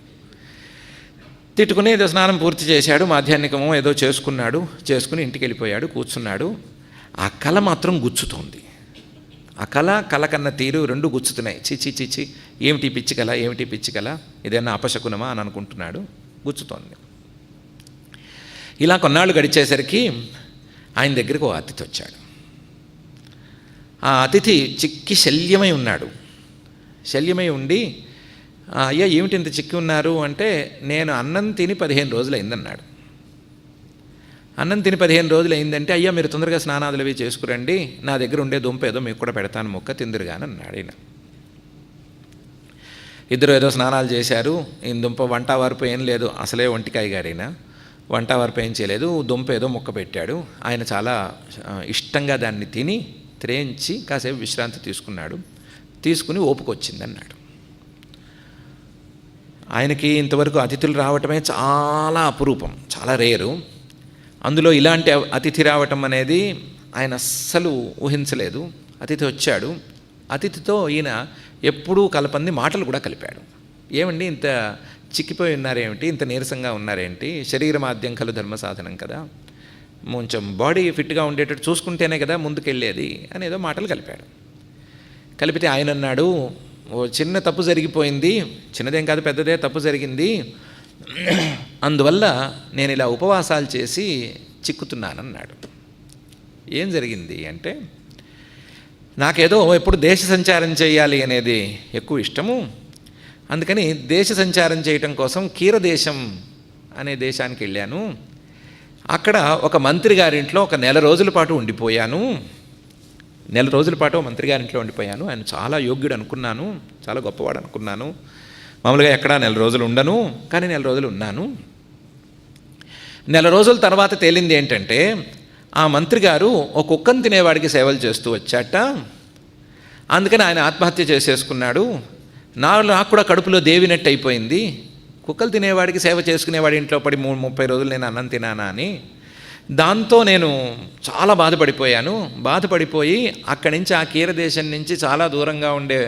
తిట్టుకుని ఏదో స్నానం పూర్తి చేశాడు, మాధ్యాహ్నికమో ఏదో చేసుకుని ఇంటికి వెళ్ళిపోయాడు, కూర్చున్నాడు. ఆ కళ మాత్రం గుచ్చుతోంది. ఆ కళ కన్న తీరు రెండు గుచ్చుతున్నాయి. చిచి ఏమిటి పిచ్చి కళ, ఇదేనా అపశకునమా అని అనుకుంటున్నాడు, గుచ్చుతోంది. ఇలా కొన్నాళ్ళు గడిచేసరికి ఆయన దగ్గరికి ఓ అతిథి వచ్చాడు. ఆ అతిథి చిక్కి శల్యమై ఉన్నాడు. శల్యమై ఉండి, అయ్యా ఏమిటి ఇంత చిక్కి ఉన్నారు అంటే, నేను అన్నం తిని 15 రోజులు అయిందన్నాడు. అన్నం తిని 15 రోజులు అయిందంటే, అయ్యా మీరు తొందరగా స్నానాదులు అవి చేసుకురండి, నా దగ్గర ఉండే దుంప ఏదో మీకు కూడా పెడతాను, మొక్క తిందురుగాని అన్నాడు ఆయన. ఇద్దరు ఏదో స్నానాలు చేశారు. ఈయన దుంప వంట వారిపై ఏం లేదు, అసలే ఒంటికాయ గారైనా వంట వారిపై ఏం చేయలేదు, దుంప ఏదో మొక్క పెట్టాడు. ఆయన చాలా ఇష్టంగా దాన్ని తిని త్రేయించి కాసేపు విశ్రాంతి తీసుకుని ఓపుకొచ్చింది అన్నాడు. ఆయనకి ఇంతవరకు అతిథులు రావటమే చాలా అపురూపం, చాలా రేరు. అందులో ఇలాంటి అతిథి రావటం అనేది ఆయన అస్సలు ఊహించలేదు. అతిథి వచ్చాడు. అతిథితో ఈయన ఎప్పుడూ కలపంది మాటలు కూడా కలిపాడు. ఏమండి ఇంత చిక్కిపోయి ఉన్నారేమిటి, ఇంత నీరసంగా ఉన్నారేంటి, శరీరమాద్యం కలు ధర్మ సాధనం కదా, కొంచెం బాడీ ఫిట్గా ఉండేటట్టు చూసుకుంటేనే కదా ముందుకెళ్ళేది అనేదో మాటలు కలిపాడు. కలిపితే ఆయన అన్నాడు, ఓ చిన్న తప్పు జరిగిపోయింది, చిన్నదేం కాదు పెద్దదే తప్పు జరిగింది, అందువల్ల నేను ఇలా ఉపవాసాలు చేసి చిక్కుతున్నానన్నాడు. ఏం జరిగింది అంటే, నాకేదో ఎప్పుడు దేశ సంచారం చేయాలి అనేది ఎక్కువ ఇష్టము, అందుకని దేశ సంచారం చేయటం కోసం కీరదేశం అనే దేశానికి వెళ్ళాను. అక్కడ ఒక మంత్రి గారింట్లో ఒక 1 నెల రోజుల పాటు ఉండిపోయాను. 1 నెల రోజుల పాటు మంత్రి గారింట్లో ఉండిపోయాను. ఆయన చాలా యోగ్యుడు అనుకున్నాను, చాలా గొప్పవాడు అనుకున్నాను. మామూలుగా ఎక్కడా 1 నెల రోజులు ఉండను, కానీ 1 నెల రోజులు ఉన్నాను. 1 నెల రోజుల తర్వాత తేలింది ఏంటంటే, ఆ మంత్రి గారు ఒక కుక్కను తినేవాడికి సేవలు చేస్తూ వచ్చాట. అందుకని ఆయన ఆత్మహత్య చేసేసుకున్నాడు. నాకు కూడా కడుపులో దేవినట్టు అయిపోయింది. కుక్కలు తినేవాడికి సేవ చేసుకునేవాడి ఇంట్లో పడి 30 రోజులు నేను అన్నం తినానా అని. దాంతో నేను చాలా బాధపడిపోయి అక్కడి నుంచి ఆ కీరదేశం నుంచి చాలా దూరంగా ఉండే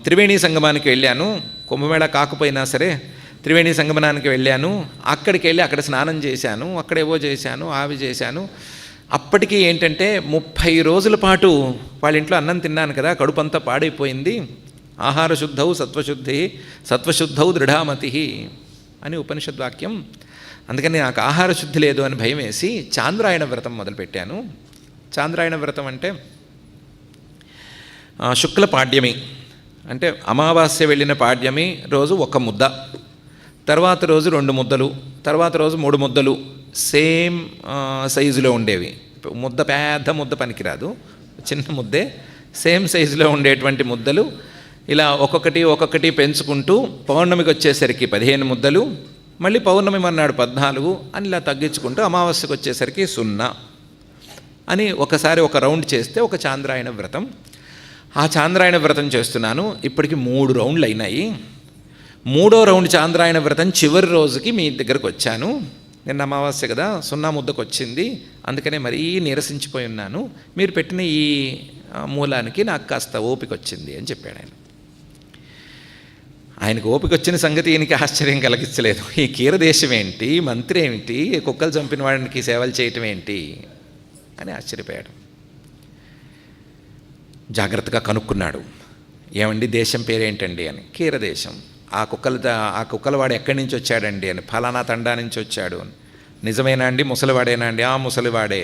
త్రివేణి సంగమానికి వెళ్ళాను. కుంభమేళ కాకపోయినా సరే త్రివేణి సంగమనానికి వెళ్ళాను. అక్కడికి వెళ్ళి అక్కడ స్నానం చేశాను, అక్కడేవో చేశాను, అవి చేశాను. అప్పటికి ఏంటంటే 30 రోజుల పాటు వాళ్ళ ఇంట్లో అన్నం తిన్నాను కదా, కడుపంతా పాడైపోయింది. ఆహార శుద్ధౌ సత్వశుద్ధౌ దృఢామతి అని ఉపనిషద్వాక్యం. అందుకని నాకు ఆహార శుద్ధి లేదు అని భయం వేసి చాంద్రాయణ వ్రతం మొదలుపెట్టాను. చాంద్రాయణ వ్రతం అంటే శుక్ల పాడ్యమి, అంటే అమావాస్య వెళ్ళిన పాడ్యమి రోజు 1 ముద్ద, తర్వాత రోజు 2 ముద్దలు, తర్వాత రోజు 3 ముద్దలు, సేమ్ సైజులో ఉండేవి. పెద్ద ముద్ద పనికిరాదు, చిన్న ముద్దే, సేమ్ సైజులో ఉండేటువంటి ముద్దలు ఇలా ఒక్కొక్కటి పెంచుకుంటూ పౌర్ణమికి వచ్చేసరికి 15 ముద్దలు, మళ్ళీ పౌర్ణమి మన్నాడు 14 అని ఇలా తగ్గించుకుంటూ అమావాస్యకు వచ్చేసరికి 0 అని ఒకసారి ఒక రౌండ్ చేస్తే ఒక చాంద్రాయణ వ్రతం. ఆ చాంద్రాయణ వ్రతం చేస్తున్నాను. ఇప్పటికి 3 రౌండ్లు అయినాయి. 3వ రౌండ్ చాంద్రాయణ వ్రతం చివరి రోజుకి మీ దగ్గరకు వచ్చాను. నిన్న అమావాస్య కదా, 0 ముద్దకు వచ్చింది, అందుకనే మరీ నీరసించిపోయి ఉన్నాను. మీరు పెట్టిన ఈ మూలానికి నాకు కాస్త ఓపిక వచ్చింది అని చెప్పాడు ఆయన. ఆయనకు ఓపిక వచ్చిన సంగతి ఈయనకి ఆశ్చర్యం కలిగించలేదు. ఈ కీరదేశం ఏంటి, మంత్రి ఏమిటి, కుక్కలు చంపిన వాడికి సేవలు చేయటం ఏంటి అని ఆశ్చర్యపోయాడు. జాగ్రత్తగా కనుక్కున్నాడు, ఏమండి దేశం పేరేంటండి అని. కీరదేశం. ఆ కుక్కల వాడు ఎక్కడి నుంచి వచ్చాడండి అని. ఫలానా తండా నుంచి వచ్చాడు అని. నిజమేనా అండి, ముసలివాడేనా అండి? ఆ ముసలివాడే.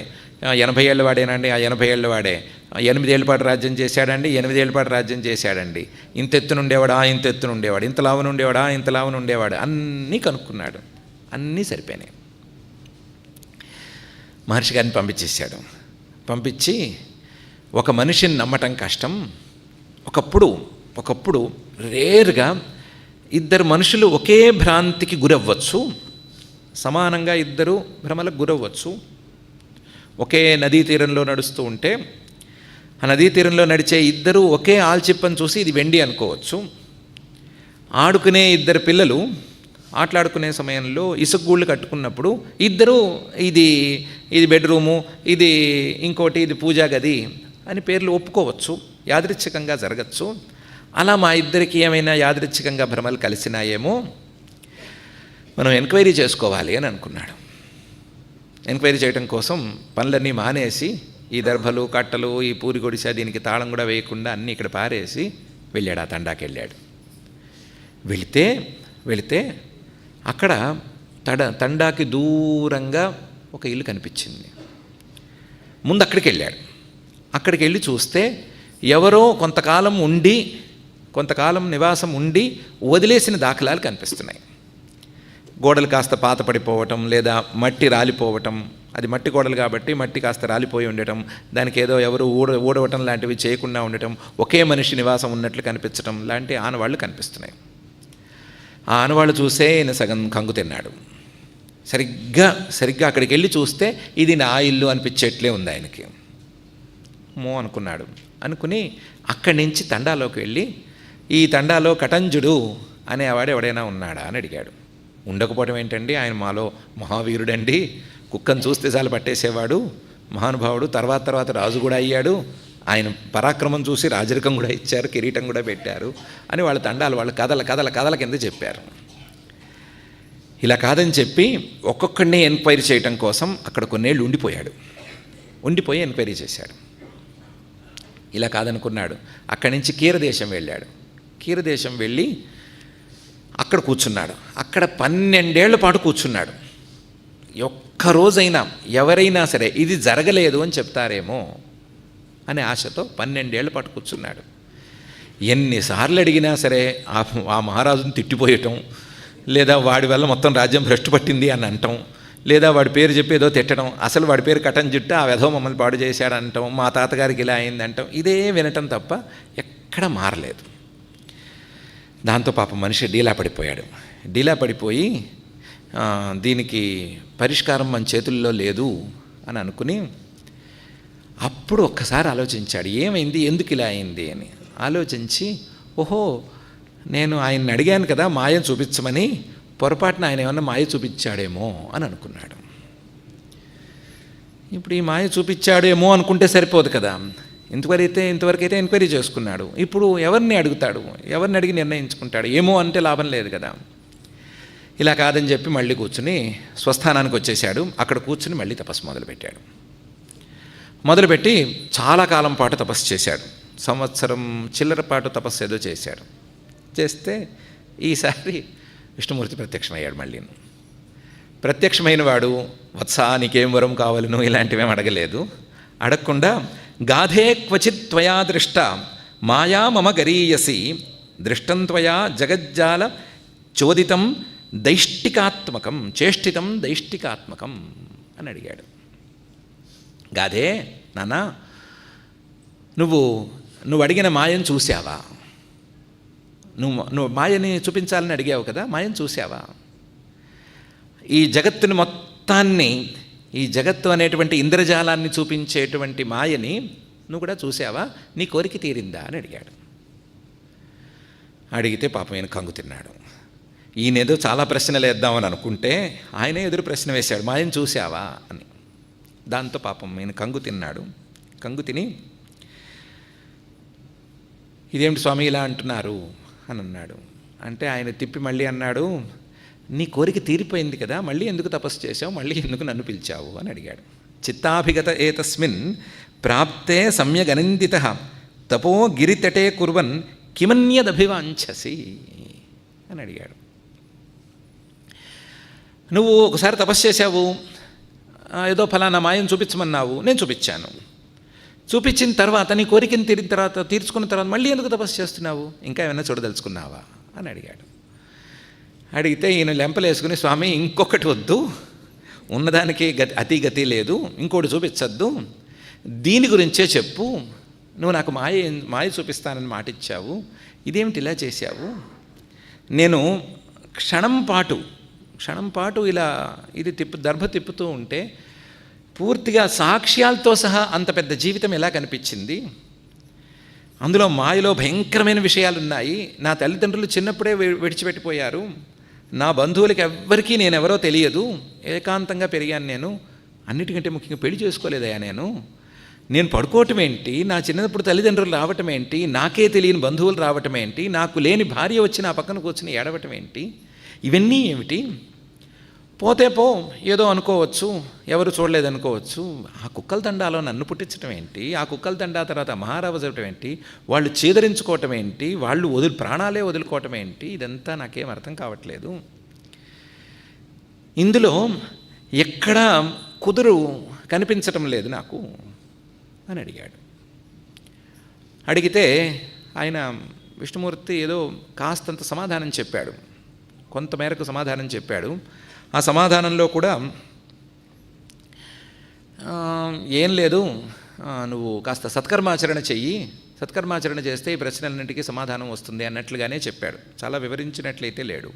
80 ఏళ్ళ వాడేనా అండి? ఆ 80 ఏళ్ళ వాడే. 8 ఏళ్ళ పాటు రాజ్యం చేశాడండి? 8 ఏళ్ళ పాటు రాజ్యం చేశాడండి. ఇంత ఎత్తునుండేవాడా? ఇంత ఎత్తునుండేవాడు. ఇంత లావునుండేవాడా? ఇంత లావునుండేవాడు. అన్నీ కనుక్కున్నాడు. అన్నీ సరిపోయినాయి. మహర్షి గారిని పంపించేశాడు. పంపించి, ఒక మనిషిని నమ్మటం కష్టం. ఒకప్పుడు రేర్గా 2 మనుషులు ఒకే భ్రాంతికి గురవ్వచ్చు, సమానంగా 2 భ్రమలకు గురవ్వచ్చు. ఒకే నదీ తీరంలో నడుస్తూ ఉంటే ఆ నదీ తీరంలో నడిచే 2 ఒకే ఆల్చిప్పని చూసి ఇది వెండి అనుకోవచ్చు. ఆడుకునే 2 పిల్లలు ఆటలాడుకునే సమయంలో ఇసుకగూళ్ళు కట్టుకున్నప్పుడు 2 ఇది బెడ్రూము, ఇది ఇంకోటి, ఇది పూజా గది అని పేర్లు ఒప్పుకోవచ్చు. యాదృచ్ఛికంగా జరగచ్చు. అలా మా ఇద్దరికి ఏమైనా యాదృచ్ఛికంగా భ్రమలు కలిసినాయేమో, మనం ఎంక్వైరీ చేసుకోవాలి అని అనుకున్నాడు. ఎంక్వైరీ చేయడం కోసం పనులన్నీ మానేసి, ఈ దర్భలు, కట్టలు, ఈ పూరి గొడిస, దీనికి తాళం కూడా వేయకుండా అన్నీ ఇక్కడ పారేసి వెళ్ళాడు. ఆ తండాకి వెళ్ళాడు. వెళితే అక్కడ తండాకి దూరంగా ఒక ఇల్లు కనిపించింది. ముందు అక్కడికి వెళ్ళాడు. అక్కడికి వెళ్ళి చూస్తే ఎవరో కొంతకాలం నివాసం ఉండి వదిలేసిన దాఖలాలు కనిపిస్తున్నాయి. గోడలు కాస్త పాత పడిపోవటం, లేదా మట్టి రాలిపోవటం. అది మట్టి గోడలు కాబట్టి మట్టి కాస్త రాలిపోయి ఉండటం, దానికి ఏదో ఎవరు ఊడవటం లాంటివి చేయకుండా ఉండటం, ఒకే మనిషి నివాసం ఉన్నట్లు కనిపించటం లాంటి ఆనవాళ్ళు కనిపిస్తున్నాయి. ఆ ఆనవాళ్ళు చూసే ఈయన సగం కంగు తిన్నాడు. సరిగ్గా అక్కడికి వెళ్ళి చూస్తే ఇది నా ఇల్లు అనిపించేట్లే ఉంది ఆయనకి. అనుకున్నాడు. అనుకుని అక్కడి నుంచి తండాలోకి వెళ్ళి, ఈ తండాలో కటంజుడు అనేవాడు ఎవడైనా ఉన్నాడా అని అడిగాడు. ఉండకపోవడం ఏంటండి, ఆయన మాలో మహావీరుడండి, కుక్కను చూస్తే చాలు పట్టేసేవాడు, మహానుభావుడు, తర్వాత రాజు కూడా అయ్యాడు, ఆయన పరాక్రమం చూసి రాజరికం కూడా ఇచ్చారు, కిరీటం కూడా పెట్టారు అని వాళ్ళ తండాలు వాళ్ళు కథల కింద చెప్పారు. ఇలా కాదని చెప్పి ఒక్కొక్కడిని ఎంక్వైరీ చేయటం కోసం అక్కడ కొన్నేళ్ళు ఉండిపోయి ఎంక్వైరీ చేశాడు. ఇలా కాదనుకున్నాడు. అక్కడి నుంచి కీరదేశం వెళ్ళాడు. కీరదేశం వెళ్ళి అక్కడ కూర్చున్నాడు. అక్కడ 12 ఏళ్ల పాటు కూర్చున్నాడు. ఒక్కరోజైనా ఎవరైనా సరే ఇది జరగలేదు అని చెప్తారేమో అనే ఆశతో 12 ఏళ్ల పాటు కూర్చున్నాడు. ఎన్నిసార్లు అడిగినా సరే ఆ మహారాజుని తిట్టిపోయటం, లేదా వాడి వల్ల మొత్తం రాజ్యం భ్రష్టు పట్టింది అని అంటాం, లేదా వాడి పేరు చెప్పి ఏదో తిట్టడం, అసలు వాడి పేరు కటంజుట్ట, ఆ వెధవ మమ్మల్ని పాడు చేశాడంటాం, మా తాతగారికి ఇలా అయిందంటాం, ఇదే వినటం తప్ప ఎక్కడ మారలేదు. దాంతో పాపం మనిషి డీలా పడిపోయి దీనికి పరిష్కారం మన చేతుల్లో లేదు అని అనుకుని అప్పుడు ఒక్కసారి ఆలోచించాడు, ఏమైంది, ఎందుకు ఇలా అయింది అని ఆలోచించి, ఓహో నేను ఆయన్ని అడిగాను కదా మాయ చూపించమని, పొరపాటున ఆయన ఏమన్నా మాయ చూపించాడేమో అని అనుకున్నాడు. ఇప్పుడు ఈ మాయ చూపించాడేమో అనుకుంటే సరిపోదు కదా, ఇంతవరకైతే ఎంక్వైరీ చేసుకున్నాడు. ఇప్పుడు ఎవరిని అడిగి నిర్ణయించుకుంటాడు? ఏమో అంటే లాభం లేదు కదా. ఇలా కాదని చెప్పి మళ్ళీ కూర్చుని స్వస్థానానికి వచ్చేసాడు. అక్కడ కూర్చుని మళ్ళీ తపస్సు మొదలుపెట్టి చాలా కాలం పాటు తపస్సు చేశాడు. 1 సంవత్సరం చిల్లర పాటు తపస్సు ఏదో చేశాడు. చేస్తే ఈసారి విష్ణుమూర్తి ప్రత్యక్షమయ్యాడు. మళ్ళీ ప్రత్యక్షమైన వాడు, వత్సా నీకేం వరం కావాలను ఇలాంటివేం అడగలేదు. అడగకుండా, గాధే క్వచిత్ త్వయా దృష్ట మాయా మమ గరీయసి దృష్టం త్వయా జగజ్జాల చోదితం చేష్టితం దైష్టికాత్మకం అని అడిగాడు. గాధే, నాన్న నువ్వు అడిగిన మాయను చూసావా? నువ్వు మాయని చూపించాలని అడిగావు కదా, మాయని చూసావా? ఈ జగత్తుని మొత్తాన్ని, ఈ జగత్తు అనేటువంటి ఇంద్రజాలాన్ని చూపించేటువంటి మాయని నువ్వు కూడా చూసావా? నీ కోరిక తీరిందా అని అడిగాడు. అడిగితే పాపం ఈయన కంగు తిన్నాడు. ఈయనేదో చాలా ప్రశ్నలు వేద్దామని అనుకుంటే ఆయనే ఎదురు ప్రశ్న వేశాడు, మాయని చూసావా అని. దాంతో పాపం ఈయన కంగు తిన్నాడు. కంగు తిని, ఇదేమిటి స్వామి ఇలా అంటున్నారు అని అన్నాడు. అంటే ఆయన తిప్పి మళ్ళీ అన్నాడు, నీ కోరిక తీరిపోయింది కదా, మళ్ళీ ఎందుకు తపస్సు చేశావు, మళ్ళీ ఎందుకు నన్ను పిలిచావు అని అడిగాడు. చిత్తాభిగత ఏతస్మిన్ ప్రాప్తే సమ్యగనందిత తపో గిరితటే కుర్వన్ కిమన్యదభివాంఛసి అని అడిగాడు. నువ్వు ఒకసారి తపస్సు చేశావు, ఏదో ఫలానా మాయం చూపించమన్నావు, నేను చూపించాను. చూపించిన తర్వాత నీ కోరికను తీర్చుకున్న తర్వాత మళ్ళీ ఎందుకు తపస్సు చేస్తున్నావు, ఇంకా ఏమైనా చూడదలుచుకున్నావా అని అడిగాడు. అడిగితే ఈయన లెంపలేసుకుని, స్వామి ఇంకొకటి వద్దు, ఉన్నదానికి గతి లేదు, ఇంకోటి చూపించద్దు, దీని గురించే చెప్పు, నువ్వు నాకు మాయ చూపిస్తానని మాట ఇచ్చావు, ఇదేమిటి ఇలా చేశావు? నేను క్షణం పాటు ఇలా ఇది దర్భ తిప్పుతూ ఉంటే పూర్తిగా సాక్ష్యాలతో సహా అంత పెద్ద జీవితం ఎలా కనిపించింది? అందులో మాయలో భయంకరమైన విషయాలు ఉన్నాయి. నా తల్లిదండ్రులు చిన్నప్పుడే విడిచిపెట్టిపోయారు, నా బంధువులకి ఎవ్వరికీ నేనెవరో తెలియదు, ఏకాంతంగా పెరిగాను నేను, అన్నిటికంటే ముఖ్యంగా పెళ్లి చేసుకోలేదయా నేను పడుకోవటం ఏంటి, నా చిన్నప్పుడు తల్లిదండ్రులు రావటం ఏంటి, నాకే తెలియని బంధువులు రావటం ఏంటి, నాకు లేని భార్య వచ్చి నా పక్కన కూర్చుని ఏడవటం ఏంటి, ఇవన్నీ ఏమిటి? పోతే ఏదో అనుకోవచ్చు, ఎవరు చూడలేదనుకోవచ్చు, ఆ కుక్కల తండాలో నన్ను పుట్టించడం ఏంటి, ఆ కుక్కల తండా తర్వాత మహారాజు అవటం ఏంటి, వాళ్ళు చీదరించుకోవటం ఏంటి, వాళ్ళు ప్రాణాలే వదులుకోవటం ఏంటి, ఇదంతా నాకేం అర్థం కావట్లేదు. ఇందులో ఎక్కడా కుదురు కనిపించటం లేదు నాకు అని అడిగాడు. అడిగితే ఆయన విష్ణుమూర్తి ఏదో కాస్తంత సమాధానం చెప్పాడు, కొంతమేరకు సమాధానం చెప్పాడు. ఆ సమాధానంలో కూడా ఏం లేదు, నువ్వు కాస్త సత్కర్మాచరణ చెయ్యి, సత్కర్మాచరణ చేస్తే ఈ ప్రశ్నలన్నింటికీ సమాధానం వస్తుంది అన్నట్లుగానే చెప్పాడు. చాలా వివరించినట్లయితే లేడు,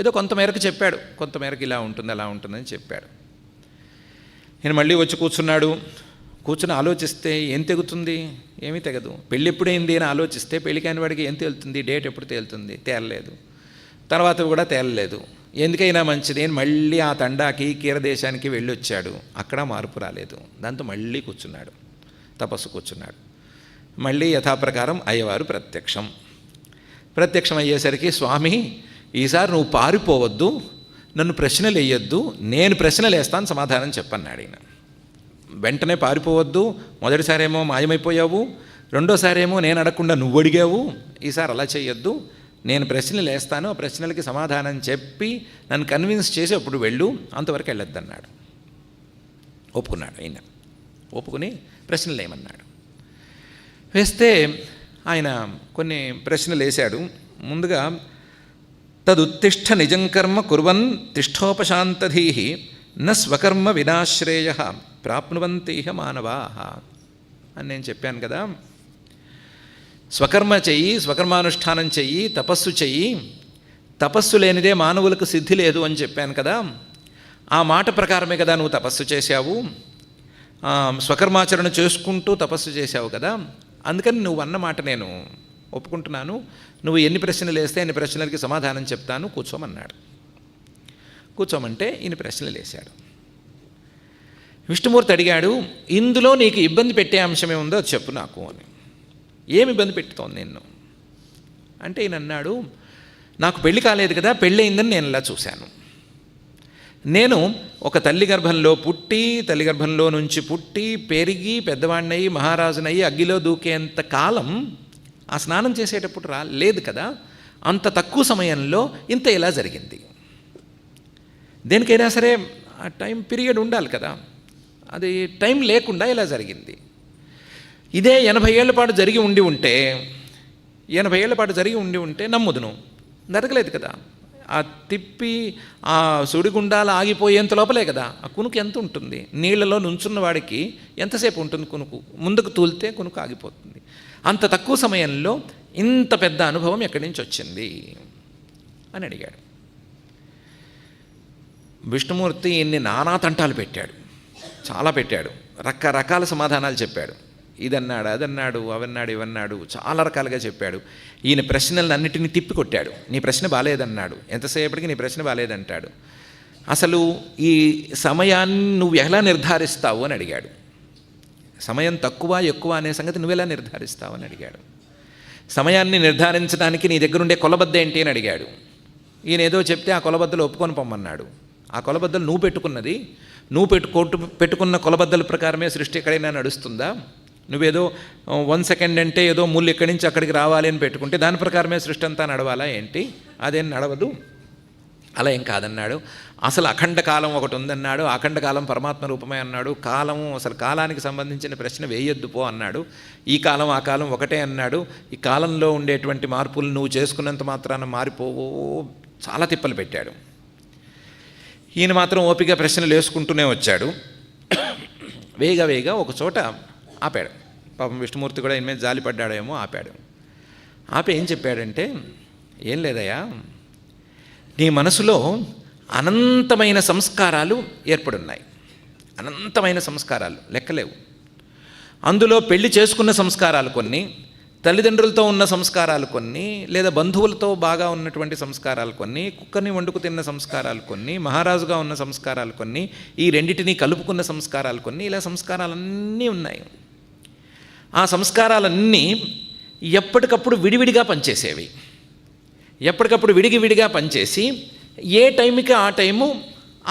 ఏదో కొంతమేరకు చెప్పాడు, కొంతమేరకు ఇలా ఉంటుంది అలా ఉంటుందని చెప్పాడు. నేను మళ్ళీ వచ్చి కూర్చుని ఆలోచిస్తే ఏం తెగుతుంది, ఏమీ తెగదు. పెళ్ళి ఎప్పుడైంది అని ఆలోచిస్తే పెళ్ళి కాని వాడికి ఏం తేలుతుంది, డేట్ ఎప్పుడు తేలుతుంది, తేలలేదు. తర్వాత కూడా తేలలేదు. ఎందుకైనా మంచిది అని మళ్ళీ ఆ తండాకి కీరదేశానికి వెళ్ళొచ్చాడు, అక్కడ మార్పు రాలేదు. దాంతో మళ్ళీ తపస్సు కూర్చున్నాడు. మళ్ళీ యథాప్రకారం అయ్యవారు ప్రత్యక్షం అయ్యేసరికి, స్వామి ఈసారి నువ్వు పారిపోవద్దు, నన్ను ప్రశ్నలు వేయొద్దు, నేను ప్రశ్నలు వేస్తాను, సమాధానం చెప్పన్నాడు ఈయన. వెంటనే పారిపోవద్దు, మొదటిసారేమో మాయమైపోయావు, రెండోసారేమో నేను అడగకుండా నువ్వు అడిగావు, ఈసారి అలా చేయొద్దు, నేను ప్రశ్నలు వేస్తాను, ఆ ప్రశ్నలకి సమాధానం చెప్పి నన్ను కన్విన్స్ చేసి అప్పుడు వెళ్ళు, అంతవరకు వెళ్ళొద్దన్నాడు. ఒప్పుకున్నాడు ఆయన. ఒప్పుకుని ప్రశ్నలు వేయమన్నాడు. వేస్తే ఆయన కొన్ని ప్రశ్నలు వేశాడు. ముందుగా, తదుత్తిష్ట నిజం కర్మ కుర్వన్ తిష్టోపశాంతధీ న స్వకర్మ వినాశ్రేయ ప్రాప్నువంతీహ మానవా అని నేను చెప్పాను కదా. స్వకర్మ చెయ్యి, స్వకర్మానుష్ఠానం చెయ్యి, తపస్సు చెయ్యి, తపస్సు లేనిదే మానవులకు సిద్ధి లేదు అని చెప్పాను కదా. ఆ మాట ప్రకారమే కదా నువ్వు తపస్సు చేశావు, స్వకర్మాచరణ చేసుకుంటూ తపస్సు చేశావు కదా. అందుకని నువ్వు అన్నమాట నేను ఒప్పుకుంటున్నాను. నువ్వు ఎన్ని ప్రశ్నలు వేస్తే అన్ని ప్రశ్నలకి సమాధానం చెప్తాను, కూర్చోమన్నాడు. కూర్చోమంటే ఈయన ప్రశ్నలు వేశాడు. విష్ణుమూర్తి అడిగాడు, ఇందులో నీకు ఇబ్బంది పెట్టే అంశమే ఉందో చెప్పు నాకు అని. ఏమి ఇబ్బంది పెట్టుతోంది నిన్ను అంటే ఈయన అన్నాడు, నాకు పెళ్లి కాలేదు కదా, పెళ్ళి అయిందని నేను ఇలా చూశాను. నేను ఒక తల్లి గర్భంలో నుంచి పుట్టి పెరిగి పెద్దవాడినయ్యి మహారాజునయ్యి అగ్గిలో దూకేంత కాలం ఆ స్నానం చేసేటప్పుడు లేదు కదా. అంత తక్కువ సమయంలో ఇంత ఇలా జరిగింది. దేనికైనా సరే ఆ టైం పీరియడ్ ఉండాలి కదా, అది టైం లేకుండా ఇలా జరిగింది. ఇదే 80 ఏళ్ల పాటు జరిగి ఉండి ఉంటే నమ్ముదును, జరగలేదు కదా. ఆ తిప్పి ఆ సుడిగుండాలు ఆగిపోయేంత లోపలే కదా. ఆ కునుకు ఎంత ఉంటుంది, నీళ్లలో నుంచున్న వాడికి ఎంతసేపు ఉంటుంది కునుకు, ముందుకు తూలితే కునుకు ఆగిపోతుంది. అంత తక్కువ సమయంలో ఇంత పెద్ద అనుభవం ఎక్కడి నుంచి వచ్చింది అని అడిగాడు. విష్ణుమూర్తి ఇన్ని నానా తంటాలు పెట్టాడు, చాలా పెట్టాడు, రకరకాల సమాధానాలు చెప్పాడు. ఇదన్నాడు, అదన్నాడు, అవన్నాడు, ఇవన్నాడు, చాలా రకాలుగా చెప్పాడు. ఈయన ప్రశ్నలను అన్నిటినీ తిప్పికొట్టాడు. నీ ప్రశ్న బాలేదన్నాడు, ఎంతసేపటికి నీ ప్రశ్న బాలేదంటాడు. అసలు ఈ సమయాన్ని నువ్వు ఎలా నిర్ధారిస్తావు అని అడిగాడు. సమయం తక్కువ ఎక్కువ అనే సంగతి నువ్వెలా నిర్ధారిస్తావు అని అడిగాడు. సమయాన్ని నిర్ధారించడానికి నీ దగ్గర ఉండే కొలబద్ద ఏంటి అని అడిగాడు. ఈయన ఏదో చెప్తే ఆ కొలబద్దలు ఒప్పుకొని పొమ్మన్నాడు. ఆ కొలబద్దలు నువ్వు పెట్టుకున్నది, నువ్వు పెట్టుకున్న కొలబద్దల ప్రకారమే సృష్టి ఎక్కడైనా నడుస్తుందా? నువ్వేదో 1 సెకండ్ అంటే ఏదో ముళ్ళు ఎక్కడి నుంచి అక్కడికి రావాలి అని పెట్టుకుంటే దాని ప్రకారమే సృష్టి అంతా నడవాలా ఏంటి? అదేం నడవదు. అలా ఏం కాదన్నాడు. అసలు అఖండ కాలం ఒకటి ఉందన్నాడు. అఖండ కాలం పరమాత్మ రూపమే అన్నాడు. కాలము అసలు కాలానికి సంబంధించిన ప్రశ్న వేయొద్దు పో అన్నాడు. ఈ కాలం ఆ కాలం ఒకటే అన్నాడు. ఈ కాలంలో ఉండేటువంటి మార్పులు నువ్వు చేసుకున్నంత మాత్రాన మారిపోవో, చాలా తిప్పలు పెట్టాడు. ఈయన మాత్రం ఓపిక ప్రశ్నలు వేసుకుంటూనే వచ్చాడు. వేగా ఒక చోట ఆపాడు. పాపం విష్ణుమూర్తి కూడా ఈయన మీద జాలిపడ్డాడేమో, ఆపాడు. ఆపి ఏం చెప్పాడంటే, ఏం లేదయ్యా, నీ మనసులో అనంతమైన సంస్కారాలు ఏర్పడున్నాయి. అనంతమైన సంస్కారాలు లెక్కలేవు. అందులో పెళ్లి చేసుకున్న సంస్కారాలు కొన్ని, తల్లిదండ్రులతో ఉన్న సంస్కారాలు కొన్ని, లేదా బంధువులతో బాగా ఉన్నటువంటి సంస్కారాలు కొన్ని, కుక్కర్ని వండుకు తిన్న సంస్కారాలు కొన్ని, మహారాజుగా ఉన్న సంస్కారాలు కొన్ని, ఈ రెండింటినీ కలుపుకున్న సంస్కారాలు కొన్ని, ఇలా సంస్కారాలన్నీ ఉన్నాయి. ఆ సంస్కారాలన్నీ ఎప్పటికప్పుడు విడివిడిగా పనిచేసేవి. ఎప్పటికప్పుడు విడిగా పనిచేసి ఏ టైంకి ఆ టైము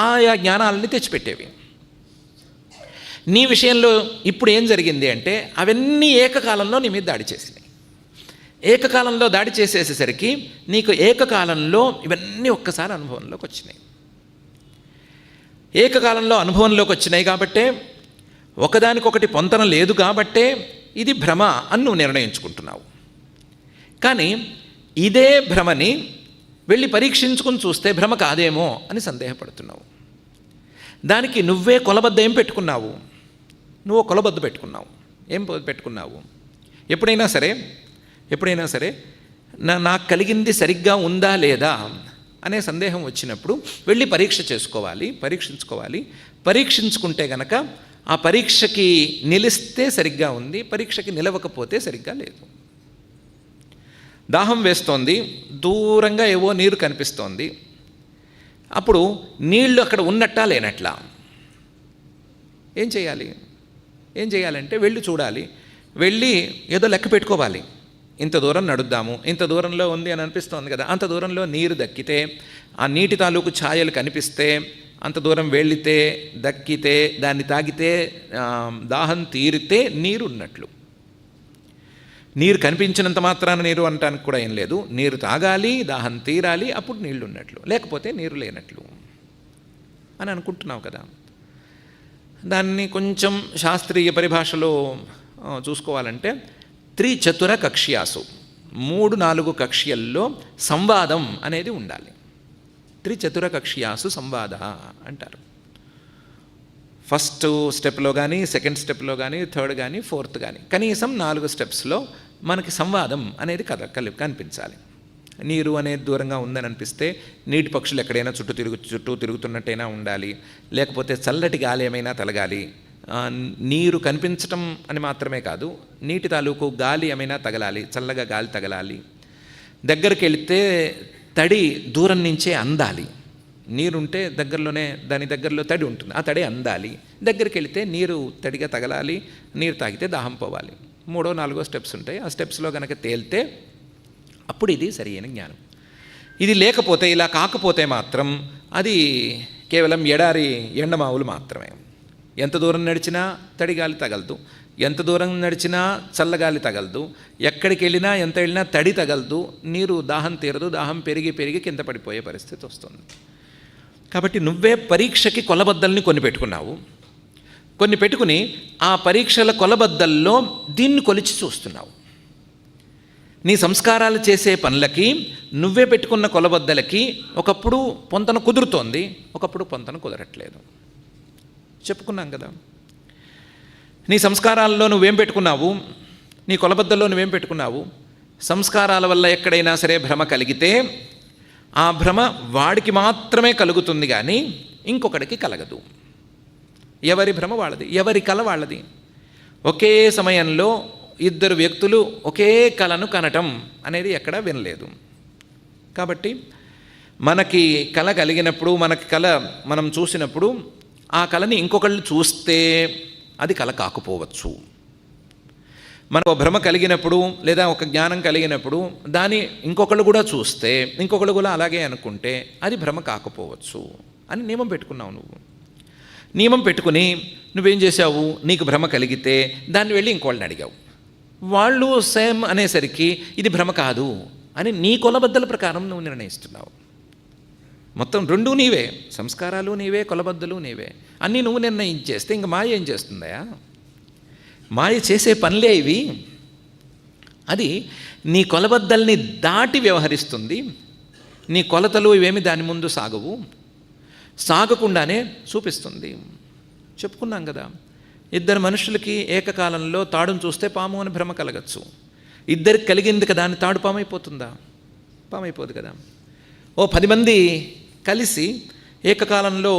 ఆయా జ్ఞానాలని తెచ్చిపెట్టేవి. నీ విషయంలో ఇప్పుడు ఏం జరిగింది అంటే అవన్నీ ఏకకాలంలో నీ మీద దాడి చేసినాయి. ఏకకాలంలో దాడి చేసేసేసరికి నీకు ఏకకాలంలో ఇవన్నీ ఒక్కసారి అనుభవంలోకి వచ్చినాయి. ఏకకాలంలో అనుభవంలోకి వచ్చినాయి కాబట్టే, ఒకదానికొకటి పొంతన లేదు కాబట్టే ఇది భ్రమ అని నువ్వు నిర్ణయించుకుంటున్నావు. కానీ ఇదే భ్రమని వెళ్ళి పరీక్షించుకుని చూస్తే భ్రమ కాదేమో అని సందేహపడుతున్నావు. దానికి నువ్వే కొలబద్ద ఏం పెట్టుకున్నావు? నువ్వు కొలబద్ద పెట్టుకున్నావు. ఏం పెట్టుకున్నావు? ఎప్పుడైనా సరే నాకు కలిగింది సరిగ్గా ఉందా లేదా అనే సందేహం వచ్చినప్పుడు వెళ్ళి పరీక్షించుకోవాలి. పరీక్షించుకుంటే గనక ఆ పరీక్షకి నిలిస్తే సరిగ్గా ఉంది, పరీక్షకి నిలవకపోతే సరిగ్గా లేదు. దాహం వేస్తోంది, దూరంగా ఏవో నీరు కనిపిస్తోంది. అప్పుడు నీళ్లు అక్కడ ఉన్నట్టా లేనట్లా? ఏం చేయాలంటే వెళ్ళి చూడాలి, వెళ్ళి ఏదో లెక్క పెట్టుకోవాలి. ఇంత దూరం నడుద్దాము, ఇంత దూరంలో ఉంది అని అనిపిస్తోంది కదా, అంత దూరంలో నీరు దక్కితే, ఆ నీటి తాలూకు ఛాయలు కనిపిస్తే, అంత దూరం వెళ్ళితే, దక్కితే, దాన్ని తాగితే, దాహం తీరితే నీరు ఉన్నట్లు. నీరు కనిపించినంత మాత్రాన నీరు అనటానికి కూడా ఏం లేదు. నీరు తాగాలి, దాహం తీరాలి, అప్పుడు నీళ్లు ఉన్నట్లు, లేకపోతే నీరు లేనట్లు అని అనుకుంటున్నావు కదా. దాన్ని కొంచెం శాస్త్రీయ పరిభాషలో చూసుకోవాలంటే 3-4 కక్ష్యాసు, 3-4 కక్ష్యల్లో సంవాదం అనేది ఉండాలి. 3-4 కక్ష్యాసు సంవాద అంటారు. ఫస్ట్ స్టెప్లో కానీ, సెకండ్ స్టెప్లో కానీ, థర్డ్ కానీ, ఫోర్త్ కానీ, కనీసం 4 స్టెప్స్లో మనకి సంవాదం అనేది కనిపించాలి. నీరు అనేది దూరంగా ఉందని అనిపిస్తే నీటి పక్షులు ఎక్కడైనా చుట్టూ తిరుగుతున్నట్టయినా ఉండాలి, లేకపోతే చల్లటి గాలి ఏమైనా తలగాలి. నీరు కనిపించటం అని మాత్రమే కాదు, నీటి తాలూకు గాలి ఏమైనా తగలాలి, చల్లగా గాలి తగలాలి. దగ్గరికి వెళితే తడి దూరం నుంచే అందాలి. నీరుంటే దాని దగ్గరలో తడి ఉంటుంది, ఆ తడి అందాలి. దగ్గరికి వెళితే నీరు తడిగా తగలాలి, నీరు తాగితే దాహం పోవాలి. 3-4 స్టెప్స్ ఉంటాయి. ఆ స్టెప్స్లో కనుక తేలితే అప్పుడు ఇది సరి అయిన జ్ఞానం. ఇది లేకపోతే, ఇలా కాకపోతే మాత్రం అది కేవలం ఎడారి ఎండమావులు మాత్రమే. ఎంత దూరం నడిచినా తడిగాలి తగలదు, ఎంత దూరం నడిచినా చల్లగాలి తగలదు, ఎక్కడికి వెళ్ళినా ఎంత వెళ్ళినా తడి తగలదు, నీరు దాహం తీరదు, దాహం పెరిగి కింద పడిపోయే పరిస్థితి వస్తుంది. కాబట్టి నువ్వే పరీక్షకి కొలబద్దల్ని కొన్ని పెట్టుకున్నావు. కొన్ని పెట్టుకుని ఆ పరీక్షల కొలబద్దల్లో దీన్ని కొలిచి చూస్తున్నావు. నీ సంస్కారాలు చేసే పనులకి నువ్వే పెట్టుకున్న కొలబద్దలకి ఒకప్పుడు పొంతన కుదురుతోంది, ఒకప్పుడు పొంతన కుదరట్లేదు. చెప్పుకున్నాం కదా. నీ సంస్కారాల్లో నువ్వేం పెట్టుకున్నావు, నీ కొలబద్దల్లో నువ్వేం పెట్టుకున్నావు? సంస్కారాల వల్ల ఎక్కడైనా సరే భ్రమ కలిగితే ఆ భ్రమ వాడికి మాత్రమే కలుగుతుంది, కానీ ఇంకొకడికి కలగదు. ఎవరి భ్రమ వాళ్ళది, ఎవరి కల వాళ్ళది. ఒకే సమయంలో ఇద్దరు వ్యక్తులు ఒకే కలను కనటం అనేది ఎక్కడా వినలేదు. కాబట్టి మనకి కల కలిగినప్పుడు, మనకి కల మనం చూసినప్పుడు ఆ కళని ఇంకొకళ్ళు చూస్తే అది కల కాకపోవచ్చు. మనకు భ్రమ కలిగినప్పుడు లేదా ఒక జ్ఞానం కలిగినప్పుడు దాన్ని ఇంకొకళ్ళు కూడా చూస్తే, ఇంకొకళ్ళు కూడా అలాగే అనుకుంటే అది భ్రమ కాకపోవచ్చు అని నియమం పెట్టుకున్నావు. నువ్వు నియమం పెట్టుకుని నువ్వేం చేసావు, నీకు భ్రమ కలిగితే దాన్ని వెళ్ళి ఇంకోళ్ళని అడిగావు. వాళ్ళు సేమ్ అనేసరికి ఇది భ్రమ కాదు అని నీ కొలబద్దల ప్రకారం నువ్వు నిర్ణయిస్తున్నావు. మొత్తం రెండూ నీవే, సంస్కారాలు నీవే, కొలబద్దలు నీవే, అన్నీ నువ్వు నిర్ణయించేస్తే ఇంక మాయ ఏం చేస్తుందయా? మాయ చేసే పనులే ఇవి. అది నీ కొలబద్దల్ని దాటి వ్యవహరిస్తుంది. నీ కొలతలు ఇవేమి దాని ముందు సాగవు, సాగకుండానే చూపిస్తుంది. చెప్పుకున్నాం కదా, ఇద్దరు మనుషులకి ఏకకాలంలో తాడును చూస్తే పాము అని భ్రమ కలగచ్చు. ఇద్దరికి కలిగింది కదా అని తాడు పాము అయిపోతుందా? పాము అయిపోదు కదా. ఓ 10 మంది కలిసి ఏకకాలంలో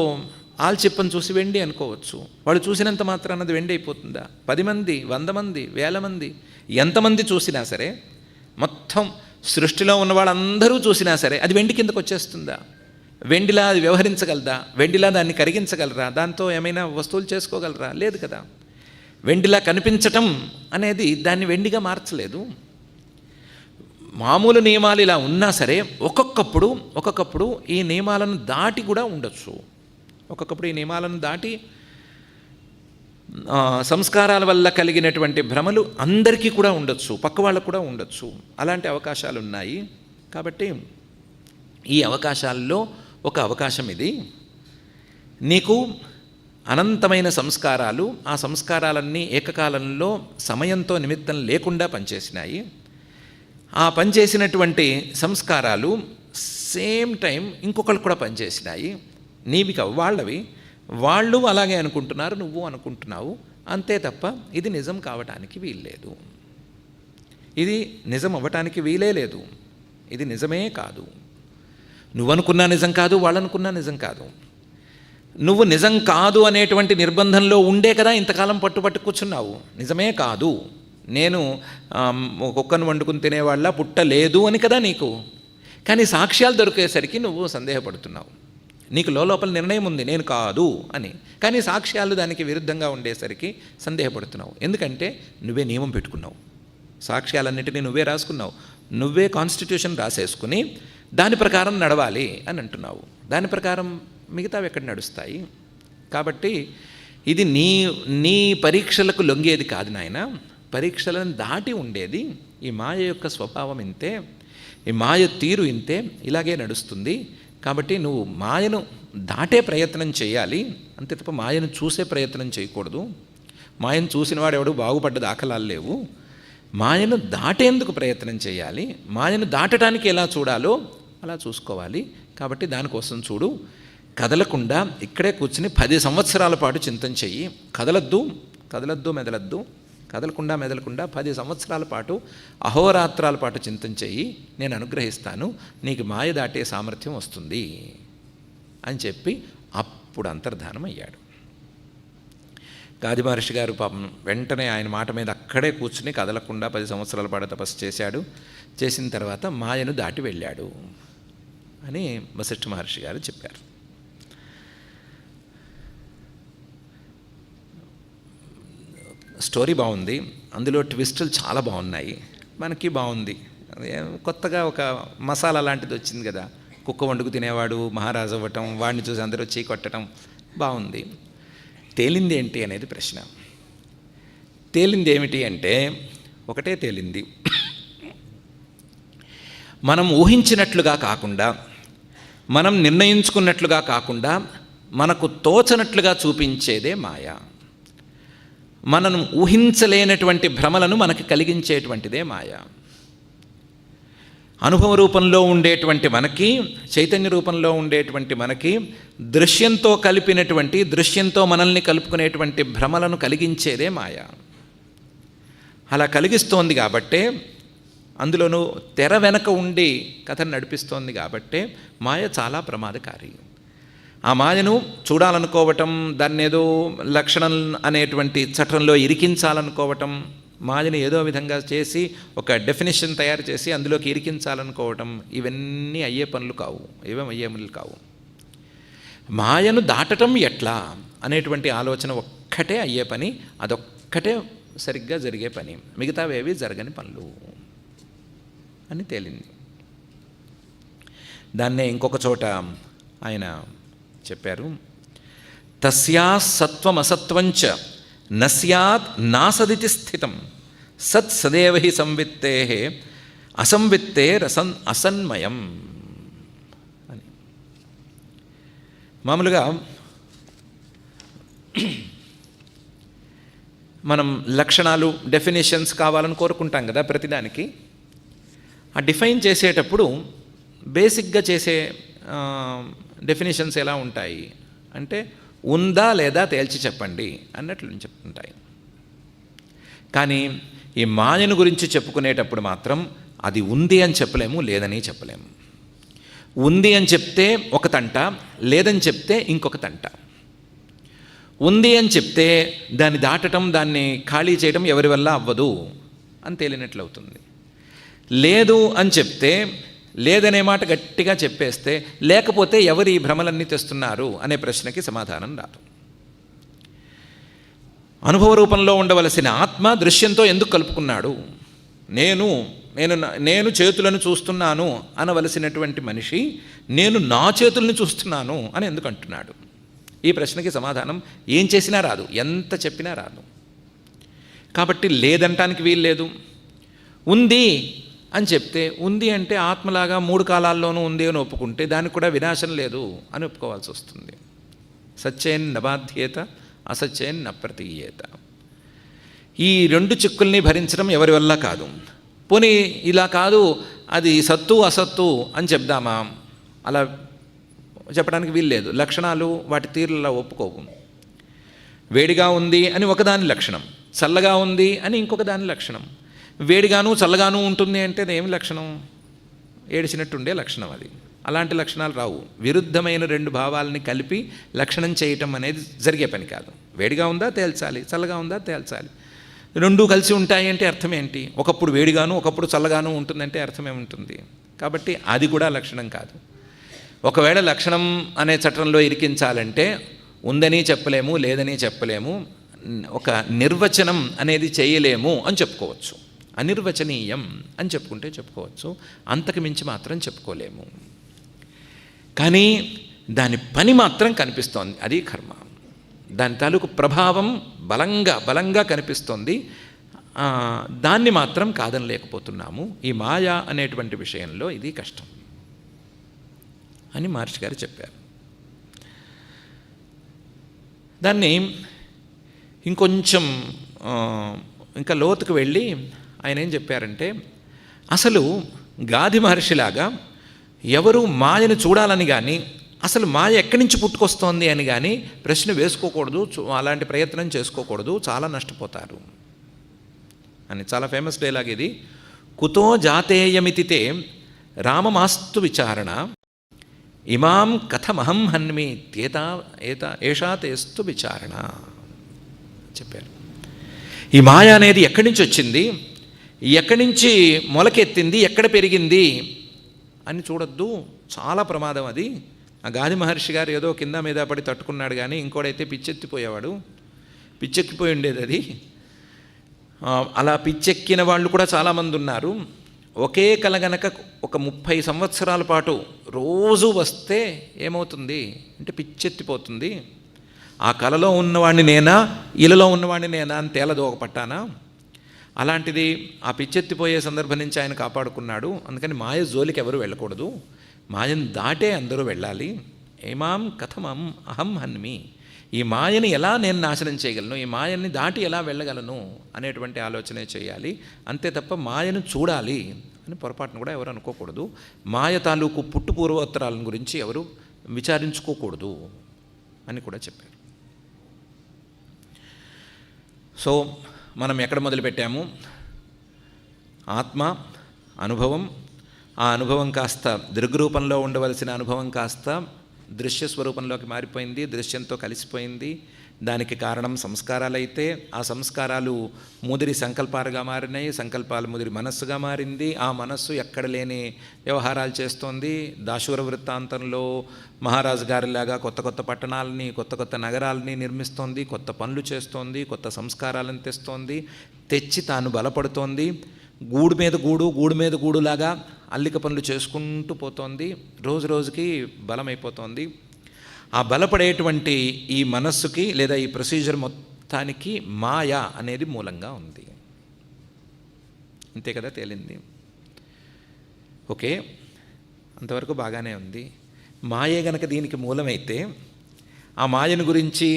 ఆల్చిప్పను చూసి వెండి అనుకోవచ్చు. వాళ్ళు చూసినంత మాత్రాన అది వెండి అయిపోతుందా? 10 మంది, 100 మంది, 1000 మంది, ఎంతమంది చూసినా సరే, మొత్తం సృష్టిలో ఉన్న వాళ్ళందరూ చూసినా సరే అది వెండి కిందకు వచ్చేస్తుందా? వెండిలా అది వ్యవహరించగలదా? వెండిలా దాన్ని కరిగించగలరా? దాంతో ఏమైనా వస్తువులు చేసుకోగలరా? లేదు కదా. వెండిలా కనిపించటం అనేది దాన్ని వెండిగా మార్చలేదు. మామూలు నియమాలు ఇలా ఉన్నా సరే ఒక్కొక్కప్పుడు ఈ నియమాలను దాటి కూడా ఉండొచ్చు. ఒక్కొక్కప్పుడు ఈ నియమాలను దాటి సంస్కారాల వల్ల కలిగినటువంటి భ్రమలు అందరికీ కూడా ఉండొచ్చు, పక్క వాళ్ళకు కూడా ఉండొచ్చు. అలాంటి అవకాశాలు ఉన్నాయి. కాబట్టి ఈ అవకాశాల్లో ఒక అవకాశం ఇది. నీకు అనంతమైన సంస్కారాలు, ఆ సంస్కారాలన్నీ ఏకకాలంలో సమయంతో నిమిత్తం లేకుండా పనిచేసినాయి. ఆ పనిచేసినటువంటి సంస్కారాలు సేమ్ టైం ఇంకొకళ్ళు కూడా పనిచేసినాయి. నీవి కావు, వాళ్ళవి. వాళ్ళు అలాగే అనుకుంటున్నారు, నువ్వు అనుకుంటున్నావు, అంతే తప్ప ఇది నిజం కావటానికి వీల్లేదు. ఇది నిజం అవ్వటానికి వీలే లేదు. ఇది నిజమే కాదు. నువ్వనుకున్నా నిజం కాదు, వాళ్ళనుకున్నా నిజం కాదు. నువ్వు నిజం కాదు అనేటువంటి నిర్బంధంలో ఉండే కదా ఇంతకాలం పట్టుబట్టు కూర్చున్నావు. నిజమే కాదు, నేను కుక్కను వండుకుని తినేవాళ్ళ పుట్టలేదు అని కదా నీకు. కానీ సాక్ష్యాలు దొరికేసరికి నువ్వు సందేహపడుతున్నావు. నీకు లోపల నిర్ణయం ఉంది నేను కాదు అని, కానీ సాక్ష్యాలు దానికి విరుద్ధంగా ఉండేసరికి సందేహపడుతున్నావు. ఎందుకంటే నువ్వే నియమం పెట్టుకున్నావు, సాక్ష్యాలన్నింటినీ నువ్వే రాసుకున్నావు, నువ్వే కాన్స్టిట్యూషన్ రాసేసుకుని దాని ప్రకారం నడవాలి అని అంటున్నావు. దాని ప్రకారం మిగతావి ఎక్కడ నడుస్తాయి? కాబట్టి ఇది నీ పరీక్షలకు లొంగేది కాదు నాయన, పరీక్షలను దాటి ఉండేది. ఈ మాయ యొక్క స్వభావం ఇంతే, ఈ మాయ తీరు ఇంతే, ఇలాగే నడుస్తుంది. కాబట్టి నువ్వు మాయను దాటే ప్రయత్నం చేయాలి, అంతే తప్ప మాయను చూసే ప్రయత్నం చేయకూడదు. మాయను చూసిన వాడు ఎవడు బాగుపడ్డ దాఖలాలు లేవు. మాయను దాటేందుకు ప్రయత్నం చేయాలి. మాయను దాటడానికి ఎలా చూడాలో అలా చూసుకోవాలి. కాబట్టి దానికోసం చూడు, కదలకుండా ఇక్కడే కూర్చుని 10 సంవత్సరాల పాటు చింతన చెయ్యి. కదలద్దు మెదలద్దు, కదలకుండా మెదలకుండా 10 సంవత్సరాల పాటు అహోరాత్రాల పాటు చింతన చెయ్యి, నేను అనుగ్రహిస్తాను, నీకు మాయ దాటే సామర్థ్యం వస్తుంది అని చెప్పి అప్పుడు అంతర్ధానం అయ్యాడు. గాది మహర్షి గారు పాపం వెంటనే ఆయన మాట మీద అక్కడే కూర్చుని కదలకుండా 10 సంవత్సరాల పాటు తపస్సు చేశాడు. చేసిన తర్వాత మాయను దాటి వెళ్ళాడు అని వశిష్ఠ మహర్షి గారు చెప్పారు. స్టోరీ బాగుంది, అందులో ట్విస్టులు చాలా బాగున్నాయి, మనకి బాగుంది. కొత్తగా ఒక మసాలా లాంటిది వచ్చింది కదా, కుక్క వండుకు తినేవాడు మహారాజు అవ్వటం, వాడిని చూసి అందరూ చీ కొట్టడం బాగుంది. తేలింది ఏంటి అనేది ప్రశ్న. తేలింది ఏమిటి అంటే ఒకటే తేలింది, మనం ఊహించినట్లుగా కాకుండా, మనం నిర్ణయించుకున్నట్లుగా కాకుండా మనకు తోచనట్లుగా చూపించేదే మాయ. మనం ఊహించలేనటువంటి భ్రమలను మనకి కలిగించేటువంటిదే మాయ. అనుభవ రూపంలో ఉండేటువంటి మనకి, చైతన్య రూపంలో ఉండేటువంటి మనకి దృశ్యంతో కలిపినటువంటి, దృశ్యంతో మనల్ని కలుపుకునేటువంటి భ్రమలను కలిగించేదే మాయ. అలా కలిగిస్తోంది కాబట్టే అందులోనూ తెర వెనక ఉండి కథను నడిపిస్తోంది కాబట్టే మాయ చాలా ప్రమాదకారి. ఆ మాయను చూడాలనుకోవటం, దాన్ని ఏదో లక్షణం అనేటువంటి చట్రంలో ఇరికించాలనుకోవటం, మాయని ఏదో విధంగా చేసి ఒక డెఫినేషన్ తయారు చేసి అందులోకి ఇరికించాలనుకోవటం, ఇవన్నీ అయ్యే పనులు కావు, అయ్యే పనులు కావు. మాయను దాటటం ఎట్లా అనేటువంటి ఆలోచన ఒక్కటే అయ్యే పని, అదొక్కటే సరిగ్గా జరిగే పని, మిగతావేవి జరగని పనులు అని తేలింది. దాన్నే ఇంకొక చోట ఆయన చెప్పారు, తస్యా సత్వం అసత్వంచ నస్యాత్ నాసదితి స్థితం సత్ సదేవ హి సంవిత్తే అసంవిత్తే అసన్మయం అని. మామూలుగా మనం లక్షణాలు, డెఫినేషన్స్ కావాలని కోరుకుంటాం కదా ప్రతిదానికి. ఆ డిఫైన్ చేసేటప్పుడు బేసిక్గా చేసే డెఫినేషన్స్ ఎలా ఉంటాయి అంటే, ఉందా లేదా తేల్చి చెప్పండి అన్నట్లు చెప్తుంటాయి. కానీ ఈ మాయను గురించి చెప్పుకునేటప్పుడు మాత్రం అది ఉంది అని చెప్పలేము, లేదని చెప్పలేము. ఉంది అని చెప్తే ఒక తంట, లేదని చెప్తే ఇంకొక తంట. ఉంది అని చెప్తే దాన్ని దాటడం, దాన్ని ఖాళీ చేయడం ఎవరి వల్ల అవ్వదు అని తేలినట్లు అవుతుంది. లేదు అని చెప్తే, లేదనే మాట గట్టిగా చెప్పేస్తే, లేకపోతే ఎవరు ఈ భ్రమలన్నీ తెస్తున్నారు అనే ప్రశ్నకి సమాధానం రాదు. అనుభవ రూపంలో ఉండవలసిన ఆత్మ దృశ్యంతో ఎందుకు కలుపుకున్నాడు? నేను చేతులను చూస్తున్నాను అనవలసినటువంటి మనిషి నేను నా చేతులను చూస్తున్నాను అని ఎందుకు అంటున్నాడు? ఈ ప్రశ్నకి సమాధానం ఏం చేసినా రాదు, ఎంత చెప్పినా రాదు. కాబట్టి లేదంటానికి వీలు లేదు. ఉంది అని చెప్తే, ఉంది అంటే ఆత్మలాగా 3 కాలాల్లోనూ ఉంది అని ఒప్పుకుంటే దానికి కూడా వినాశం లేదు అని ఒప్పుకోవాల్సి వస్తుంది. సత్యేన్ నబాధ్యేత అసత్యేన్ నప్రతీయేత. ఈ 2 చిక్కుల్ని భరించడం ఎవరి వల్ల కాదు. పోనీ ఇలా కాదు, అది సత్తు అసత్తు అని చెప్దామా? అలా చెప్పడానికి వీల్లేదు. లక్షణాలు వాటి తీరులా ఒప్పుకోవు. వేడిగా ఉంది అని ఒకదాని లక్షణం, చల్లగా ఉంది అని ఇంకొక దాని లక్షణం. వేడిగాను చల్లగాను ఉంటుంది అంటే అది ఏమి లక్షణం? ఏడిచినట్టుండే లక్షణం అది. అలాంటి లక్షణాలు రావు. విరుద్ధమైన 2 భావాలని కలిపి లక్షణం చేయటం అనేది జరిగే పని కాదు. వేడిగా ఉందా తేల్చాలి, చల్లగా ఉందా తేల్చాలి. 2 కలిసి ఉంటాయి అంటే అర్థం ఏంటి? ఒకప్పుడు వేడిగాను ఒకప్పుడు చల్లగాను ఉంటుందంటే అర్థం ఏముంటుంది? కాబట్టి అది కూడా లక్షణం కాదు. ఒకవేళ లక్షణం అనే చట్రంలో ఇరికించాలంటే ఉందని చెప్పలేము, లేదని చెప్పలేము, ఒక నిర్వచనం అనేది చేయలేము అని చెప్పుకోవచ్చు. అనిర్వచనీయం అని చెప్పుకుంటే చెప్పుకోవచ్చు, అంతకు మించి మాత్రం చెప్పుకోలేము. కానీ దాని పని మాత్రం కనిపిస్తోంది, అది కర్మ. దాని తాలూకు ప్రభావం బలంగా కనిపిస్తోంది. దాన్ని మాత్రం కాదనలేకపోతున్నాము. ఈ మాయ అనేటువంటి విషయంలో ఇది కష్టం అని మహర్షి గారు చెప్పారు. దాన్ని ఇంకొంచెం ఇంకా లోతుకు వెళ్ళి ఆయన ఏం చెప్పారంటే, అసలు గాది మహర్షిలాగా ఎవరు మాయను చూడాలని కానీ, అసలు మాయ ఎక్కడి నుంచి పుట్టుకొస్తోంది అని కానీ ప్రశ్న వేసుకోకూడదు, అలాంటి ప్రయత్నం చేసుకోకూడదు, చాలా నష్టపోతారు అని. చాలా ఫేమస్ డైలాగ్ ఇది. కుతో జాతేయమితితే రామమాస్తు విచారణ ఇమాం కథమహం హన్మి ఏషా తేస్తు విచారణ చెప్పారు. ఈ మాయ అనేది ఎక్కడి నుంచి వచ్చింది, ఎక్కడి నుంచి మొలకెత్తింది, ఎక్కడ పెరిగింది అని చూడొద్దు, చాలా ప్రమాదం అది. ఆ గాది మహర్షి గారు ఏదో కింద మీద పడి తట్టుకున్నాడు కానీ ఇంకోడైతే పిచ్చెక్కిపోయి ఉండేది అది. అలా పిచ్చెక్కిన వాళ్ళు కూడా చాలామంది ఉన్నారు. ఒకే కల గనక ఒక 30 సంవత్సరాల పాటు రోజు వస్తే ఏమవుతుంది అంటే పిచ్చెత్తిపోతుంది. ఆ కలలో ఉన్నవాడిని నేనా, ఇలలో ఉన్నవాడిని నేనా అని తేలదోక పట్టానా. అలాంటిది ఆ పిచ్చెత్తిపోయే సందర్భం నుంచి ఆయన కాపాడుకున్నాడు. అందుకని మాయ జోలికి ఎవరు వెళ్ళకూడదు, మాయను దాటే అందరూ వెళ్ళాలి. ఏమాం కథమం అహం హన్మి, ఈ మాయని ఎలా నేను నాశనం చేయగలను, ఈ మాయని దాటి ఎలా వెళ్ళగలను అనేటువంటి ఆలోచనే చేయాలి. అంతే తప్ప మాయను చూడాలి అని పొరపాటును కూడా ఎవరు అనుకోకూడదు. మాయ తాలూకు పుట్టు పూర్వోత్తరాలను గురించి ఎవరు విచారించుకోకూడదు అని కూడా చెప్పారు. సో మనం ఎక్కడ మొదలుపెట్టాము? ఆత్మ, అనుభవం, ఆ అనుభవం కాస్త దృగ్రూపంలో ఉండవలసిన అనుభవం కాస్త దృశ్య స్వరూపంలోకి మారిపోయింది, దృశ్యంతో కలిసిపోయింది. దానికి కారణం సంస్కారాలైతే ఆ సంస్కారాలు ముదిరి సంకల్పాలుగా మారినాయి, సంకల్పాలు ముదిరి మనస్సుగా మారింది. ఆ మనస్సు ఎక్కడ లేని వ్యవహారాలు చేస్తోంది. దాశూర వృత్తాంతంలో మహారాజు గారిలాగా కొత్త కొత్త పట్టణాలని, కొత్త కొత్త నగరాలని నిర్మిస్తోంది, కొత్త పనులు చేస్తోంది, కొత్త సంస్కారాలను తెస్తోంది, తెచ్చి తాను బలపడుతోంది. గూడు మీద గూడు, గూడు మీద గూడులాగా అల్లిక పనులు చేసుకుంటూ పోతోంది. రోజు రోజుకి బలమైపోతోంది. ఆ బలపడేటువంటి ఈ మనస్సుకి లేదా ఈ ప్రొసీజర్ మొత్తానికి మాయ అనేది మూలంగా ఉంది. అంతే కదా తేలింది. ఓకే, అంతవరకు బాగానే ఉంది. మాయే గనక దీనికి మూలమైతే ఆ మాయను గురించి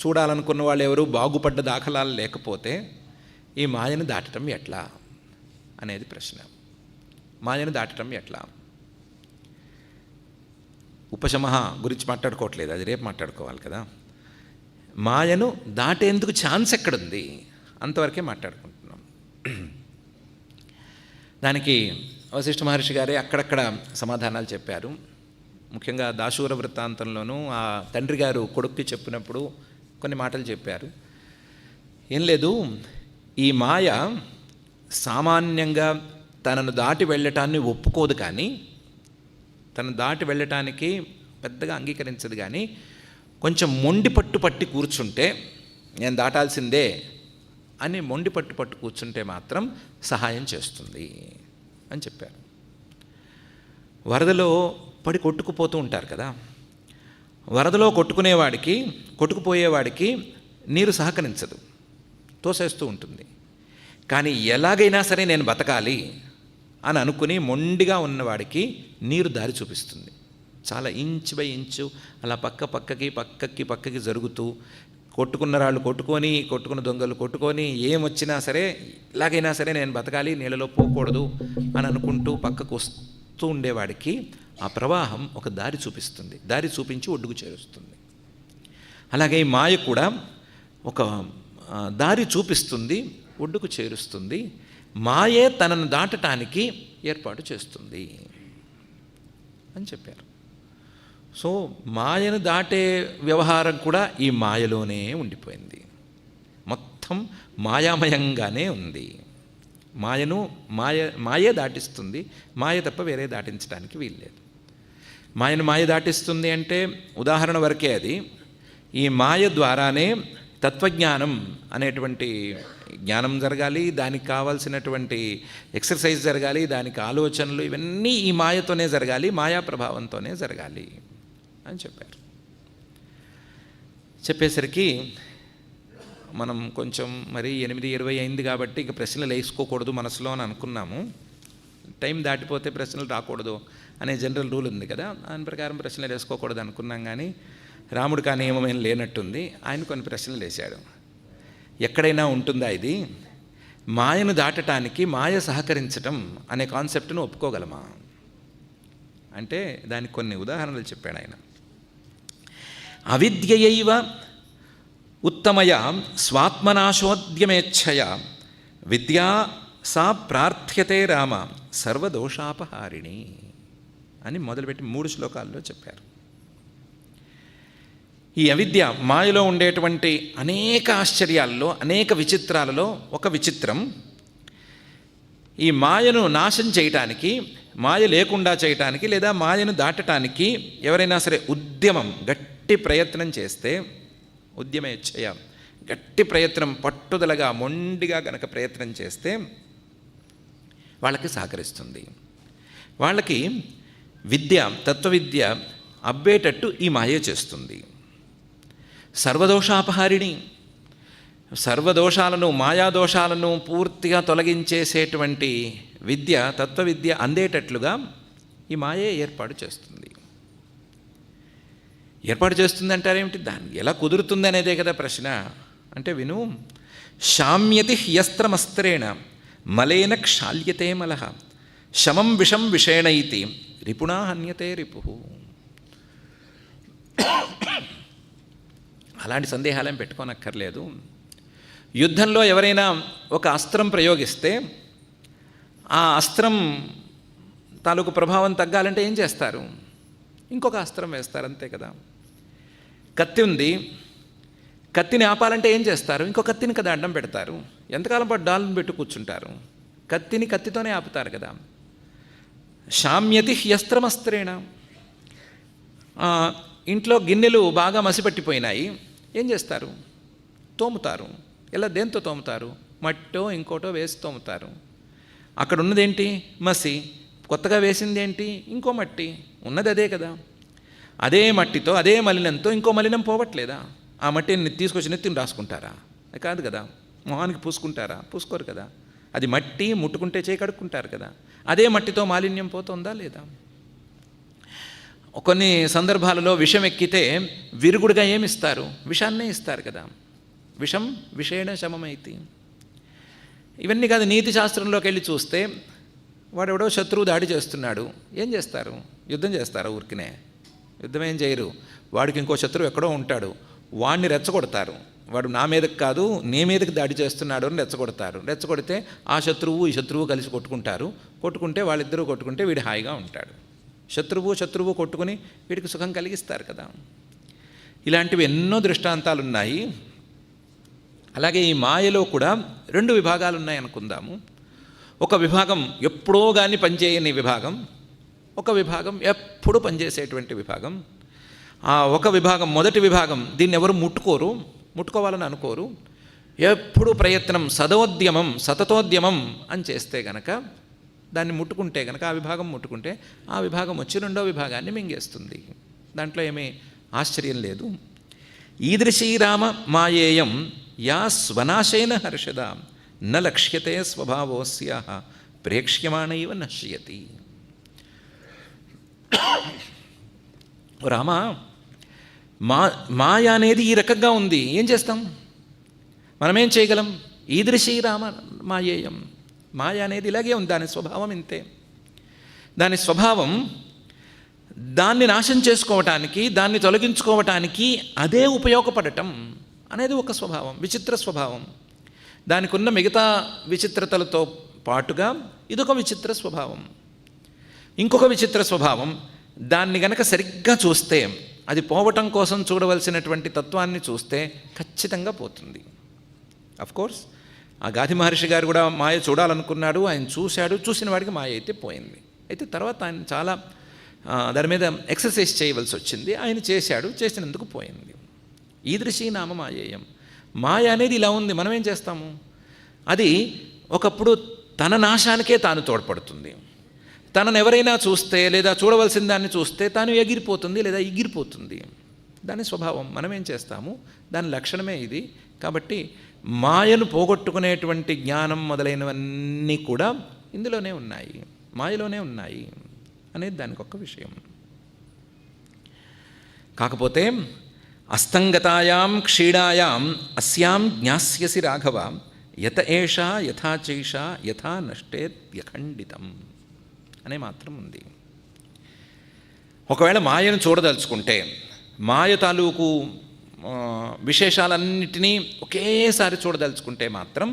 చూడాలనుకున్న వాళ్ళు ఎవరు బాగుపడ్డ దాఖలాలు లేకపోతే ఈ మాయను దాటడం ఎట్లా అనేది ప్రశ్న. మాయను దాటడం ఎట్లా? ఉపశమ గురించి మాట్లాడుకోవట్లేదు, అది రేపు మాట్లాడుకోవాలి కదా. మాయను దాటేందుకు ఛాన్స్ ఎక్కడుంది అంతవరకే మాట్లాడుకుంటున్నాం. దానికి వశిష్ఠ మహర్షి గారే అక్కడక్కడ సమాధానాలు చెప్పారు. ముఖ్యంగా దాశూర వృత్తాంతంలోనూ ఆ తండ్రి గారు కొడుక్కి చెప్పినప్పుడు కొన్ని మాటలు చెప్పారు. ఏం లేదు, ఈ మాయ సామాన్యంగా తనను దాటి వెళ్ళటాన్ని ఒప్పుకోదు, కానీ తను దాటి వెళ్ళటానికి పెద్దగా అంగీకరించదు. కానీ కొంచెం మొండి పట్టి కూర్చుంటే నేను దాటాల్సిందే అని మొండి పట్టు కూర్చుంటే మాత్రం సహాయం చేస్తుంది అని చెప్పారు. వరదలో పడి కొట్టుకుపోతూ ఉంటారు కదా, వరదలో కొట్టుకుపోయేవాడికి నీరు సహకరించదు, తోసేస్తూ ఉంటుంది. కానీ ఎలాగైనా సరే నేను బతకాలి అని అనుకుని మొండిగా ఉన్నవాడికి నీరు దారి చూపిస్తుంది. చాలా ఇంచు బై ఇంచు అలా పక్కకి జరుగుతూ కొట్టుకున్న రాళ్ళు కొట్టుకున్న దొంగలు కొట్టుకొని ఏమొచ్చినా సరే ఎలాగైనా సరే నేను బతకాలి, నీళ్ళలో పోకూడదు అని అనుకుంటూ పక్కకు వస్తూ ఉండేవాడికి ఆ ప్రవాహం ఒక దారి చూపిస్తుంది, దారి చూపించి ఒడ్డుకు చేరుస్తుంది. అలాగే ఈ మాయ కూడా ఒక దారి చూపిస్తుంది, ఒడ్డుకు చేరుస్తుంది. మాయే తనను దాటటానికి ఏర్పాటు చేస్తుంది అని చెప్పారు. సో మాయను దాటే వ్యవహారం కూడా ఈ మాయలోనే ఉండిపోయింది, మొత్తం మాయామయంగానే ఉంది. మాయే దాటిస్తుంది, మాయ తప్ప వేరే దాటించడానికి వీల్లేదు. మాయ దాటిస్తుంది అంటే ఉదాహరణ వరకే అది. ఈ మాయ ద్వారానే తత్వజ్ఞానం అనేటువంటి జ్ఞానం జరగాలి, దానికి కావాల్సినటువంటి ఎక్సర్సైజ్ జరగాలి, దానికి ఆలోచనలు ఇవన్నీ ఈ మాయతోనే జరగాలి, మాయా ప్రభావంతోనే జరగాలి అని చెప్పారు. చెప్పేసరికి మనం కొంచెం మరి 8:20 అయింది కాబట్టి ఇక ప్రశ్నలు వేసుకోకూడదు మనసులో అని అనుకున్నాము. టైం దాటిపోతే ప్రశ్నలు రాకూడదు అనే జనరల్ రూల్ ఉంది కదా, దాని ప్రకారం ప్రశ్నలు వేసుకోకూడదు అనుకున్నాం. కానీ రాముడికి ఆ నియమం ఏం లేనట్టుంది. ఆయన కొన్ని ప్రశ్నలు వేశాడు. ఎక్కడైనా ఉంటుందా ఇది? మాయను దాటటానికి మాయ సహకరించటం అనే కాన్సెప్ట్ను ఒప్పుకోగలమా అంటే దానికి కొన్ని ఉదాహరణలు చెప్పాడు ఆయన. అవిద్యయైవ ఉత్తమయ స్వాత్మనాశోద్యమేచ్ఛయ విద్యా సా ప్రార్థ్యతే రామ సర్వదోషాపహారిణి అని మొదలుపెట్టి 3 శ్లోకాల్లో చెప్పారు. ఈ అవిద్య మాయలో ఉండేటువంటి అనేక ఆశ్చర్యాల్లో, అనేక విచిత్రాలలో ఒక విచిత్రం, ఈ మాయను నాశనం చేయటానికి, మాయ లేకుండా చేయటానికి లేదా మాయను దాటటానికి ఎవరైనా సరే ఉద్యమం, గట్టి ప్రయత్నం చేస్తే, ఉద్యమేచ్ఛయ గట్టి ప్రయత్నం, పట్టుదలగా మొండిగా గనక ప్రయత్నం చేస్తే వాళ్ళకి సహకరిస్తుంది. వాళ్ళకి విద్య, తత్వవిద్య అబ్బేటట్టు ఈ మాయ చేస్తుంది. సర్వదోషాపహారిణి, సర్వదోషాలను, మాయాదోషాలను పూర్తిగా తొలగించేసేటువంటి విద్య, తత్వవిద్య అందేటట్లుగా ఈ మాయే ఏర్పాటు చేస్తుంది. ఏర్పాటు చేస్తుంది అంటారేమిటి? దాన్ని ఎలా కుదురుతుంది అనేదే కదా ప్రశ్న. అంటే విను, శామ్యతి హ్యస్త్రమస్త్రేణ మలేన క్షాల్యతే మలః శమం విషం విషేణైతి రిపుణా హన్యతే రిపుః. అలాంటి సందేహాలేం పెట్టుకోనక్కర్లేదు. యుద్ధంలో ఎవరైనా ఒక అస్త్రం ప్రయోగిస్తే ఆ అస్త్రం తాలూకు ప్రభావం తగ్గాలంటే ఏం చేస్తారు? ఇంకొక అస్త్రం వేస్తారు, అంతే కదా. కత్తి ఉంది, కత్తిని ఆపాలంటే ఏం చేస్తారు? ఇంకో కత్తిని కదా అడ్డం పెడతారు. ఎంతకాలం పాటు డాల్ని పెట్టి కూర్చుంటారు? కత్తిని కత్తితోనే ఆపుతారు కదా. శామ్యతి హ్యస్త్రమస్త్రేణ. ఇంట్లో గిన్నెలు బాగా మసిపట్టిపోయినాయి, ఏం చేస్తారు? తోముతారు. ఇలా దేంతో తోముతారు? మట్టో ఇంకోటో వేసి తోముతారు. అక్కడ ఉన్నదేంటి? మసి. కొత్తగా వేసింది ఏంటి? ఇంకో మట్టి. ఉన్నది అదే కదా. అదే మట్టితో అదే మలినంతో ఇంకో మలినం పోవట్లేదా? ఆ మట్టిని తీసుకొచ్చి నెత్తిని రాసుకుంటారా? కాదు కదా. మొహానికి పూసుకుంటారా? పూసుకోరు కదా. అది మట్టి, ముట్టుకుంటే చేయి కడుక్కుంటారు కదా. అదే మట్టితో మాలిన్యం పోతుందా లేదా? కొన్ని సందర్భాలలో విషం ఎక్కితే విరుగుడుగా ఏమిస్తారు? విషాన్నే ఇస్తారు కదా. విషం విషేణ శమమైతి. ఇవన్నీ కాదు, నీతి శాస్త్రంలోకి వెళ్ళి చూస్తే వాడెవడో శత్రువు దాడి చేస్తున్నాడు, ఏం చేస్తారు? యుద్ధం చేస్తారా? ఊరికినే యుద్ధం ఏం చేయరు. వాడికి ఇంకో శత్రువు ఎక్కడో ఉంటాడు, వాడిని రెచ్చగొడతారు. వాడు నా మీదకి కాదు నీ మీదకి దాడి చేస్తున్నాడు అని రెచ్చగొడతారు. రెచ్చగొడితే ఆ శత్రువు ఈ శత్రువు కలిసి కొట్టుకుంటారు. కొట్టుకుంటే వాళ్ళిద్దరూ కొట్టుకుంటే వీడు హాయిగా ఉంటాడు. శత్రువు కొట్టుకుని వీడికి సుఖం కలిగిస్తారు కదా. ఇలాంటివి ఎన్నో దృష్టాంతాలు ఉన్నాయి. అలాగే ఈ మాయలో కూడా 2 విభాగాలు ఉన్నాయి అనుకుందాము. ఒక విభాగం ఎప్పుడో కానీ పనిచేయని విభాగం, ఒక విభాగం ఎప్పుడు పనిచేసేటువంటి విభాగం. ఒక విభాగం, మొదటి విభాగం, దీన్ని ఎవరు ముట్టుకోవాలని అనుకోరు. ఎప్పుడు ప్రయత్నం, సతతోద్యమం అని చేస్తే గనక, దాన్ని ముట్టుకుంటే గనక, ఆ విభాగం ముట్టుకుంటే ఆ విభాగం వచ్చి 2వ విభాగాన్ని మింగేస్తుంది. దాంట్లో ఏమీ ఆశ్చర్యం లేదు. ఈదృశీరామ మాయేయం యా స్వనాశేన హర్షద న లక్ష్యతే స్వభావోస్య ప్రేక్ష్యమాణైవ నశ్యతి. రామ, మాయ అనేది ఈ రకంగా ఉంది, ఏం చేస్తాం? మనమేం చేయగలం? ఈదృశీరామ మాయేయం. మాయ అనేది ఇలాగే ఉంది, దాని స్వభావం ఇంతే. దాని స్వభావం దాన్ని నాశనం చేసుకోవటానికి, దాన్ని తొలగించుకోవటానికి అదే ఉపయోగపడటం అనేది ఒక స్వభావం, విచిత్ర స్వభావం. దానికి ఉన్న మిగతా విచిత్రతలతో పాటుగా ఇదొక విచిత్ర స్వభావం. ఇంకొక విచిత్ర స్వభావం, దాన్ని గనక సరిగ్గా చూస్తే, అది పోవటం కోసం చూడవలసినటువంటి తత్వాన్ని చూస్తే ఖచ్చితంగా పోతుంది. అఫ్కోర్స్ ఆ గాధి మహర్షి గారు కూడా మాయ చూడాలనుకున్నాడు, ఆయన చూశాడు, చూసిన వాడికి మాయ అయితే పోయింది. అయితే తర్వాత ఆయన చాలా దాని మీద ఎక్సర్సైజ్ చేయవలసి వచ్చింది. ఆయన చేశాడు, చేసినందుకు పోయింది. ఈదృశీ నామ మాయేయం. మాయ అనేది ఇలా ఉంది, మనం ఏం చేస్తాము? అది ఒకప్పుడు తన నాశానికే తాను తోడ్పడుతుంది. తనను ఎవరైనా చూస్తే లేదా చూడవలసిన దాన్ని చూస్తే తాను ఎగిరిపోతుంది లేదా ఎగిరిపోతుంది. దాని స్వభావం. మనం ఏం చేస్తాము? దాని లక్షణమే ఇది. కాబట్టి మాయను పోగొట్టుకునేటువంటి జ్ఞానం మొదలైనవన్నీ కూడా ఇందులోనే ఉన్నాయి, మాయలోనే ఉన్నాయి అనేది దానికి ఒక విషయం. కాకపోతే అస్తంగతాయాం క్షీణాయాం అస్యాం జ్ఞాస్యసి రాఘవ యత ఏషా యథా చైషా యథా నష్టేత్యఖండితం అనే మాత్రం ఉంది. ఒకవేళ మాయను చూడదలుచుకుంటే, మాయ తాలూకు విశేషాలన్నిటినీ ఒకేసారి చూడదలుచుకుంటే మాత్రం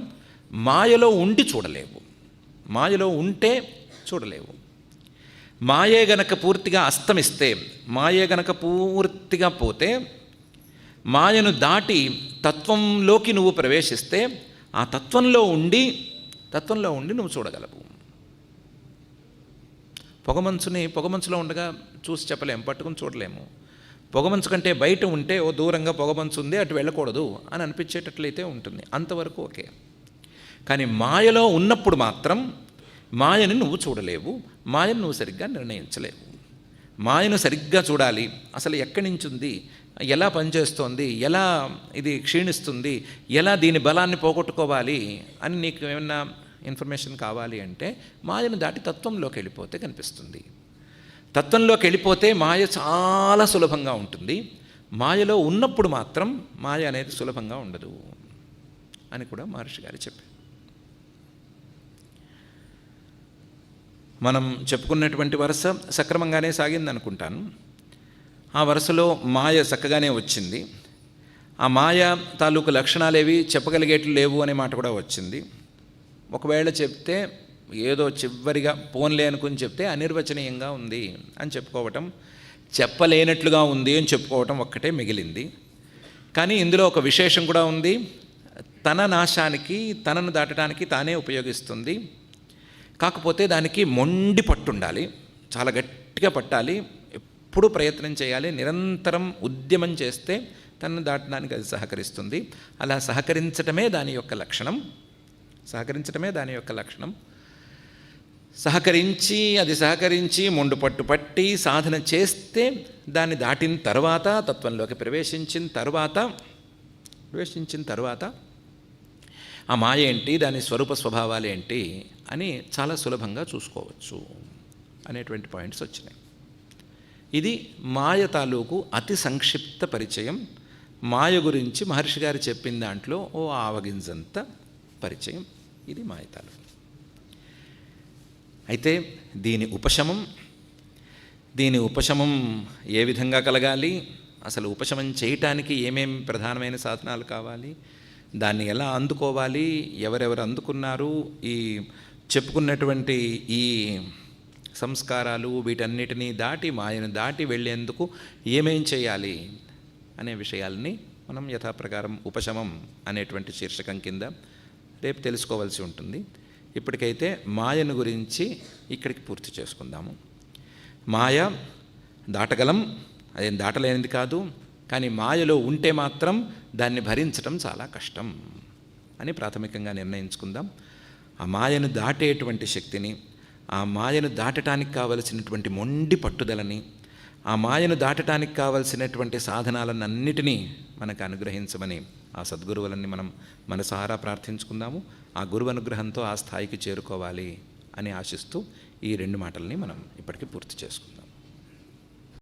మాయలో ఉండి చూడలేవు, మాయలో ఉంటే చూడలేవు. మాయే గనక పూర్తిగా అస్తమిస్తే, మాయే గనక పూర్తిగా పోతే, మాయను దాటి తత్వంలోకి నువ్వు ప్రవేశిస్తే, ఆ తత్వంలో ఉండి నువ్వు చూడగలవు. పొగమంచులో ఉండగా చూసి చెప్పలేము, పట్టుకుని చూడలేము. పొగమంచు కంటే బయట ఉంటే, ఓ దూరంగా పొగమంచు ఉంది అటు వెళ్ళకూడదు అని అనిపించేటట్లయితే ఉంటుంది, అంతవరకు ఓకే. కానీ మాయలో ఉన్నప్పుడు మాత్రం మాయని నువ్వు చూడలేవు, మాయను నువ్వు సరిగ్గా నిర్ణయించలేవు. మాయను సరిగ్గా చూడాలి, అసలు ఎక్కడి నుంచి ఉంది, ఎలా పనిచేస్తోంది, ఎలా ఇది క్షీణిస్తుంది, ఎలా దీని బలాన్ని పోగొట్టుకోవాలి అని నీకు ఏమన్నా ఇన్ఫర్మేషన్ కావాలి అంటే మాయను దాటి తత్వంలోకి వెళ్ళిపోతే కనిపిస్తుంది. తత్వంలోకి వెళ్ళిపోతే మాయ చాలా సులభంగా ఉంటుంది. మాయలో ఉన్నప్పుడు మాత్రం మాయ అనేది సులభంగా ఉండదు అని కూడా మహర్షి గారు చెప్పారు. మనం చెప్పుకున్నటువంటి వరుస సక్రమంగానే సాగిందనుకుంటాను. ఆ వరుసలో మాయ చక్కగానే వచ్చింది. ఆ మాయ తాలూకు లక్షణాలేవి చెప్పగలిగేట్లు లేవు అనే మాట కూడా వచ్చింది. ఒకవేళ చెప్తే ఏదో చివరిగా పోన్లే అనుకుని చెప్తే అనిర్వచనీయంగా ఉంది అని చెప్పుకోవటం, చెప్పలేనట్లుగా ఉంది అని చెప్పుకోవటం ఒక్కటే మిగిలింది. కానీ ఇందులో ఒక విశేషం కూడా ఉంది. తన నాశానికి, తనను దాటడానికి తానే ఉపయోగిస్తుంది. కాకపోతే దానికి మొండి పట్టు ఉండాలి, చాలా గట్టిగా పట్టాలి, ఎప్పుడూ ప్రయత్నం చేయాలి, నిరంతరం ఉద్యమం చేస్తే తనను దాటడానికి అది సహకరిస్తుంది. అలా సహకరించటమే దాని యొక్క లక్షణం. సహకరించి మొండు పట్టు పట్టి సాధన చేస్తే దాన్ని దాటిన తర్వాత, తత్వంలోకి ప్రవేశించిన తర్వాత ఆ మాయ ఏంటి, దాని స్వరూప స్వభావాలు ఏంటి అని చాలా సులభంగా చూసుకోవచ్చు అనేటువంటి పాయింట్స్ వచ్చినాయి. ఇది మాయ తాలూకు అతి సంక్షిప్త పరిచయం. మాయ గురించి మహర్షి గారు చెప్పిన దాంట్లో ఆవగింజంత పరిచయం. ఇది మాయ తాలూకు. అయితే దీని ఉపశమం ఏ విధంగా కలగాలి, అసలు ఉపశమం చేయటానికి ఏమేమి ప్రధానమైన సాధనాలు కావాలి, దాన్ని ఎలా అందుకోవాలి, ఎవరెవరు అందుకున్నారు, ఈ చెప్పుకున్నటువంటి ఈ సంస్కారాలు వీటన్నిటినీ దాటి మాయను దాటి వెళ్ళేందుకు ఏమేం చేయాలి అనే విషయాల్ని మనం యథాప్రకారం ఉపశమం అనేటువంటి శీర్షకం కింద రేపు తెలుసుకోవాల్సి ఉంటుంది. ఇప్పటికైతే మాయను గురించి ఇక్కడికి పూర్తి చేసుకుందాము. మాయ దాటగలం, అదేం దాటలేనిది కాదు. కానీ మాయలో ఉంటే మాత్రం దాన్ని భరించటం చాలా కష్టం అని ప్రాథమికంగా నిర్ణయించుకుందాం. ఆ మాయను దాటేటువంటి శక్తిని, ఆ మాయను దాటడానికి కావలసినటువంటి మొండి పట్టుదలని, ఆ మాయను దాటడానికి కావలసినటువంటి సాధనాలన్నిటినీ మనకు అనుగ్రహించమని ఆ సద్గురువులని మనం మనసారా ప్రార్థించుకుందాము. ఆ గురువు అనుగ్రహంతో ఆ స్థాయికి చేరుకోవాలి అని ఆశిస్తూ ఈ 2 మాటల్ని మనం ఇప్పటికీ పూర్తి చేసుకుందాం.